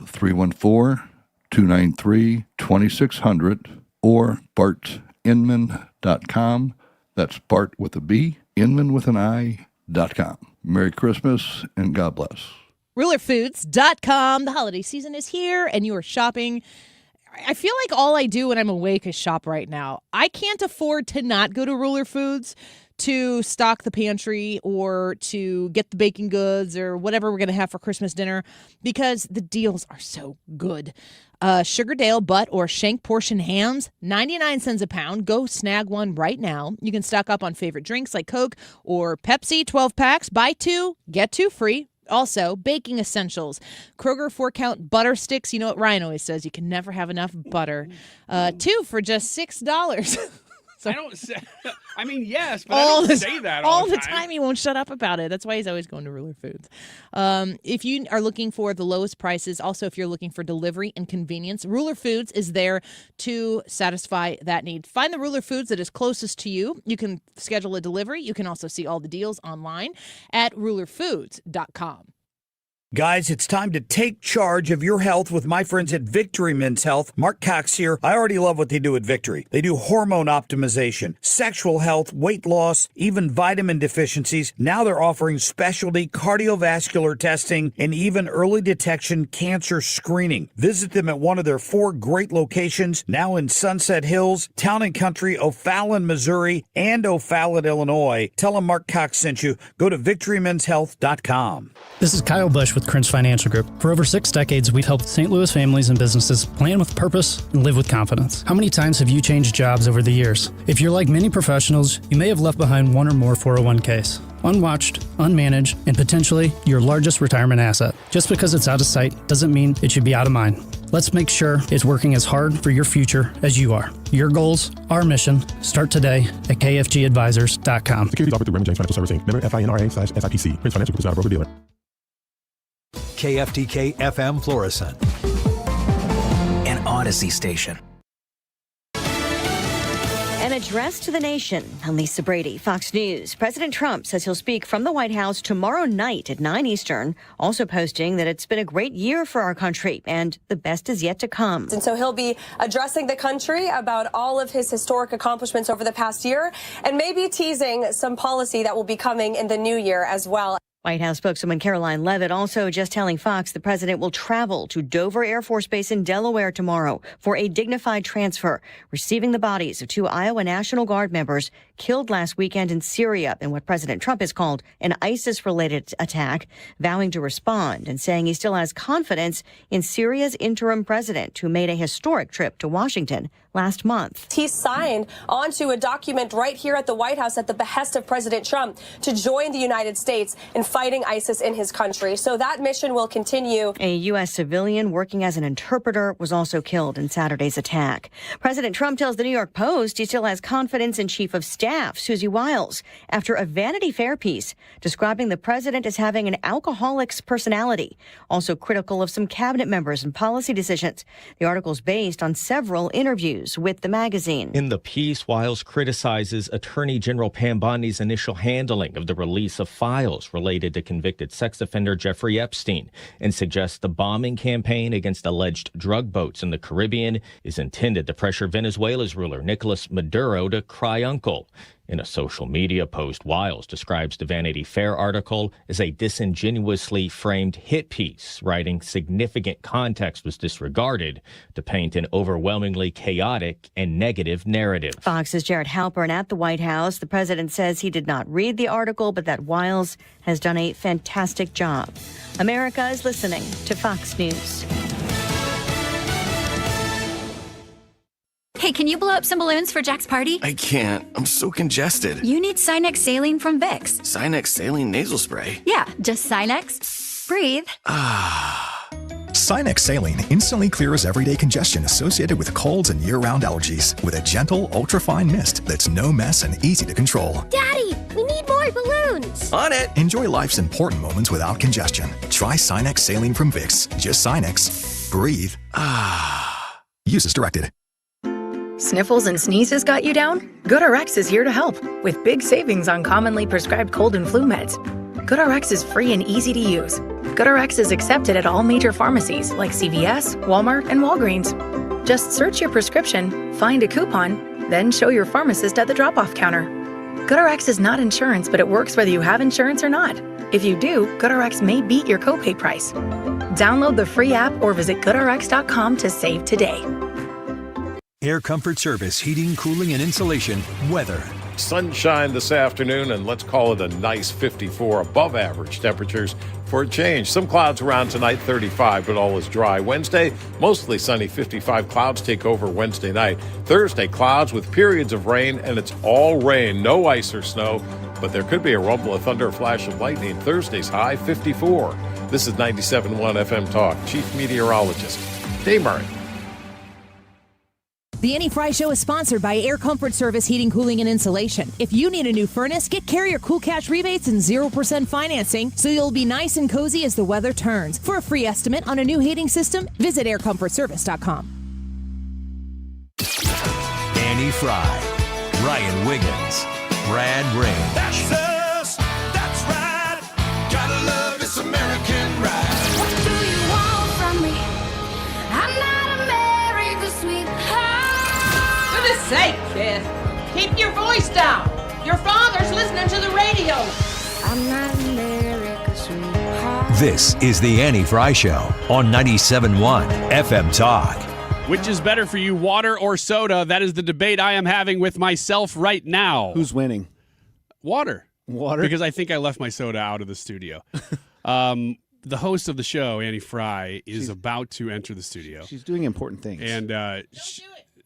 314-293-2600 or bartinman.com. That's Bart with a B, Inman with an I.com. Merry Christmas and God bless. RulerFoods.com. The holiday season is here and you are shopping. I feel like all I do when I'm awake is shop right now. I can't afford to not go to Ruler Foods to stock the pantry or to get the baking goods or whatever we're going to have for Christmas dinner because the deals are so good. Sugardale butt or shank portion hams, 99 cents a pound. Go snag one right now. You can stock up on favorite drinks like Coke or Pepsi, 12 packs. Buy two, get two free. Also, baking essentials. Kroger 4-count butter sticks. You know what Ryan always says, you can never have enough butter. Two for just $6. I don't say, I mean, yes, but I don't say that all the time. He won't shut up about it. That's why he's always going to Ruler Foods. If you are looking for the lowest prices, also if you're looking for delivery and convenience, Ruler Foods is there to satisfy that need. Find the Ruler Foods that is closest to you. You can schedule a delivery. You can also see all the deals online at rulerfoods.com. Guys, it's time to take charge of your health with my friends at Victory Men's Health. Mark Cox here. I already love what they do at Victory. They do hormone optimization, sexual health, weight loss, even vitamin deficiencies. Now they're offering specialty cardiovascular testing and even early detection cancer screening. Visit them at one of their 4 great locations, now in Sunset Hills, Town and Country, O'Fallon, Missouri, and O'Fallon, Illinois. Tell them Mark Cox sent you. Go to victorymenshealth.com. This is Kyle Bush with Krantz Financial Group. For over 6 decades, we've helped St. Louis families and businesses plan with purpose and live with confidence. How many times have you changed jobs over the years? If you're like many professionals, you may have left behind one or more 401ks. Unwatched, unmanaged, and potentially your largest retirement asset. Just because it's out of sight doesn't mean it should be out of mind. Let's make sure it's working as hard for your future as you are. Your goals, our mission, start today at kfgadvisors.com. Securities offered through Raymond James Financial Servicing. Member FINRA/SIPC. Krantz Financial Group is not a broker-dealer. KFTK FM Florissant. An Odyssey station. An address to the nation. I'm Lisa Brady, Fox News. President Trump says he'll speak from the White House tomorrow night at 9 Eastern, also posting that it's been a great year for our country and the best is yet to come. And so he'll be addressing the country about all of his historic accomplishments over the past year and maybe teasing some policy that will be coming in the new year as well. White House spokeswoman Caroline Leavitt also just telling Fox the president will travel to Dover Air Force Base in Delaware tomorrow for a dignified transfer, receiving the bodies of 2 Iowa National Guard members killed last weekend in Syria in what President Trump has called an ISIS-related attack, vowing to respond and saying he still has confidence in Syria's interim president, who made a historic trip to Washington last month. He signed onto a document right here at the White House at the behest of President Trump to join the United States in fighting ISIS in his country. So that mission will continue. A U.S. civilian working as an interpreter was also killed in Saturday's attack. President Trump tells the New York Post he still has confidence in Chief of Staff Susie Wiles after a Vanity Fair piece describing the president as having an alcoholic's personality, also critical of some cabinet members and policy decisions. The article is based on several interviews with the magazine. In the piece, Wiles criticizes Attorney General Pam Bondi's initial handling of the release of files related to convicted sex offender Jeffrey Epstein and suggests the bombing campaign against alleged drug boats in the Caribbean is intended to pressure Venezuela's ruler Nicolas Maduro to cry uncle. In a social media post, Wiles describes the Vanity Fair article as a disingenuously framed hit piece, writing significant context was disregarded to paint an overwhelmingly chaotic and negative narrative. Fox's Jared Halpern at the White House. The president says he did not read the article, but that Wiles has done a fantastic job. America is listening to Fox News. Hey, can you blow up some balloons for Jack's party? I can't. I'm so congested. You need Sinex Saline from Vicks. Sinex Saline Nasal Spray? Yeah, just Sinex. Breathe. Sinex Saline instantly clears everyday congestion associated with colds and year-round allergies with a gentle, ultra-fine mist that's no mess and easy to control. Daddy, we need more balloons. On it! Enjoy life's important moments without congestion. Try Sinex Saline from Vicks. Just Sinex. Breathe. Ah. Use as directed. Sniffles and sneezes got you down? GoodRx is here to help with big savings on commonly prescribed cold and flu meds. GoodRx is free and easy to use. GoodRx is accepted at all major pharmacies like CVS, Walmart, and Walgreens. Just search your prescription, find a coupon, then show your pharmacist at the drop-off counter. GoodRx is not insurance, but it works whether you have insurance or not. If you do, GoodRx may beat your copay price. Download the free app or visit GoodRx.com to save today. Air Comfort Service, heating, cooling, and insulation, weather. Sunshine this afternoon, and let's call it a nice 54, above average temperatures for a change. Some clouds around tonight, 35, but all is dry. Wednesday, mostly sunny, 55. Clouds take over Wednesday night. Thursday, clouds with periods of rain, and it's all rain, no ice or snow, but there could be a rumble of thunder, a flash of lightning. Thursday's high, 54. This is 97.1 FM Talk. Chief Meteorologist Dave Murray. The Annie Fry Show is sponsored by Air Comfort Service Heating, Cooling, and Insulation. If you need a new furnace, get Carrier Cool Cash rebates and 0% financing so you'll be nice and cozy as the weather turns. For a free estimate on a new heating system, visit aircomfortservice.com. Annie Fry, Ryan Wiggins, Brad Rain. That's us. That's right. Gotta love this American ride. What do you want from me? I'm not America's sweetheart. For goodness sake, kid. Keep your voice down. Your father's listening to the radio. I'm not America's sweetheart. This is the Annie Fry Show on 97.1 FM Talk. Which is better for you, water or soda? That is the debate I am having with myself right now. Who's winning? Water. Water? Because I think I left my soda out of the studio. The host of the show, Annie Fry, is about to enter the studio. She's doing important things. And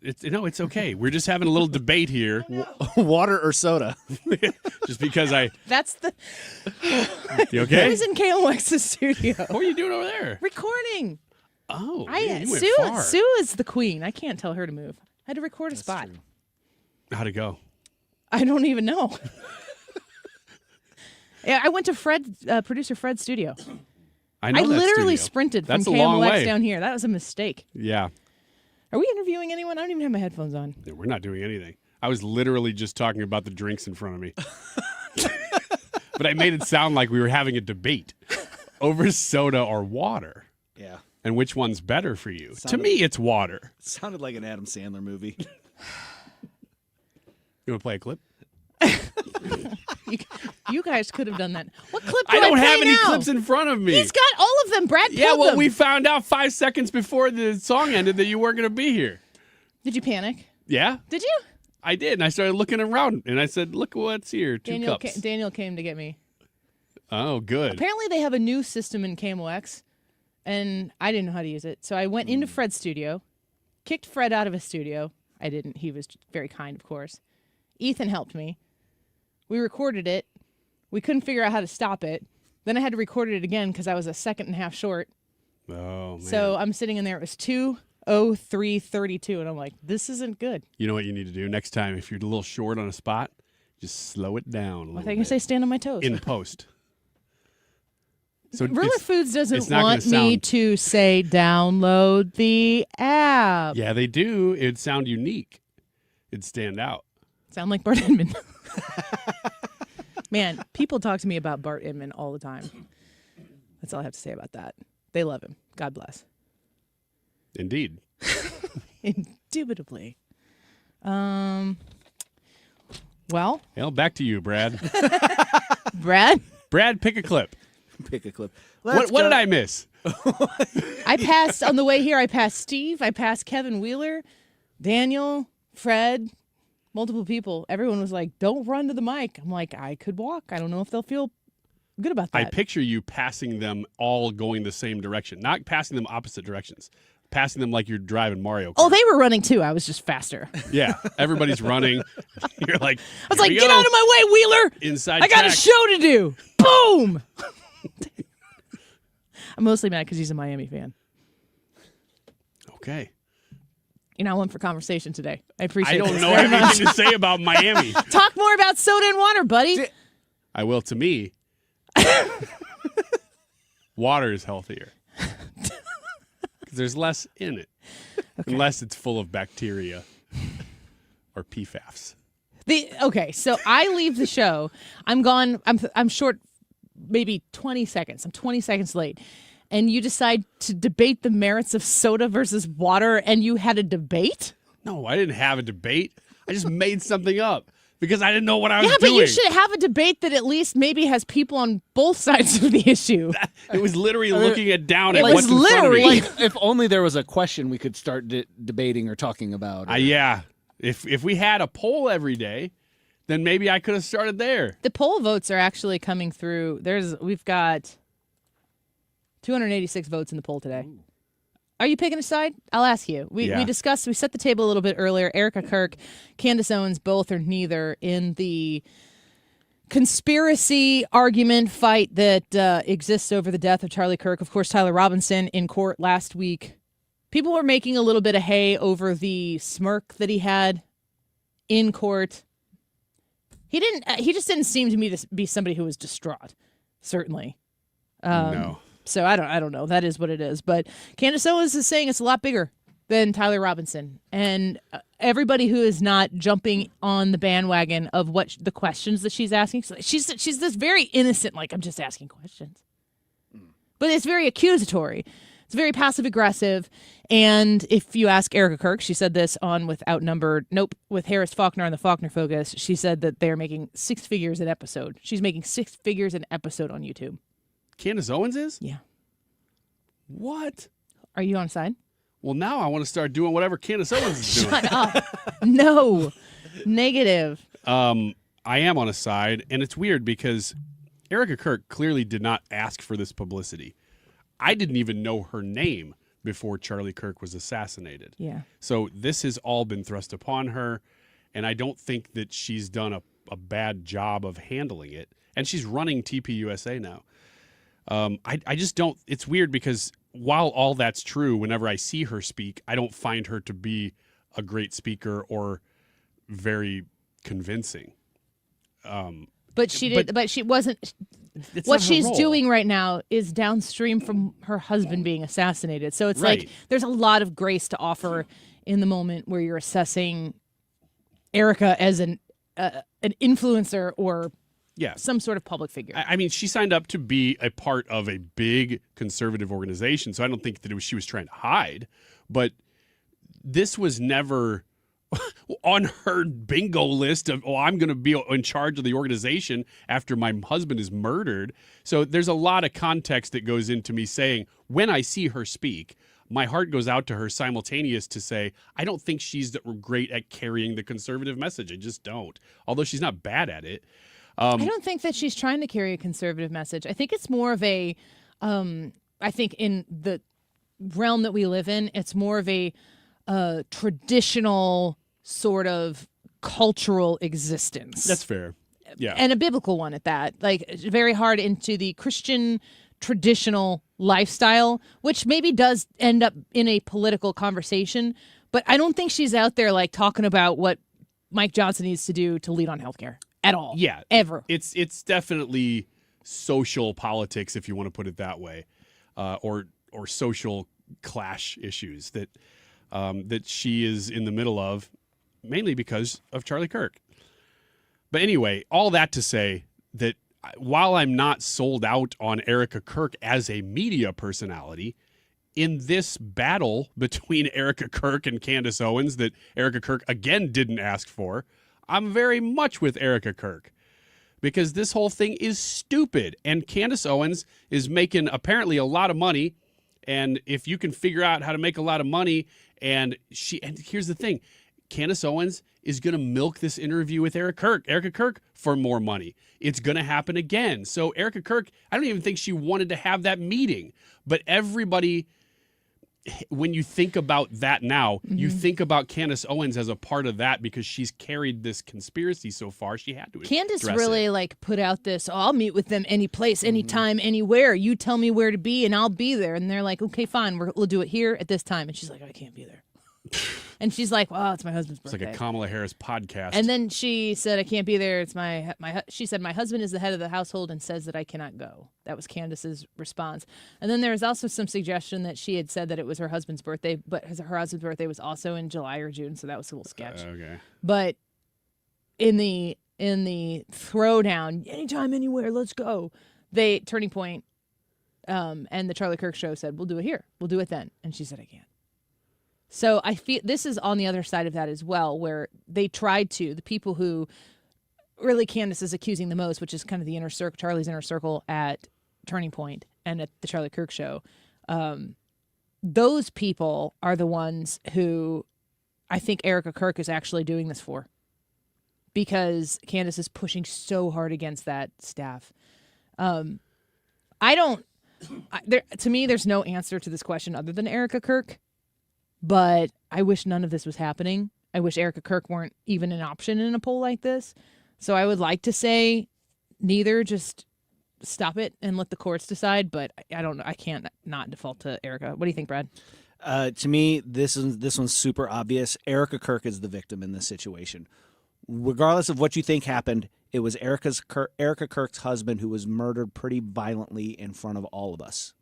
it's okay. We're just having a little debate here. Water or soda? Just because I... That's the... You okay? I was in KLX's studio. What are you doing over there? Recording. Oh, man, you went far. Sue is the queen. I can't tell her to move. I had to record a spot. True. How'd it go? I don't even know. Yeah, I went to producer Fred's studio. I know that literally studio. sprinted from That's a long KMLX way. down here. That was a mistake. Yeah. Are we interviewing anyone? I don't even have my headphones on. Yeah, we're not doing anything. I was literally just talking about the drinks in front of me. But I made it sound like we were having a debate over soda or water. Yeah. And which one's better for you? To me, it's water. It sounded like an Adam Sandler movie. You want to play a clip? You guys could have done that. What clip do I don't play have any now? clips in front of me. He's got all of them. Brad Yeah, pulled well, them. we found out 5 seconds before the song ended that you weren't going to be here. Did you panic? Yeah? Did you? I did, and I started looking around, and I said, look what's here, 2 cups. Daniel came to get me. Oh, good. Apparently they have a new system in KMOX, and I didn't know how to use it. So I went into Fred's studio, kicked Fred out of his studio. I didn't. He was very kind, of course. Ethan helped me. We recorded it. We couldn't figure out how to stop it. Then I had to record it again because I was a second and a half short. Oh, man. So I'm sitting in there. It was 2:03:32, and I'm like, this isn't good. You know what you need to do next time? If you're a little short on a spot, just slow it down a little I thought you were going to say stand on my toes. in post. So Ruler Foods doesn't it's not want gonna me sound- to say download the app. Yeah, they do. It'd sound unique. It'd stand out. Sound like Bart Inman. Man, people talk to me about Bart Inman all the time. That's all I have to say about that. They love him. God bless. Indeed. Indubitably. Well, Back to you, Brad. Brad? Brad, pick a clip. Pick a clip. What did I miss? I passed on the way here. I passed Steve. I passed Kevin Wheeler, Daniel, Fred, multiple people. Everyone was like, don't run to the mic. I'm like, I could walk. I don't know if they'll feel good about that. I picture you passing them all going the same direction, not passing them opposite directions. Passing them like you're driving Mario Kart. Oh, they were running too. I was just faster. Yeah, everybody's running. You're like, I was like, get out of my way, Wheeler. Inside I got a track. show to do. Boom. I'm mostly mad because he's a Miami fan. Okay. You're not one for conversation today. I appreciate it. I don't know anything to say about Miami. Talk more about soda and water, buddy. I will. To me, water is healthier. Because there's less in it. Okay. Unless it's full of bacteria or PFAS. Okay, so I leave the show. I'm gone. I'm short maybe 20 seconds. I'm 20 seconds late. And you decide to debate the merits of soda versus water, and you had a debate? No, I didn't have a debate. I just made something up because I didn't know what I was doing. Yeah, but you should have a debate that at least maybe has people on both sides of the issue. It was literally looking down at It was what's in front of me. literally- Like, if only there was a question we could start debating or talking about. Or... Yeah. If we had a poll every day, then maybe I could have started there. The poll votes are actually coming through. We've got 286 votes in the poll today. Are you picking a side? I'll ask you. We set the table a little bit earlier. Erika Kirk, Candace Owens, both or neither in the conspiracy argument fight that exists over the death of Charlie Kirk. Of course, Tyler Robinson in court last week. People were making a little bit of hay over the smirk that he had in court. He just didn't seem to me to be somebody who was distraught, certainly. No. So I don't know. That is what it is. But Candace Owens is saying it's a lot bigger than Tyler Robinson. And everybody who is not jumping on the bandwagon of what the questions that she's asking. So she's this very innocent, like, I'm just asking questions. But it's very accusatory. It's very passive aggressive. And if you ask Erika Kirk, she said this on with Harris Faulkner on the Faulkner Focus. She said that they're making 6 figures an episode. She's making 6 figures an episode on YouTube. Candace Owens is? Yeah. What? Are you on side? Well, now I want to start doing whatever Candace Owens is doing. Shut up. No. Negative. I am on a side, and it's weird because Erika Kirk clearly did not ask for this publicity. I didn't even know her name before Charlie Kirk was assassinated. Yeah. So this has all been thrust upon her, and I don't think that she's done a bad job of handling it. And she's running TPUSA now. I just don't. It's weird because while all that's true, whenever I see her speak, I don't find her to be a great speaker or very convincing. But she wasn't. It's what not her she's role. doing right now is downstream from her husband being assassinated. So it's Right. like there's a lot of grace to offer in the moment where you're assessing Erika as an influencer or some sort of public figure. I mean, she signed up to be a part of a big conservative organization, so I don't think that she was trying to hide. But this was never on her bingo list of, I'm going to be in charge of the organization after my husband is murdered. So there's a lot of context that goes into me saying, when I see her speak, my heart goes out to her simultaneous to say, I don't think she's great at carrying the conservative message. I just don't. Although she's not bad at it. I don't think that she's trying to carry a conservative message. I think it's more of a, I think in the realm that we live in, it's more of a traditional sort of cultural existence. That's fair. Yeah. And a biblical one at that. Like very hard into the Christian traditional lifestyle, which maybe does end up in a political conversation. But I don't think she's out there like talking about what Mike Johnson needs to do to lead on healthcare. At all. Yeah. Ever. It's definitely social politics, if you want to put it that way, or social clash issues that that she is in the middle of, mainly because of Charlie Kirk. But anyway, all that to say that while I'm not sold out on Erika Kirk as a media personality, in this battle between Erika Kirk and Candace Owens that Erika Kirk again didn't ask for, I'm very much with Erika Kirk because this whole thing is stupid. And Candace Owens is making apparently a lot of money. And if you can figure out how to make a lot of money, and here's the thing, Candace Owens is going to milk this interview with Erika Kirk for more money. It's going to happen again. So Erika Kirk, I don't even think she wanted to have that meeting, but everybody when you think about that now, you think about Candace Owens as a part of that because she's carried this conspiracy so far. She had to. Candace really put out this, I'll meet with them any place, anytime, anywhere. You tell me where to be and I'll be there. And they're like, okay, fine. We'll do it here at this time. And she's like, I can't be there. And she's like, well, it's my husband's birthday. It's like a Kamala Harris podcast. And then she said, I can't be there. It's she said, my husband is the head of the household and says that I cannot go. That was Candace's response. And then there was also some suggestion that she had said that it was her husband's birthday, but her husband's birthday was also in July or June. So that was a little sketch. Okay. But in the throwdown, anytime, anywhere, let's go. Turning Point and the Charlie Kirk show said, we'll do it here. We'll do it then. And she said, I can't. So I feel this is on the other side of that as well, where they tried to, the people who really Candace is accusing the most, which is kind of the inner circle, Charlie's inner circle at Turning Point and at the Charlie Kirk show. Those people are the ones who I think Erika Kirk is actually doing this for, because Candace is pushing so hard against that staff. To me, there's no answer to this question other than Erika Kirk. But I wish none of this was happening. I wish Erika Kirk weren't even an option in a poll like this. So I would like to say neither, just stop it and let the courts decide. But I don't know. I can't not default to Erika. What do you think, Brad? To me, this one's super obvious. Erika Kirk is the victim in this situation. Regardless of what you think happened, it was Erika Kirk's husband who was murdered pretty violently in front of all of us.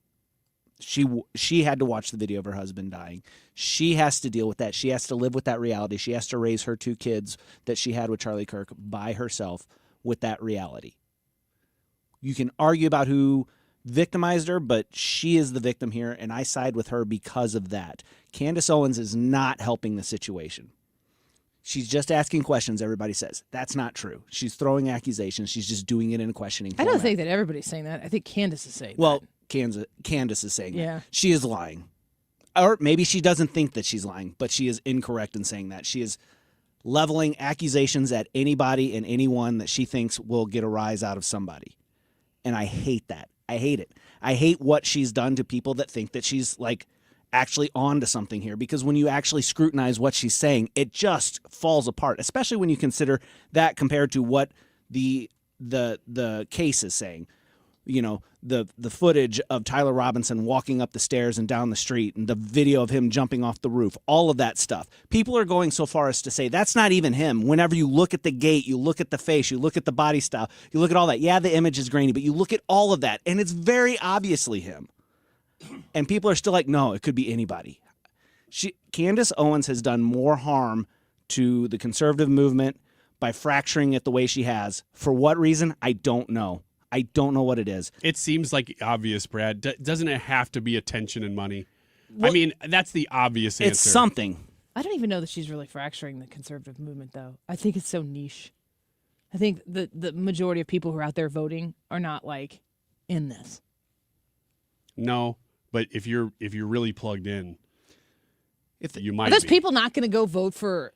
She had to watch the video of her husband dying. She has to deal with that. She has to live with that reality. She has to raise her 2 kids that she had with Charlie Kirk by herself with that reality. You can argue about who victimized her, but she is the victim here, and I side with her because of that. Candace Owens is not helping the situation. She's just asking questions, everybody says. That's not true. She's throwing accusations. She's just doing it in a questioning format. I don't think that everybody's saying that. I think Candace is saying that. Candace is saying that. She is lying. Or maybe she doesn't think that she's lying, but she is incorrect in saying that. She is leveling accusations at anybody and anyone that she thinks will get a rise out of somebody. And I hate that. I hate it. I hate what she's done to people that think that she's actually on to something here, because when you actually scrutinize what she's saying, it just falls apart, especially when you consider that compared to what the case is saying. You know, the footage of Tyler Robinson walking up the stairs and down the street and the video of him jumping off the roof, all of that stuff. People are going so far as to say that's not even him. Whenever you look at the gait, you look at the face, you look at the body style, you look at all that. Yeah, the image is grainy, but you look at all of that and it's very obviously him. And people are still like, no, it could be anybody. Candace Owens has done more harm to the conservative movement by fracturing it the way she has. For what reason? I don't know. I don't know what it is. It seems like obvious, Brad. Doesn't it have to be attention and money? Well, I mean, that's the obvious answer. It's something. I don't even know that she's really fracturing the conservative movement, though. I think it's so niche. I think the majority of people who are out there voting are not in this. No, but if you're really plugged in, you might. Are those people not going to go vote for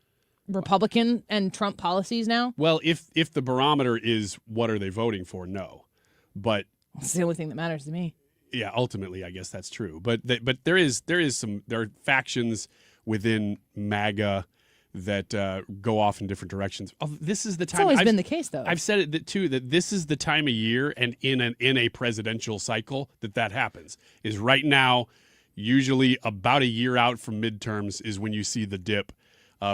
Republican and Trump policies now? Well, if the barometer is what are they voting for, no. But it's the only thing that matters to me. Yeah, ultimately, I guess that's true. But there are factions within MAGA that go off in different directions. Oh, this is the time. It's always been the case, though. I've said it too, that this is the time of year and in a presidential cycle that happens. Is right now, usually about a year out from midterms is when you see the dip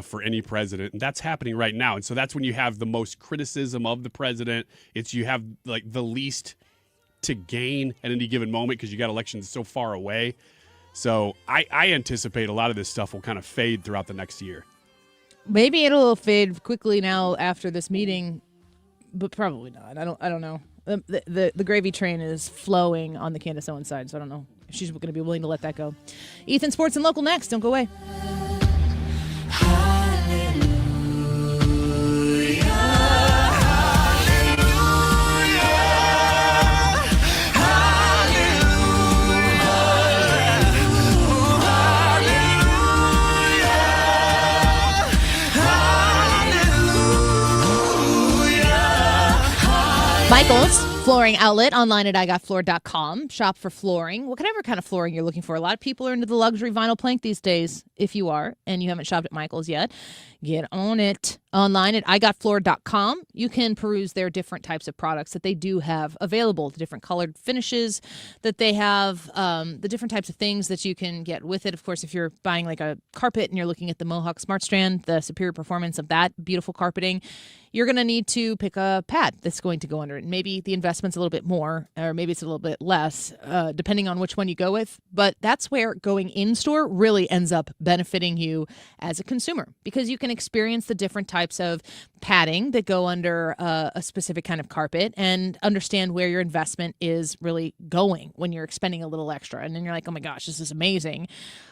for any president, and that's happening right now. And so that's when you have the most criticism of the president. You have the least to gain at any given moment because you got elections so far away. So I anticipate a lot of this stuff will kind of fade throughout the next year. Maybe it'll fade quickly now after this meeting, but probably not. I don't know. The gravy train is flowing on the Candace Owens side, so I don't know if she's going to be willing to let that go. Ethan, Sports and Local next. Don't go away. Michaels flooring outlet online at igotfloor.com. Shop for flooring, whatever kind of flooring you're looking for. A lot of people are into the luxury vinyl plank these days. If you are and you haven't shopped at Michael's yet, get on it. Online at igotfloor.com. You can peruse their different types of products that they do have available, the different colored finishes that they have, the different types of things that you can get with it. Of course, if you're buying like a carpet and you're looking at the Mohawk Smart Strand, the superior performance of that beautiful carpeting, you're going to need to pick a pad that's going to go under it. Maybe the investment's a little bit more, or maybe it's a little bit less, depending on which one you go with. But that's where going in-store really ends up benefiting you as a consumer, because you can experience the different types of padding that go under a specific kind of carpet and understand where your investment is really going when you're expending a little extra. And then you're like, oh my gosh, this is amazing.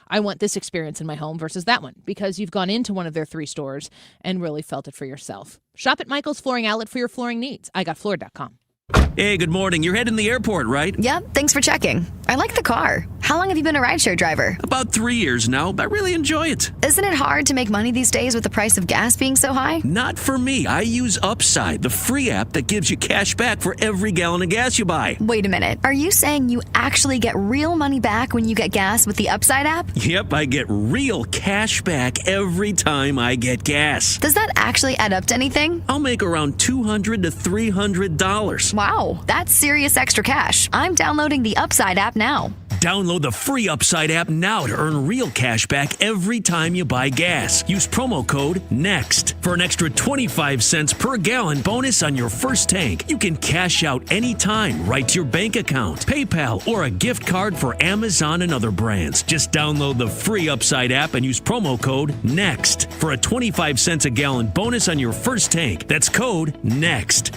I want this experience in my home versus that one, because you've gone into one of their 3 stores and really felt it for yourself. Shop at Michael's Flooring Outlet for your flooring needs. igotfloor.com. Hey, good morning. You're heading to the airport, right? Yep, thanks for checking. I like the car. How long have you been a rideshare driver? About 3 years now, but I really enjoy it. Isn't it hard to make money these days with the price of gas being so high? Not for me. I use Upside, the free app that gives you cash back for every gallon of gas you buy. Wait a minute. Are you saying you actually get real money back when you get gas with the Upside app? Yep, I get real cash back every time I get gas. Does that actually add up to anything? I'll make around $200 to $300. Wow, that's serious extra cash. I'm downloading the Upside app now. Download the free Upside app now to earn real cash back every time you buy gas. Use promo code NEXT for an extra 25 cents per gallon bonus on your first tank. You can cash out anytime right to your bank account, PayPal, or a gift card for Amazon and other brands. Just download the free Upside app and use promo code NEXT for a 25 cents a gallon bonus on your first tank. That's code NEXT.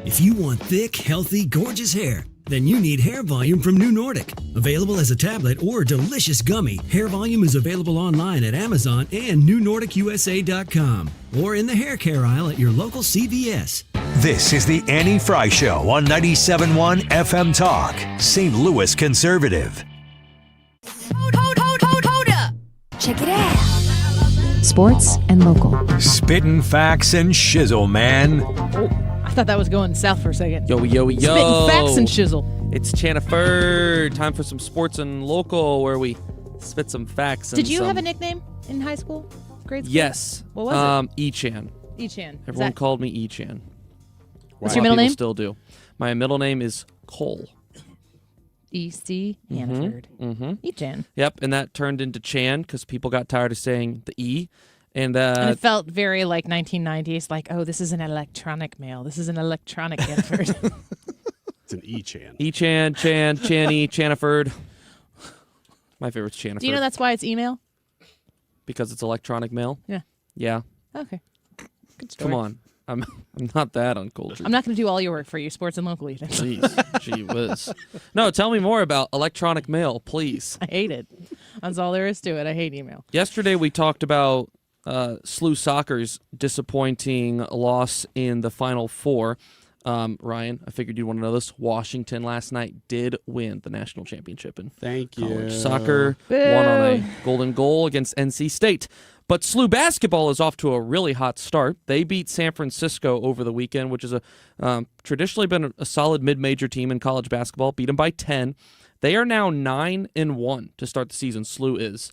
If you want thick, healthy, gorgeous hair, then you need Hair Volume from New Nordic. Available as a tablet or delicious gummy, Hair Volume is available online at Amazon and NewNordicUSA.com or in the hair care aisle at your local CVS. This is the Annie Fry Show on 97.1 FM Talk, St. Louis Conservative. Hold up. Check it out. Sports and local. Spittin' facts and shizzle, man. Oh, I thought that was going south for a second. Yo. Spitting facts and shizzle. It's Channifer. Time for some sports and local where we spit some facts. Did you have a nickname in high school? Grade school? Yes. What was it? E-Chan. E-Chan. Everyone called me E-Chan. What's your middle name? Still do. My middle name is Cole. E.C. Hannaford. E-Chan. Yep, and that turned into Chan because people got tired of saying the E. And it felt very like 1990s, like, oh, this is an electronic mail. This is an electronic Hannaford. It's an E-Chan. E-Chan, Chan, Channy, Channiford. My favorite's Channiford. Do you know that's why it's email? Because it's electronic mail? Yeah. Yeah. Okay. Good story. Come on. I'm not that uncultured. I'm not going to do all your work for you, sports and local Ethan. Jeez. Gee whiz. No, tell me more about electronic mail, please. I hate it. That's all there is to it. I hate email. Yesterday we talked about SLU Soccer's disappointing loss in the Final Four. Ryan, I figured you'd want to know this. Washington last night did win the national championship in college soccer. Won on a golden goal against NC State. But SLU basketball is off to a really hot start. They beat San Francisco over the weekend, which is traditionally been a solid mid-major team in college basketball. Beat them by 10. They are now 9-1 to start the season. SLU is,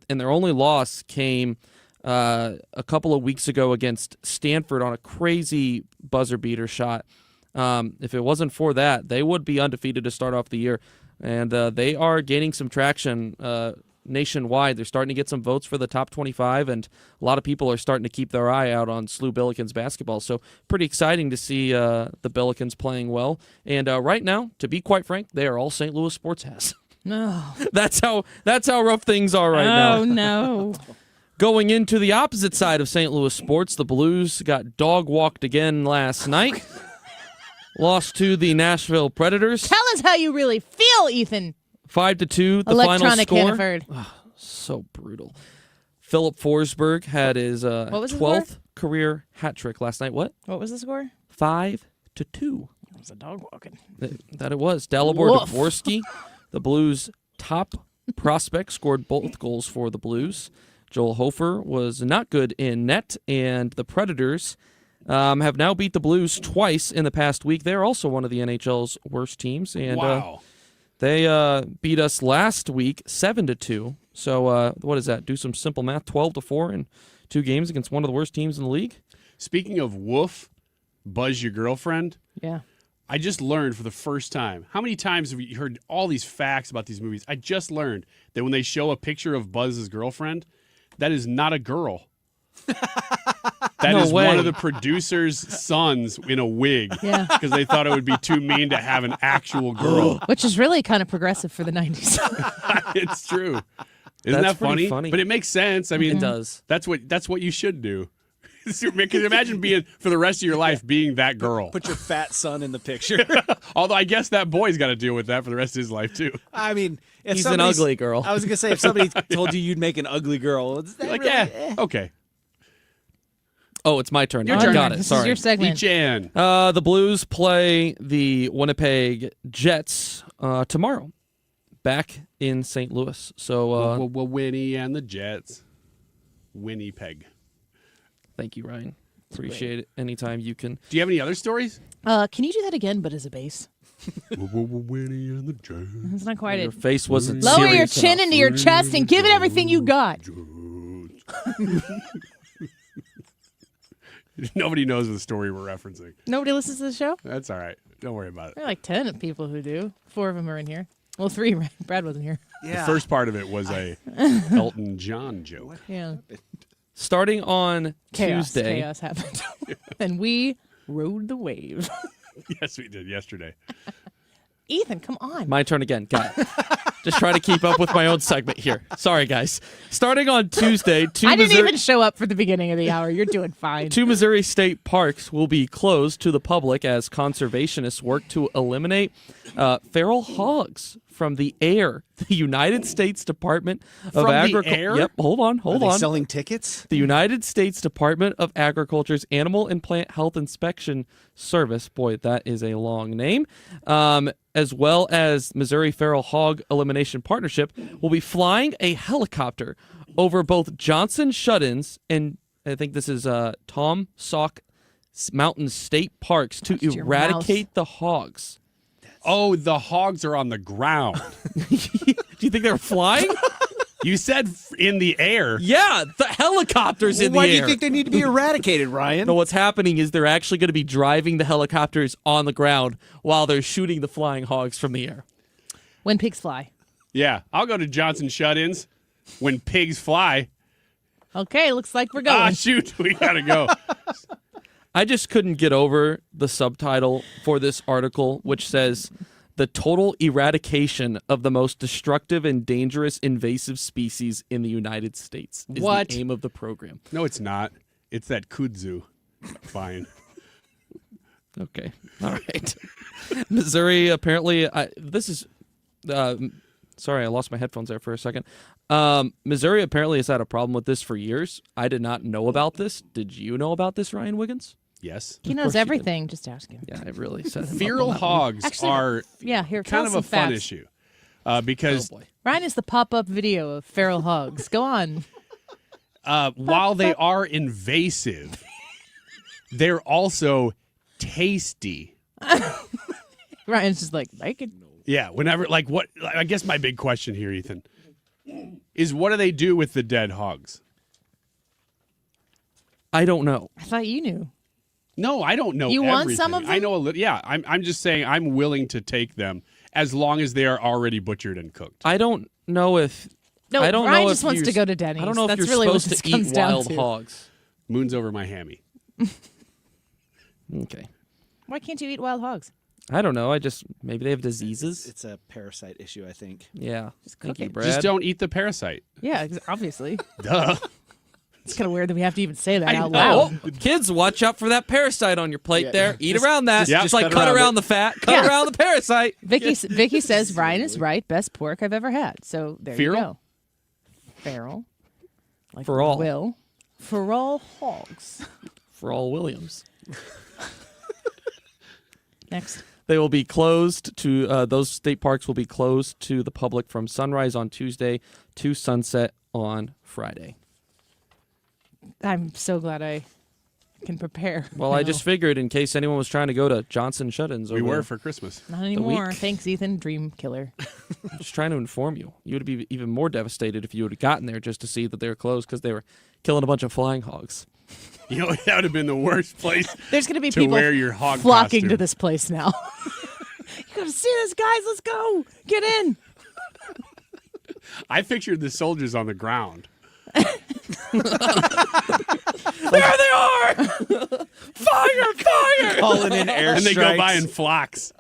and their only loss came a couple of weeks ago against Stanford on a crazy buzzer beater shot. If it wasn't for that, they would be undefeated to start off the year. And they are gaining some traction nationwide. They're starting to get some votes for the top 25, and a lot of people are starting to keep their eye out on SLU Billikens basketball. So pretty exciting to see the Billikens playing well. And right now, to be quite frank, they are all St. Louis sports has. No. That's how rough things are right now. Oh, no. Going into the opposite side of St. Louis sports, the Blues got dog-walked again last night. Lost to the Nashville Predators. Tell us how you really feel, Ethan. 5-2, the Electronic final score. Hannaford. Oh, so brutal. Philip Forsberg had his 12th career hat trick last night. What was the score? 5-2. It was a dog walking. That it was. Dalibor Dvorsky, the Blues' top prospect, scored both goals for the Blues. Joel Hofer was not good in net, and the Predators have now beat the Blues twice in the past week. They're also one of the NHL's worst teams. And wow. They beat us last week 7-2. So what is that? Do some simple math. 12-4 in 2 games against one of the worst teams in the league. Speaking of woof, buzz your girlfriend. Yeah. I just learned for the first time. How many times have you heard all these facts about these movies? I just learned that when they show a picture of Buzz's girlfriend, that is not a girl. That is one of the producer's sons in a wig. Yeah. Because they thought it would be too mean to have an actual girl. Which is really kind of progressive for the 90s. It's true. Isn't That's that funny? pretty funny. But it makes sense. I mean, It does. That's what you should do. Because imagine being, for the rest of your life, being that girl. Put your fat son in the picture. Although I guess that boy's got to deal with that for the rest of his life, too. I mean, if He's an somebody's- ugly girl. I was going to say, if somebody told you you'd make an ugly girl, is that Like, really, okay. Oh, it's my turn. Your I turn. got it. This Sorry. is your segment. Jan. The Blues play the Winnipeg Jets tomorrow, back in St. Louis. So Winnie and the Jets. Winnipeg. thank you, Ryan. Appreciate it. Anytime you can. Do you have any other stories? Can you do that again, but as a bass? Winnie and the Jets. It's not quite Your it. face wasn't Lower your serious chin enough. into your chest and give it everything you got. Nobody knows the story we're referencing. Nobody listens to the show? That's all right. Don't worry about it. There are like 10 people who do. 4 of them are in here. Well, 3. Brad wasn't here. The first part of it was a Elton John joke. Yeah. Starting on Tuesday. Chaos happened. And we rode the wave. Yes, we did yesterday. Ethan, come on. My turn again. Got it. Just trying to keep up with my own segment here. Sorry, guys. Starting on Tuesday, I didn't even show up for the beginning of the hour. You're doing fine. 2 Missouri state parks will be closed to the public as conservationists work to eliminate feral hogs from the air. The United States Department of Agriculture. air? Yep, hold on. Are they on. selling tickets? The United States Department of Agriculture's Animal and Plant Health Inspection Service, boy, that is a long name, as well as Missouri Feral Hog Elimination Partnership, will be flying a helicopter over both Johnson Shut-ins and I think this is Tom Sauk Mountain State Parks to Watch your eradicate the hogs. Oh, the hogs are on the ground. Do you think they're flying? You said in the air. Yeah, the helicopters in the air. Why do you think they need to be eradicated, Ryan? No, what's happening is they're actually going to be driving the helicopters on the ground while they're shooting the flying hogs from the air. When pigs fly. Yeah, I'll go to Johnson Shut-ins when pigs fly. Okay, looks like we're going. Shoot, we got to go. I just couldn't get over the subtitle for this article, which says, "The total eradication of the most destructive and dangerous invasive species in the United States" is What? the aim of the program. No, it's not. It's that kudzu. Fine. Okay. All right. Missouri, apparently, this is... sorry, I lost my headphones there for a second. Missouri apparently has had a problem with this for years. I did not know about this. Did you know about this, Ryan Wiggins? Yes. He knows everything. Just ask him. Yeah, I really said him up Feral on that one. hogs Actually, are yeah, here, kind tell of us a some fun facts. issue because Ryan is the pop-up video of feral hogs. Go on. while they are invasive, they're also tasty. Ryan's just like it. Yeah, whenever, like, what, I guess my big question here, Ethan, is what do they do with the dead hogs? I don't know. I thought you knew. No, I don't know. You want everything. some of I them? know a little. Yeah, I'm just saying I'm willing to take them as long as they are already butchered and cooked. I don't know if... No, I don't Ryan know just if wants you're- to go to Denny's. I don't know That's if you're really what supposed this to comes eat down wild to. hogs. Moon's over my hammy. Okay. Why can't you eat wild hogs? I don't know. Maybe they have diseases. It's a parasite issue, I think. Yeah. Thank you, it. Brad. Just don't eat the parasite. Yeah, obviously. Duh. It's kind of weird that we have to even say that I out know. loud. Oh, kids, watch out for that parasite on your plate Yeah. there. Eat around that. just Just like cut cut around around it. the fat, cut Yeah. around the parasite. Vicky says Ryan is right. Best pork I've ever had. So there Feral? you go. Feral. Like For all. Will. For all hogs. For all Williams. Next. They will be closed to, those state parks will be closed to the public from sunrise on Tuesday to sunset on Friday. I'm so glad I can prepare. Well, I just figured in case anyone was trying to go to Johnson Shut-ins. We were for Christmas. Not anymore. Thanks, Ethan. Dream killer. I'm just trying to inform you. You would be even more devastated if you would have gotten there just to see that they were closed because they were killing a bunch of flying hogs. You know, that would have been the worst place. There's going to be to people wear your hog flocking costume. to this place now. You got to see this, guys. Let's go. Get in. I pictured the soldiers on the ground. There they are! Fire! Calling in air And they go strikes. by in flocks.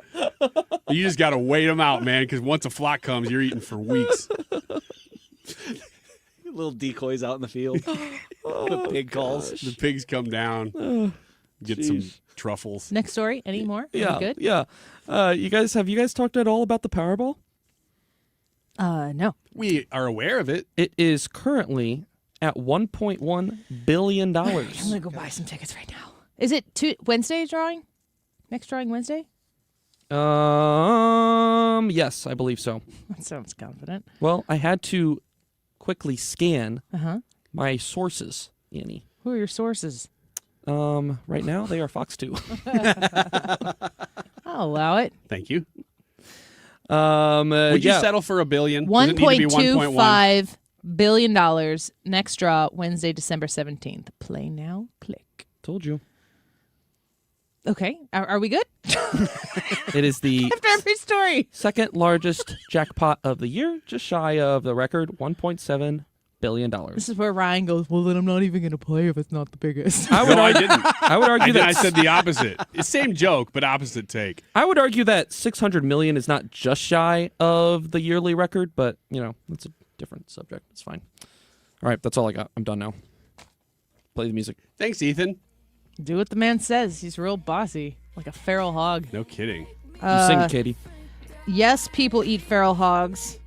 You just got to wait them out, man, because once a flock comes, you're eating for weeks. Little decoys out in the field. The pig calls. The pigs come down, get some truffles. Next story. Any more? Yeah, Any good? yeah. Have you guys talked at all about the Powerball? No. We are aware of it. It is currently at $1.1 billion. I'm going to go buy some tickets right now. Is it Wednesday drawing? Next drawing Wednesday? Yes, I believe so. That sounds confident. Well, I had to quickly scan Uh-huh. my sources, Annie. Who are your sources? Right now, they are Fox 2. I'll allow it. Thank you. Would Would you settle for $1 billion? Does it need to be $1.25 billion. Next draw, Wednesday, December 17th. Play now, click. Told you. Okay. Are we good? It is the After every story. second largest jackpot of the year, just shy of the record $1.7 billion. This is where Ryan goes, well, then I'm not even going to play if it's not the biggest. I would No, I didn't. I would argue that I said the opposite. It's same joke, but opposite take. I would argue that $600 million is not just shy of the yearly record, but that's a different subject. It's fine. All right, that's all I got. I'm done now. Play the music. Thanks, Ethan. Do what the man says. He's real bossy, like a feral hog. No kidding. You sing, Katie. Yes, people eat feral hogs,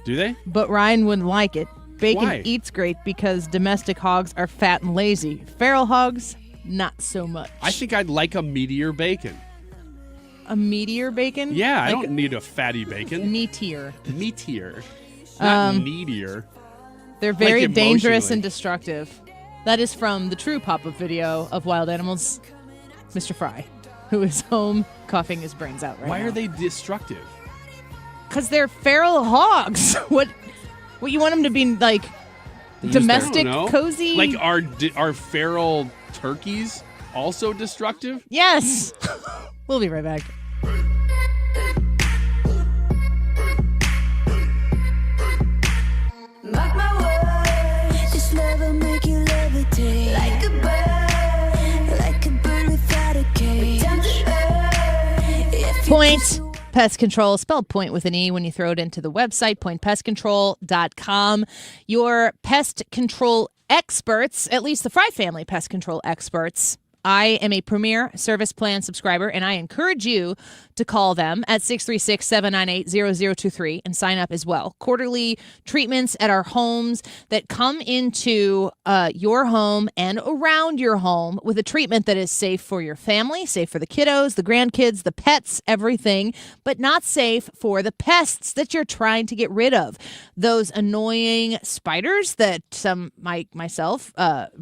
Do they? but Ryan wouldn't like it. Bacon Why? eats great because domestic hogs are fat and lazy. Feral hogs, not so much. I think I'd like a meteor bacon. A meteor bacon? Yeah, I Like don't need a fatty bacon. Meteor. Meteor. Not meteor. They're very Like dangerous emotionally. and destructive. That is from the true pop-up video of Wild Animals, Mr. Fry, who is home coughing his brains out right Why now. are they destructive? Because they're feral hogs. What you want them to be like? Domestic, I don't know. cozy? Like are feral turkeys also destructive? Yes. We'll be right back. Mark my words, this love will make you levitate. Like a bird without a cage. Down to earth, if you Point Pest Control, spelled point with an E when you throw it into the website, pointpestcontrol.com. Your pest control experts, at least the Fry family pest control experts. I am a Premier Service Plan subscriber, and I encourage you to call them at 636-798-0023 and sign up as well. Quarterly treatments at our homes that come into your home and around your home with a treatment that is safe for your family, safe for the kiddos, the grandkids, the pets, everything, but not safe for the pests that you're trying to get rid of. Those annoying spiders that some, myself,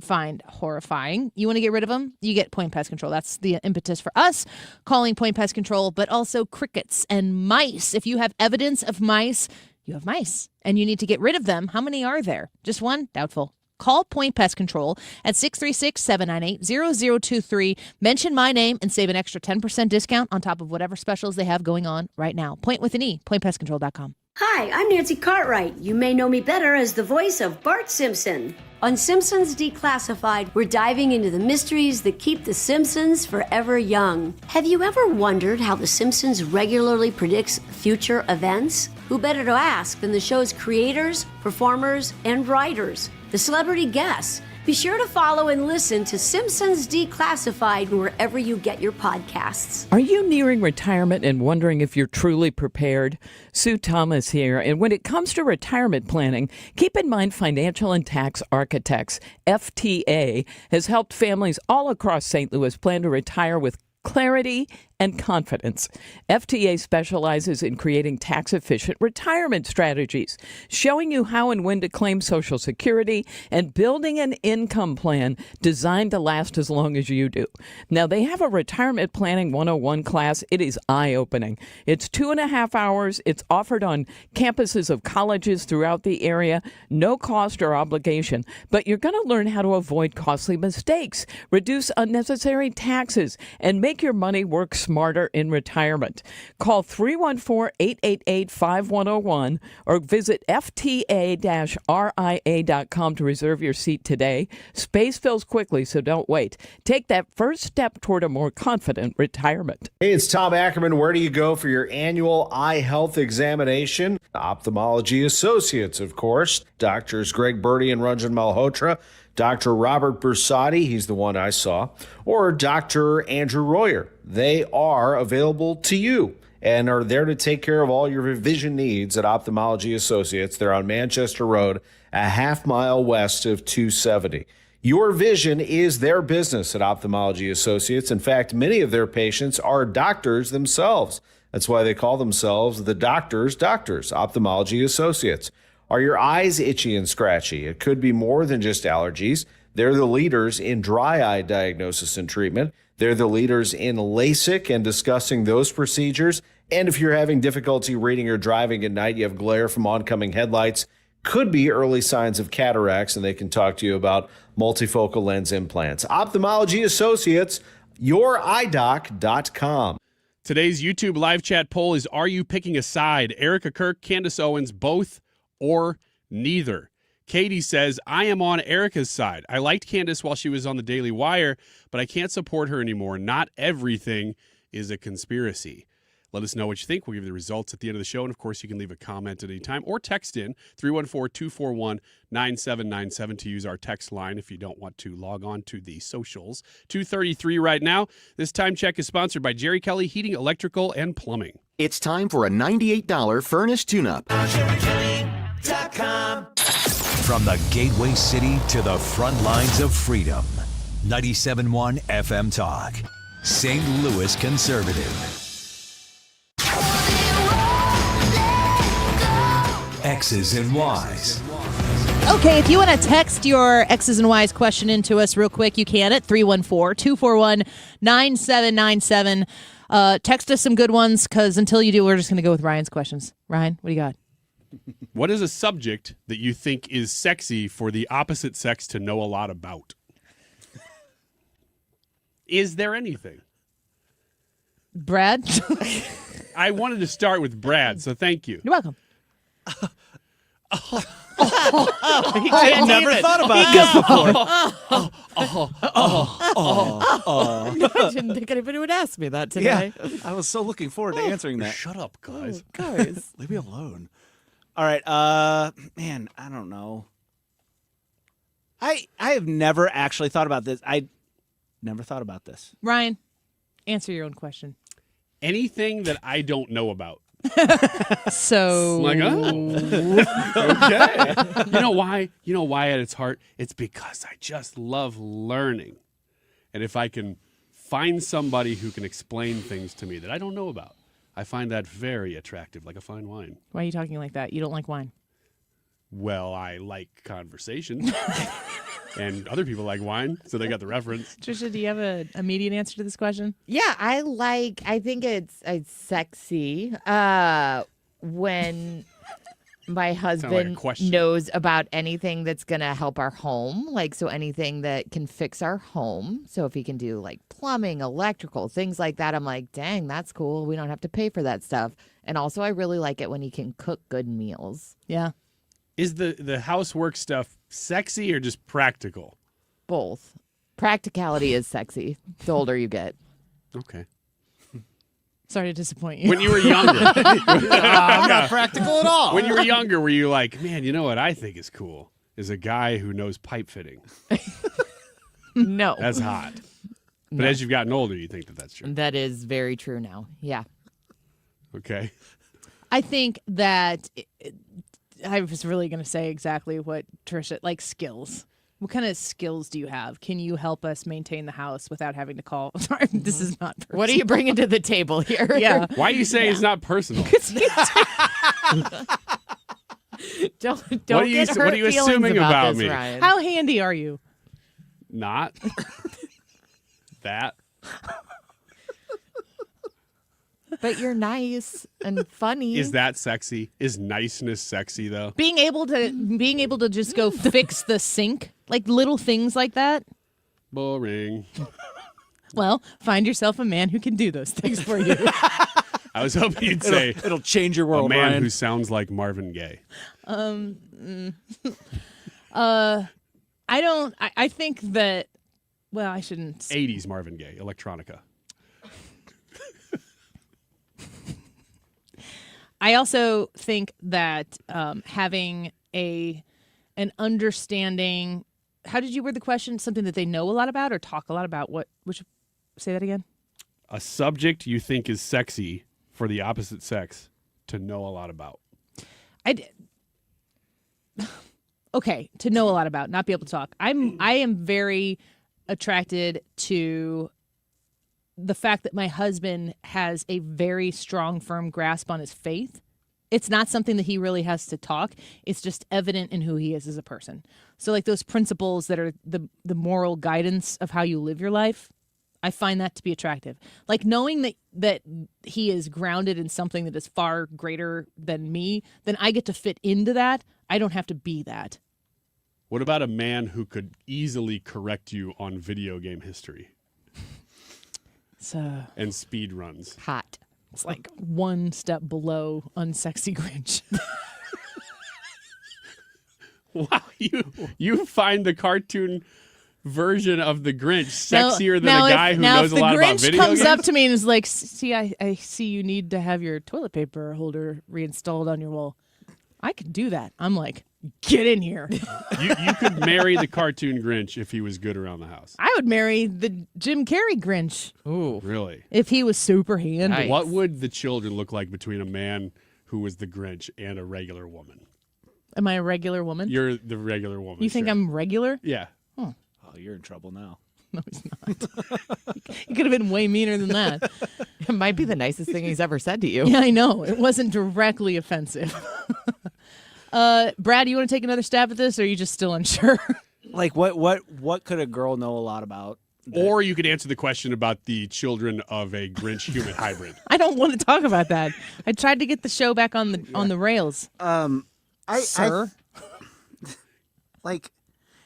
find horrifying. You want to get rid of them? You get Point Pest Control. That's the impetus for us calling Point Pest Control, but also crickets and mice. If you have evidence of mice, you have mice and you need to get rid of them. How many are there? Just one? Doubtful. Call Point Pest Control at 636-798-0023. Mention my name and save an extra 10% discount on top of whatever specials they have going on right now. Point with an E, pointpestcontrol.com. Hi, I'm Nancy Cartwright. You may know me better as the voice of Bart Simpson. On Simpsons Declassified, we're diving into the mysteries that keep The Simpsons forever young. Have you ever wondered how The Simpsons regularly predicts future events? Who better to ask than the show's creators, performers, and writers, the celebrity guests? Be sure to follow and listen to Simpsons Declassified wherever you get your podcasts. Are you nearing retirement and wondering if you're truly prepared? Sue Thomas here, and when it comes to retirement planning, keep in mind Financial and Tax Architects, FTA, has helped families all across St. Louis plan to retire with clarity and confidence. FTA specializes in creating tax-efficient retirement strategies, showing you how and when to claim Social Security, and building an income plan designed to last as long as you do. Now, they have a Retirement Planning 101 class. It is eye-opening. It's 2.5 hours. It's offered on campuses of colleges throughout the area. No cost or obligation, but you're going to learn how to avoid costly mistakes, reduce unnecessary taxes, and make your money work smarter in retirement. Call 314-888-5101 or visit fta-ria.com to reserve your seat today. Space fills quickly, so don't wait. Take that first step toward a more confident retirement. Hey, it's Tom Ackerman. Where do you go for your annual eye health examination? Ophthalmology Associates, of course. Doctors Greg Birdie and Ranjan Malhotra. Dr. Robert Bersati, he's the one I saw, or Dr. Andrew Royer. They are available to you and are there to take care of all your vision needs at Ophthalmology Associates. They're on Manchester Road, a half-mile west of 270. Your vision is their business at Ophthalmology Associates. In fact, many of their patients are doctors themselves. That's why they call themselves the doctors, Ophthalmology Associates. Are your eyes itchy and scratchy? It could be more than just allergies. They're the leaders in dry eye diagnosis and treatment. They're the leaders in LASIK and discussing those procedures. And if you're having difficulty reading or driving at night, you have glare from oncoming headlights, could be early signs of cataracts, and they can talk to you about multifocal lens implants. Ophthalmology Associates, youridoc.com. Today's YouTube live chat poll is, are you picking a side? Erika Kirk, Candace Owens, both or neither? Katie says, I am on Erika's side. I liked Candace while she was on the Daily Wire, but I can't support her anymore. Not everything is a conspiracy. Let us know what you think. We'll give you the results at the end of the show. And, of course, you can leave a comment at any time or text in 314-241-9797 to use our text line if you don't want to log on to the socials. 2:33 right now. This time check is sponsored by Jerry Kelly Heating, Electrical, and Plumbing. It's time for a $98 furnace tune-up. From the gateway city to the front lines of freedom. 97.1 FM Talk. St. Louis Conservative. X's and Y's. Okay, if you want to text your X's and Y's question into us real quick, you can at 314-241-9797. Text us some good ones, because until you do, we're just going to go with Ryan's questions. Ryan, what do you got? What is a subject that you think is sexy for the opposite sex to know a lot about? Is there anything? Brad? I wanted to start with Brad, so thank you. You're welcome. I had never thought about this before. I didn't think anybody would ask me that today. Yeah, I was so looking forward to answering that. Shut up, guys. Guys. Leave me alone. All right, man, I don't know. I have never actually thought about this. I never thought about this. Ryan, answer your own question. Anything that I don't know about. So like, oh, okay. You know why? You know why at its heart? It's because I just love learning. And if I can find somebody who can explain things to me that I don't know about, I find that very attractive, like a fine wine. Why are you talking like that? You don't like wine? Well, I like conversation. And other people like wine, so they got the reference. Trisha, do you have an immediate answer to this question? Yeah, I think it's sexy when my husband knows about anything that's going to help our home. Like, so anything that can fix our home. So if he can do like plumbing, electrical, things like that, I'm like, dang, that's cool. We don't have to pay for that stuff. And also I really like it when he can cook good meals. Yeah. Is the housework stuff sexy or just practical? Both. Practicality is sexy the older you get. Okay. Sorry to disappoint you. When you were younger. I'm not practical at all. When you were younger, were you like, man, you know what I think is cool? Is a guy who knows pipe fitting. No. That's hot. But as you've gotten older, you think that that's true. That is very true now. Yeah. Okay. I think that I was really going to say exactly what Trisha, like skills. What kind of skills do you have? Can you help us maintain the house without having to call? Sorry, this is not personal. What are you bringing to the table here? Yeah. Why are you saying it's not personal? Don't What are you- get hurt what are you feelings assuming about this, me? Ryan. How handy are you? Not that. But you're nice and funny. Is that sexy? Is niceness sexy though? Being able to just go fix the sink, like little things like that. Boring. Well, find yourself a man who can do those things for you. I was hoping you'd say it'll change your world, a man Ryan. who sounds like Marvin Gaye. I think that. Well, I shouldn't. 80s Marvin Gaye, electronica. I also think that having an understanding. How did you word the question? Something that they know a lot about or talk a lot about? Say that again. A subject you think is sexy for the opposite sex to know a lot about. Okay, to know a lot about, not be able to talk. I am very attracted to the fact that my husband has a very strong, firm grasp on his faith. It's not something that he really has to talk. It's just evident in who he is as a person. So like those principles that are the moral guidance of how you live your life, I find that to be attractive. Like knowing that he is grounded in something that is far greater than me, then I get to fit into that. I don't have to be that. What about a man who could easily correct you on video game history? And speed runs. Hot. It's like one step below unsexy Grinch. Wow, you find the cartoon version of the Grinch sexier than a guy who knows a lot about video games? Now, if the Grinch comes up to me and is like, see, I see you need to have your toilet paper holder reinstalled on your wall. I can do that. I'm like, get in here. You could marry the cartoon Grinch if he was good around the house. I would marry the Jim Carrey Grinch. Ooh. Really? If he was super handy. Nice. What would the children look like between a man who was the Grinch and a regular woman? Am I a regular woman? You're the regular woman. You think I'm regular? Yeah. Oh, you're in trouble now. No, he's not. He could have been way meaner than that. It might be the nicest thing he's ever said to you. Yeah, I know. It wasn't directly offensive. Brad, you want to take another stab at this, or are you just still unsure? Like, what could a girl know a lot about? Or you could answer the question about the children of a Grinch human hybrid. I don't want to talk about that. I tried to get the show back on the rails. Sir? Like,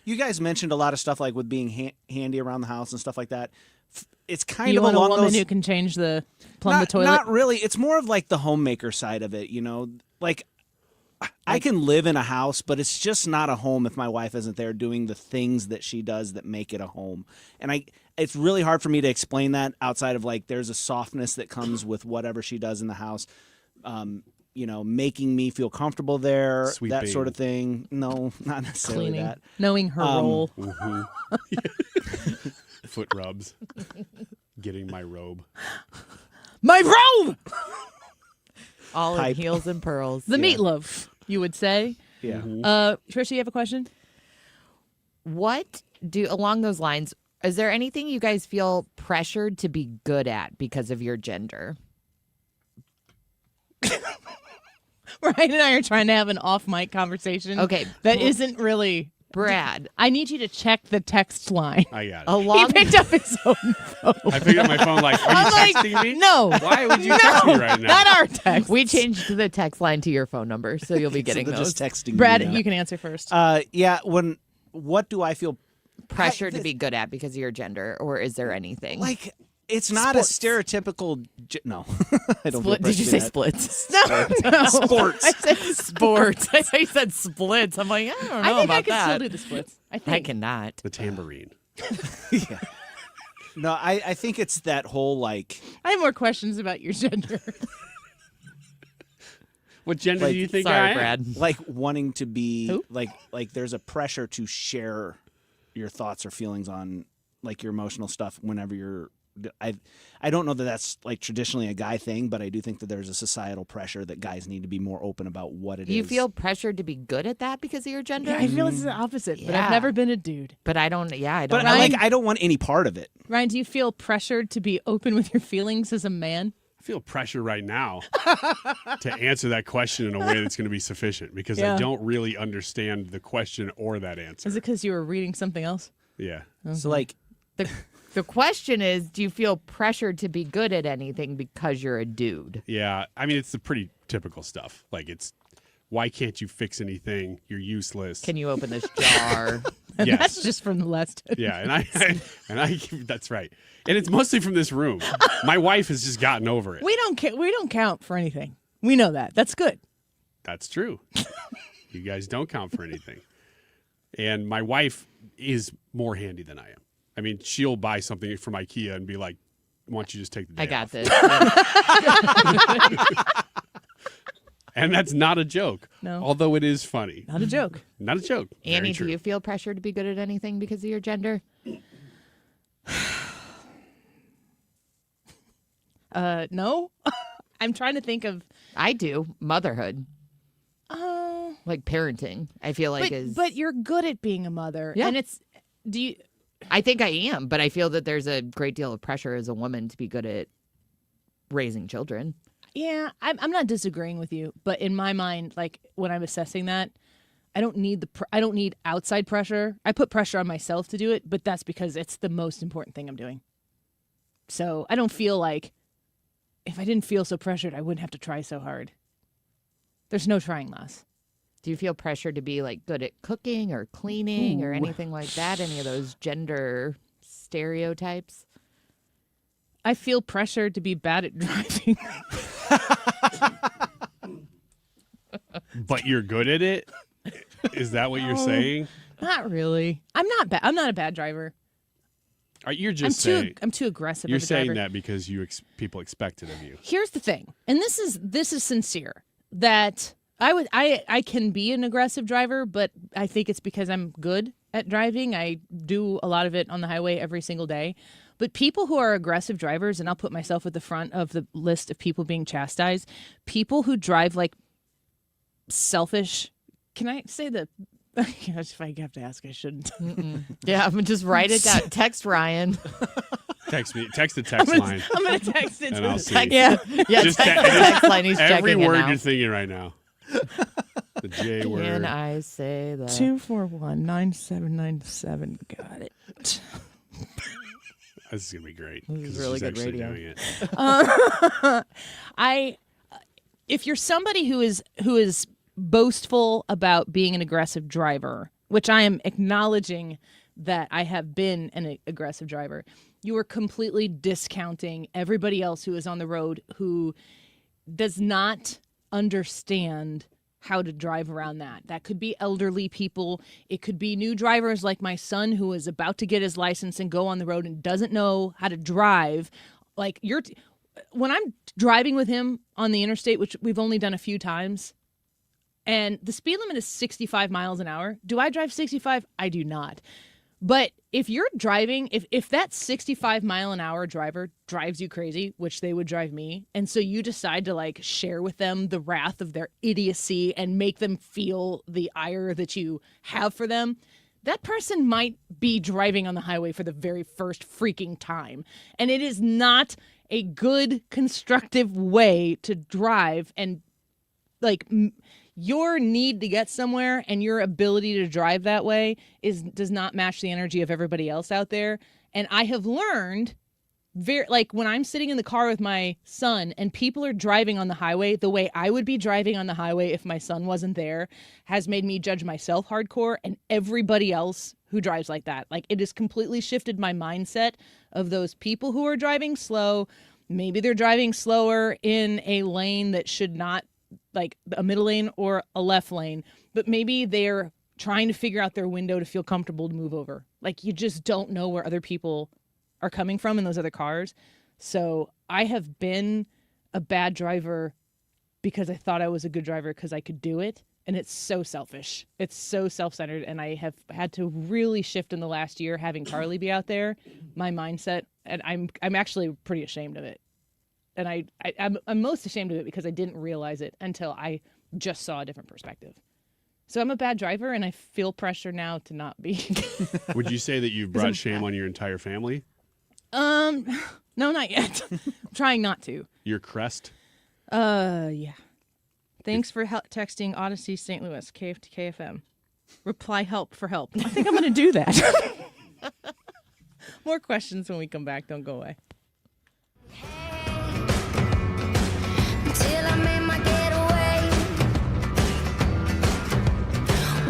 you guys mentioned a lot of stuff like with being handy around the house and stuff like that. It's kind You of want a along woman those. who can change the plumb the toilet? Not really. It's more of like the homemaker side of it. You know, like I can live in a house, but it's just not a home if my wife isn't there doing the things that she does that make it a home. And it's really hard for me to explain that outside of like there's a softness that comes with whatever she does in the house. You know, making me feel comfortable there, Sweeping. that sort of thing. No, not necessarily Cleaning, that. knowing her role. Foot rubs. Getting my robe. My robe! All in Pipe. heels and pearls. The meatloaf, you would say. Yeah. Trisha, you have a question? What along those lines, is there anything you guys feel pressured to be good at because of your gender? Ryan and I are trying to have an off-mic conversation. Okay. That isn't really... Brad. I need you to check the text line. I got it. Along He picked up his own phone. I picked up my phone like, are you I'm like, texting me? No. Why would you text me right now? Not our text. We changed the text line to your phone number, so you'll be getting they're those. just texting Brad, me now. you can answer first. Yeah. What do I feel Pressured to be good at because of your gender, or is there anything? like? It's not a stereotypical. No, I don't. Split, feel did you pressured say to splits? No. Sports. I said sports. I thought you said splits. I'm like, I don't know I think about I can that. still do the splits. I cannot. The tambourine. Yeah. No, I think it's that whole like. I have more questions about your gender. What gender Like- do you think Sorry, I am? Brad. Like wanting to be Who? like there's a pressure to share your thoughts or feelings on like your emotional stuff whenever you're I don't know that that's like traditionally a guy thing, but I do think that there's a societal pressure that guys need to be more open about what it is. Do you feel pressured to be good at that because of your gender? Yeah, I feel it's the opposite, but I've never been a dude. But I don't. Yeah, I But don't. I don't want any part of it. Ryan, do you feel pressured to be open with your feelings as a man? I feel pressure right now to answer that question in a way that's going to be sufficient because Yeah. I don't really understand the question or that answer. Is it because you were reading something else? Yeah. So like The question is, do you feel pressured to be good at anything because you're a dude? Yeah. I mean, it's the pretty typical stuff. Like why can't you fix anything? You're useless. Can you open this jar? And Yes. that's just from the last. Yeah, and I that's right. And it's mostly from this room. My wife has just gotten over it. We don't count for anything. We know that. That's good. That's true. You guys don't count for anything. And my wife is more handy than I am. I mean, she'll buy something from IKEA and be like, why don't you just take the day I got off? this. And that's not a joke. No. Although it is funny. Not a joke. Not a joke. Very Annie, true. do you feel pressured to be good at anything because of your gender? No. I'm trying to think of. I do. Motherhood. Oh. Like parenting. I feel like But you're good at being a mother. Yeah. And it's. Do you. I think I am, but I feel that there's a great deal of pressure as a woman to be good at raising children. Yeah, I'm not disagreeing with you, but in my mind, like when I'm assessing that, I don't need I don't need outside pressure. I put pressure on myself to do it, but that's because it's the most important thing I'm doing. So I don't feel like if I didn't feel so pressured, I wouldn't have to try so hard. There's no trying less. Do you feel pressured to be like good at cooking or cleaning or Ooh. anything like that? Any of those gender stereotypes? I feel pressured to be bad at driving. But you're good at it? Is that what you're saying? Not really. I'm not bad. I'm not a bad driver. You're just saying. I'm too aggressive. You're of a saying driver. that because people expect it of you. Here's the thing, and this is sincere, that I can be an aggressive driver, but I think it's because I'm good at driving. I do a lot of it on the highway every single day. But people who are aggressive drivers, and I'll put myself at the front of the list of people being chastised, people who drive like selfish. Can I say the? If I have to ask, I shouldn't. Yeah, I'm gonna just write it down. Text Ryan. Text me. Text the text line. I'm gonna text it. And I'll see. Yeah. Just text the text line. He's every checking it word now. you're thinking right now. The J word. Can I say that? 241-9797. Got it. This is gonna be great. This is 'cause really she's good actually radio. doing it. If you're somebody who is boastful about being an aggressive driver, which I am acknowledging that I have been an aggressive driver, you are completely discounting everybody else who is on the road who does not understand how to drive around that. That could be elderly people. It could be new drivers like my son who is about to get his license and go on the road and doesn't know how to drive. Like when I'm driving with him on the interstate, which we've only done a few times, and the speed limit is 65 miles an hour. Do I drive 65? I do not. But if you're driving, if that 65 mile an hour driver drives you crazy, which they would drive me, and so you decide to like share with them the wrath of their idiocy and make them feel the ire that you have for them, that person might be driving on the highway for the very first freaking time. And it is not a good, constructive way to drive. And like your need to get somewhere and your ability to drive that way does not match the energy of everybody else out there. And I have learned when I'm sitting in the car with my son and people are driving on the highway the way I would be driving on the highway if my son wasn't there, has made me judge myself hardcore and everybody else who drives like that. Like, it has completely shifted my mindset of those people who are driving slow. Maybe they're driving slower in a lane that should not, like a middle lane or a left lane, but maybe they're trying to figure out their window to feel comfortable to move over. Like, you just don't know where other people are coming from in those other cars. So I have been a bad driver because I thought I was a good driver because I could do it. And it's so selfish. It's so self-centered. And I have had to really shift in the last year having Carly be out there, my mindset. And I'm actually pretty ashamed of it. And I'm most ashamed of it because I didn't realize it until I just saw a different perspective. So I'm a bad driver, and I feel pressure now to not be. Would you say that you've brought shame on your entire family? No, not yet. I'm trying not to. Your crest? Yeah. Thanks for texting Odyssey St. Louis, KFM. Reply help for help. I think I'm going to do that. More questions when we come back. Don't go away. Till I made my getaway.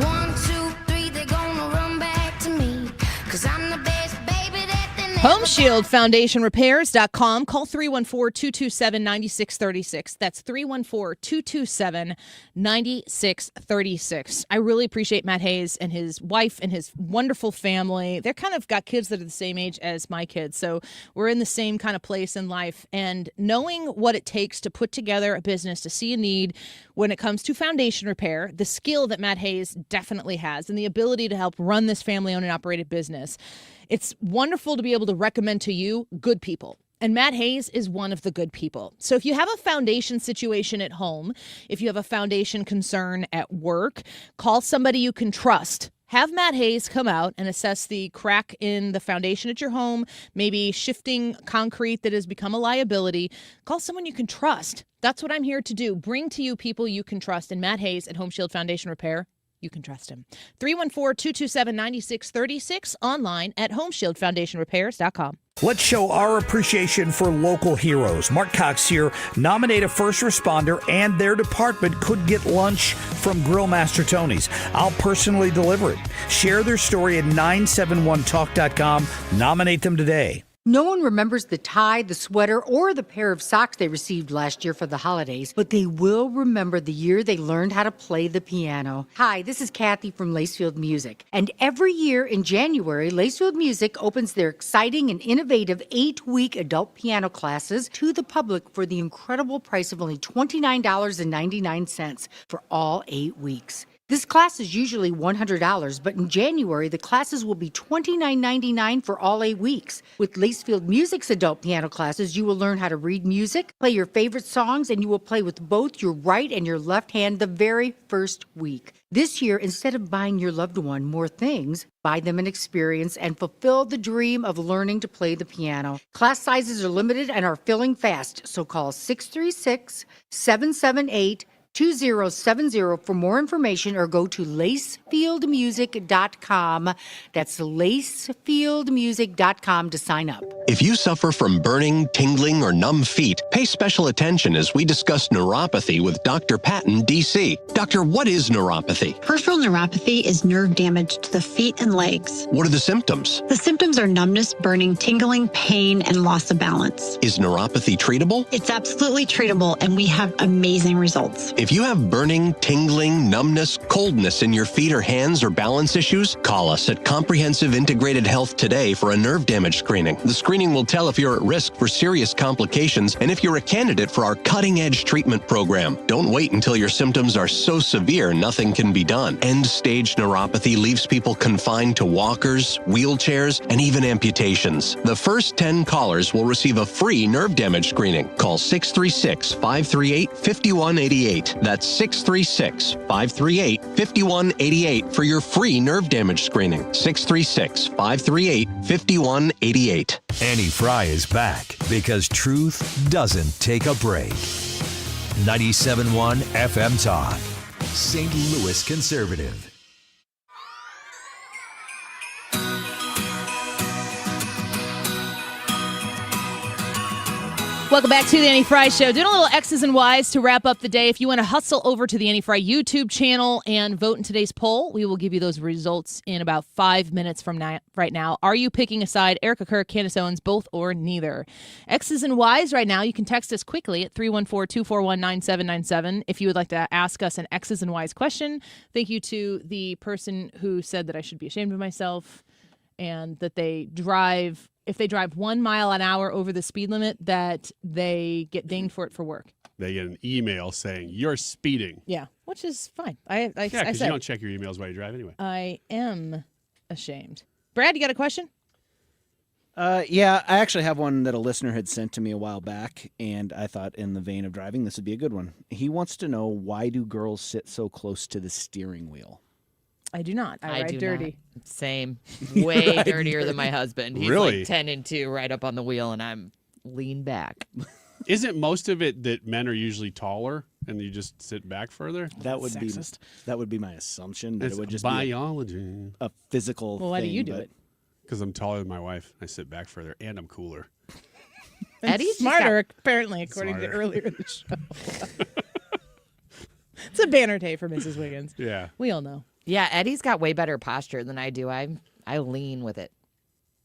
1, 2, 3, they're gonna run back to me. 'Cause I'm the best baby that they never Home Shield Foundation Repairs.com. Call 314-227-9636. That's 314-227-9636. I really appreciate Matt Hayes and his wife and his wonderful family. They're kind of got kids that are the same age as my kids. So we're in the same kind of place in life. And knowing what it takes to put together a business, to see a need when it comes to foundation repair, the skill that Matt Hayes definitely has, and the ability to help run this family-owned and operated business, it's wonderful to be able to recommend to you good people. And Matt Hayes is one of the good people. So if you have a foundation situation at home, if you have a foundation concern at work, call somebody you can trust. Have Matt Hayes come out and assess the crack in the foundation at your home, maybe shifting concrete that has become a liability. Call someone you can trust. That's what I'm here to do. Bring to you people you can trust. And Matt Hayes at Home Shield Foundation Repair, you can trust him. 314-227-9636, online at homeshieldfoundationrepairs.com. Let's show our appreciation for local heroes. Mark Cox here. Nominate a first responder and their department could get lunch from Grill Master Tony's. I'll personally deliver it. Share their story at 971talk.com. Nominate them today. No one remembers the tie, the sweater, or the pair of socks they received last year for the holidays, but they will remember the year they learned how to play the piano. Hi, this is Kathy from Lacefield Music. And every year in January, Lacefield Music opens their exciting and innovative 8-week adult piano classes to the public for the incredible price of only $29.99 for all 8 weeks. This class is usually $100, but in January, the classes will be $29.99 for all 8 weeks. With Lacefield Music's adult piano classes, you will learn how to read music, play your favorite songs, and you will play with both your right and your left hand the very first week. This year, instead of buying your loved one more things, buy them an experience and fulfill the dream of learning to play the piano. Class sizes are limited and are filling fast, so call 636-778-2070 for more information, or go to lacefieldmusic.com. That's lacefieldmusic.com to sign up. If you suffer from burning, tingling, or numb feet, pay special attention as we discuss neuropathy with Dr. Patton, D.C. Doctor, what is neuropathy? Peripheral neuropathy is nerve damage to the feet and legs. What are the symptoms? The symptoms are numbness, burning, tingling, pain, and loss of balance. Is neuropathy treatable? It's absolutely treatable, and we have amazing results. If you have burning, tingling, numbness, coldness in your feet or hands, or balance issues, call us at Comprehensive Integrated Health today for a nerve damage screening. The screening will tell if you're at risk for serious complications and if you're a candidate for our cutting-edge treatment program. Don't wait until your symptoms are so severe nothing can be done. End-stage neuropathy leaves people confined to walkers, wheelchairs, and even amputations. The first 10 callers will receive a free nerve damage screening. Call 636-538-5188. That's 636-538-5188 for your free nerve damage screening. 636-538-5188. Annie Fry is back because truth doesn't take a break. 97.1 FM Talk, St. Louis Conservative. Welcome back to the Annie Fry Show. Doing a little X's and Y's to wrap up the day. If you want to hustle over to the Annie Fry YouTube channel and vote in today's poll, we will give you those results in about 5 minutes from now. Right now, are you picking a side? Erika Kirk, Candace Owens, both or neither? X's and Y's right now. You can text us quickly at 314-241-9797 if you would like to ask us an X's and Y's question. Thank you to the person who said that I should be ashamed of myself and that if they drive 1 mile an hour over the speed limit, that they get dinged for it for work. they get an email saying you're speeding. Yeah, which is fine. Yeah, because you don't check your emails while you drive anyway. I am ashamed. Brad, you got a question? Yeah, I actually have one that a listener had sent to me a while back, and I thought in the vein of driving, this would be a good one. He wants to know, why do girls sit so close to the steering wheel? I do not. I ride dirty. Not. Same. Way dirtier than my husband. He's Really? like 10 and 2 right up on the wheel, and I'm lean back. Isn't most of it that men are usually taller and you just sit back further? That would be my assumption. That It's it would just biology. be a physical Well, why do thing, you do but- it? Because I'm taller than my wife. I sit back further, and I'm cooler. Eddie's smarter, apparently, according to earlier in the show. It's a banner day for Mrs. Wiggins. Yeah. We all know. Yeah, Eddie's got way better posture than I do. I lean with it.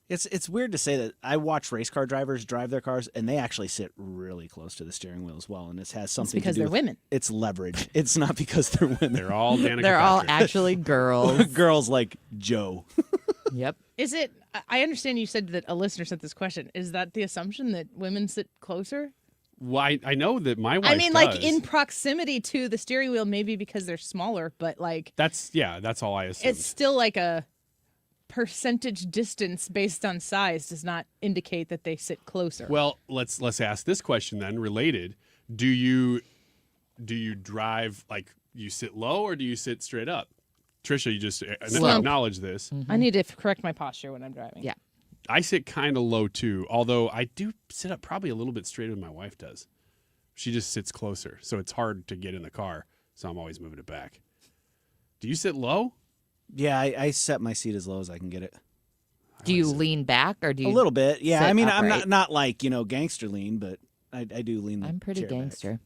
It's weird to say that. I watch race car drivers drive their cars, and they actually sit really close to the steering wheel as well. And it has something because to do they're with women. It's leverage. It's not because they're women. They're all Danica They're all Patrick. actually girls. Girls like Joe. Yep. Is it? I understand you said that a listener sent this question. Is that the assumption that women sit closer? Well, I know that my wife I mean, does. like in proximity to the steering wheel, maybe because they're smaller, but like That's all I assumed. it's still like a percentage distance based on size does not indicate that they sit closer. Well, let's ask this question then. Related, do you drive like you sit low or do you sit straight up? Trisha, you just acknowledge this. I need to correct my posture when I'm driving. Yeah. I sit kind of low too, although I do sit up probably a little bit straighter than my wife does. She just sits closer, so it's hard to get in the car, so I'm always moving it back. Do you sit low? Yeah, I set my seat as low as I can get it. Do you lean back or do you A little bit, yeah. sit I mean, upright? I'm not like gangster lean, but I do lean. The I'm pretty chair back. gangster.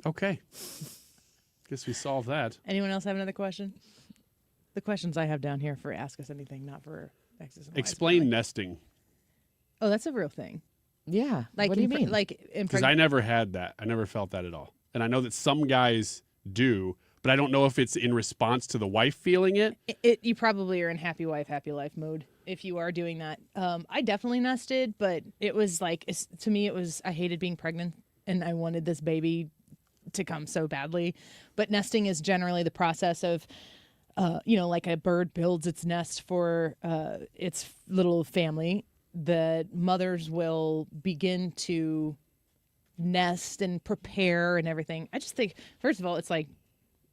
Okay. Guess we solved that. Anyone else have another question? The questions I have down here for Ask Us Anything, not for X's and Y's. Explain nesting. Oh, that's a real thing. Yeah. Like what do you mean? Because I never had that. I never felt that at all. And I know that some guys do, but I don't know if it's in response to the wife feeling it. You probably are in happy wife, happy life mode if you are doing that. I definitely nested, but it was like, to me, I hated being pregnant and I wanted this baby to come so badly. But nesting is generally the process of, like a bird builds its nest for its little family. The mothers will begin to nest and prepare and everything. I just think, first of all, it's like,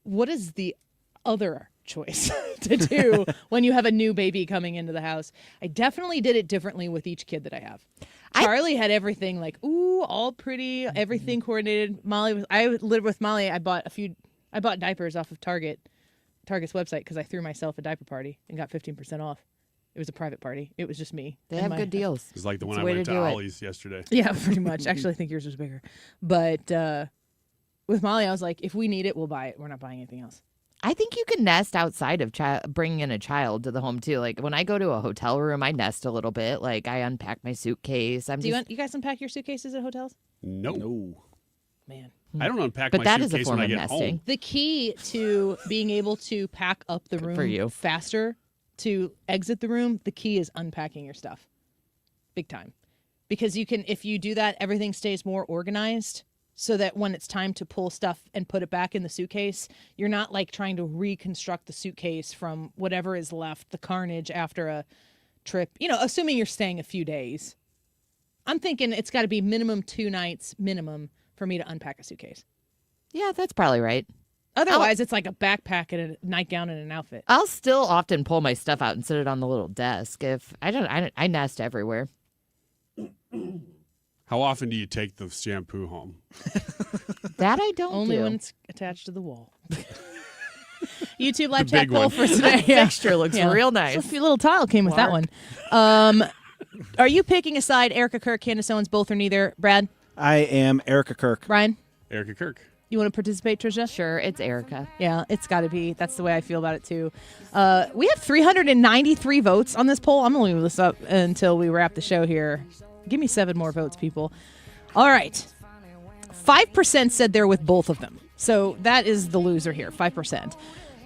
what is the other choice to do when you have a new baby coming into the house? I definitely did it differently with each kid that I have. Charlie had everything like, ooh, all pretty, everything coordinated. I lived with Molly. I bought diapers off of Target's website because I threw myself a diaper party and got 15% off. It was a private party. It was just me. They have good deals. It's like the one I went to Ollie's yesterday. Yeah, pretty much. Actually, I think yours was bigger. But with Molly, I was like, if we need it, we'll buy it. We're not buying anything else. I think you can nest outside of bringing in a child to the home too. Like when I go to a hotel room, I nest a little bit. Like I unpack my suitcase. You guys unpack your suitcases at hotels? No. Man. I don't unpack But my that is a suitcase form when I of get nesting. home. The key to being able to pack up the for room you. faster, to exit the room, the key is unpacking your stuff. Big time. Because if you do that, everything stays more organized so that when it's time to pull stuff and put it back in the suitcase, you're not like trying to reconstruct the suitcase from whatever is left, the carnage after a trip, assuming you're staying a few days. I'm thinking it's got to be minimum 2 nights minimum for me to unpack a suitcase. Yeah, that's probably right. Otherwise, it's like a backpack and a nightgown and an outfit. I'll still often pull my stuff out and sit it on the little desk. I nest everywhere. How often do you take the shampoo home? That I don't Only do. when it's attached to the wall. YouTube live The chat big poll one. for today. Fixture looks real nice. So a little tile came with that one. Are you picking a side? Erika Kirk, Candace Owens, both or neither? Brad? I am Erika Kirk. Ryan? Erika Kirk. You want to participate, Trisha? Sure, it's Erika. Yeah, it's got to be. That's the way I feel about it, too. We have 393 votes on this poll. I'm going to leave this up until we wrap the show here. Give me 7 more votes, people. All right. 5% said they're with both of them. So that is the loser here, 5%.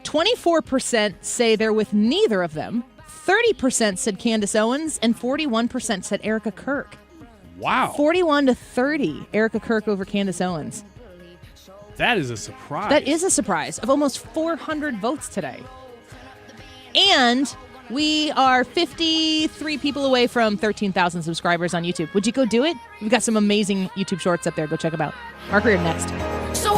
24% say they're with neither of them. 30% said Candace Owens, and 41% said Erika Kirk. Wow. 41-30, Erika Kirk over Candace Owens. That is a surprise. That is a surprise of almost 400 votes today. And we are 53 people away from 13,000 subscribers on YouTube. Would you go do it? We've got some amazing YouTube shorts up there. Go check them out. Mark Reardon next.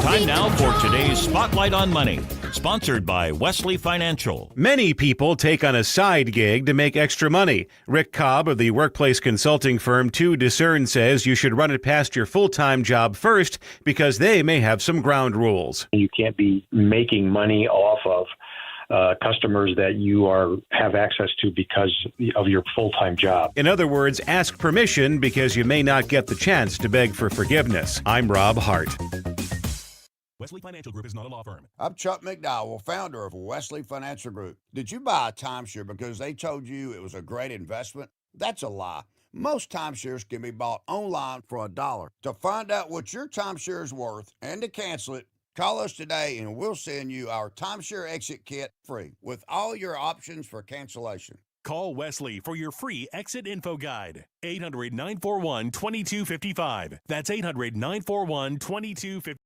Time now for today's Spotlight on Money, sponsored by Wesley Financial. Many people take on a side gig to make extra money. Rick Cobb of the workplace consulting firm 2 Discern says you should run it past your full-time job first because they may have some ground rules. You can't be making money off of customers that you have access to because of your full-time job. In other words, ask permission because you may not get the chance to beg for forgiveness. I'm Rob Hart. Wesley Financial Group is not a law firm. I'm Chuck McDowell, founder of Wesley Financial Group. Did you buy a timeshare because they told you it was a great investment? That's a lie. Most timeshares can be bought online for $1. To find out what your timeshare is worth and to cancel it, call us today and we'll send you our timeshare exit kit free with all your options for cancellation. Call Wesley for your free exit info guide. 800-941-2255. That's 800-941-2255.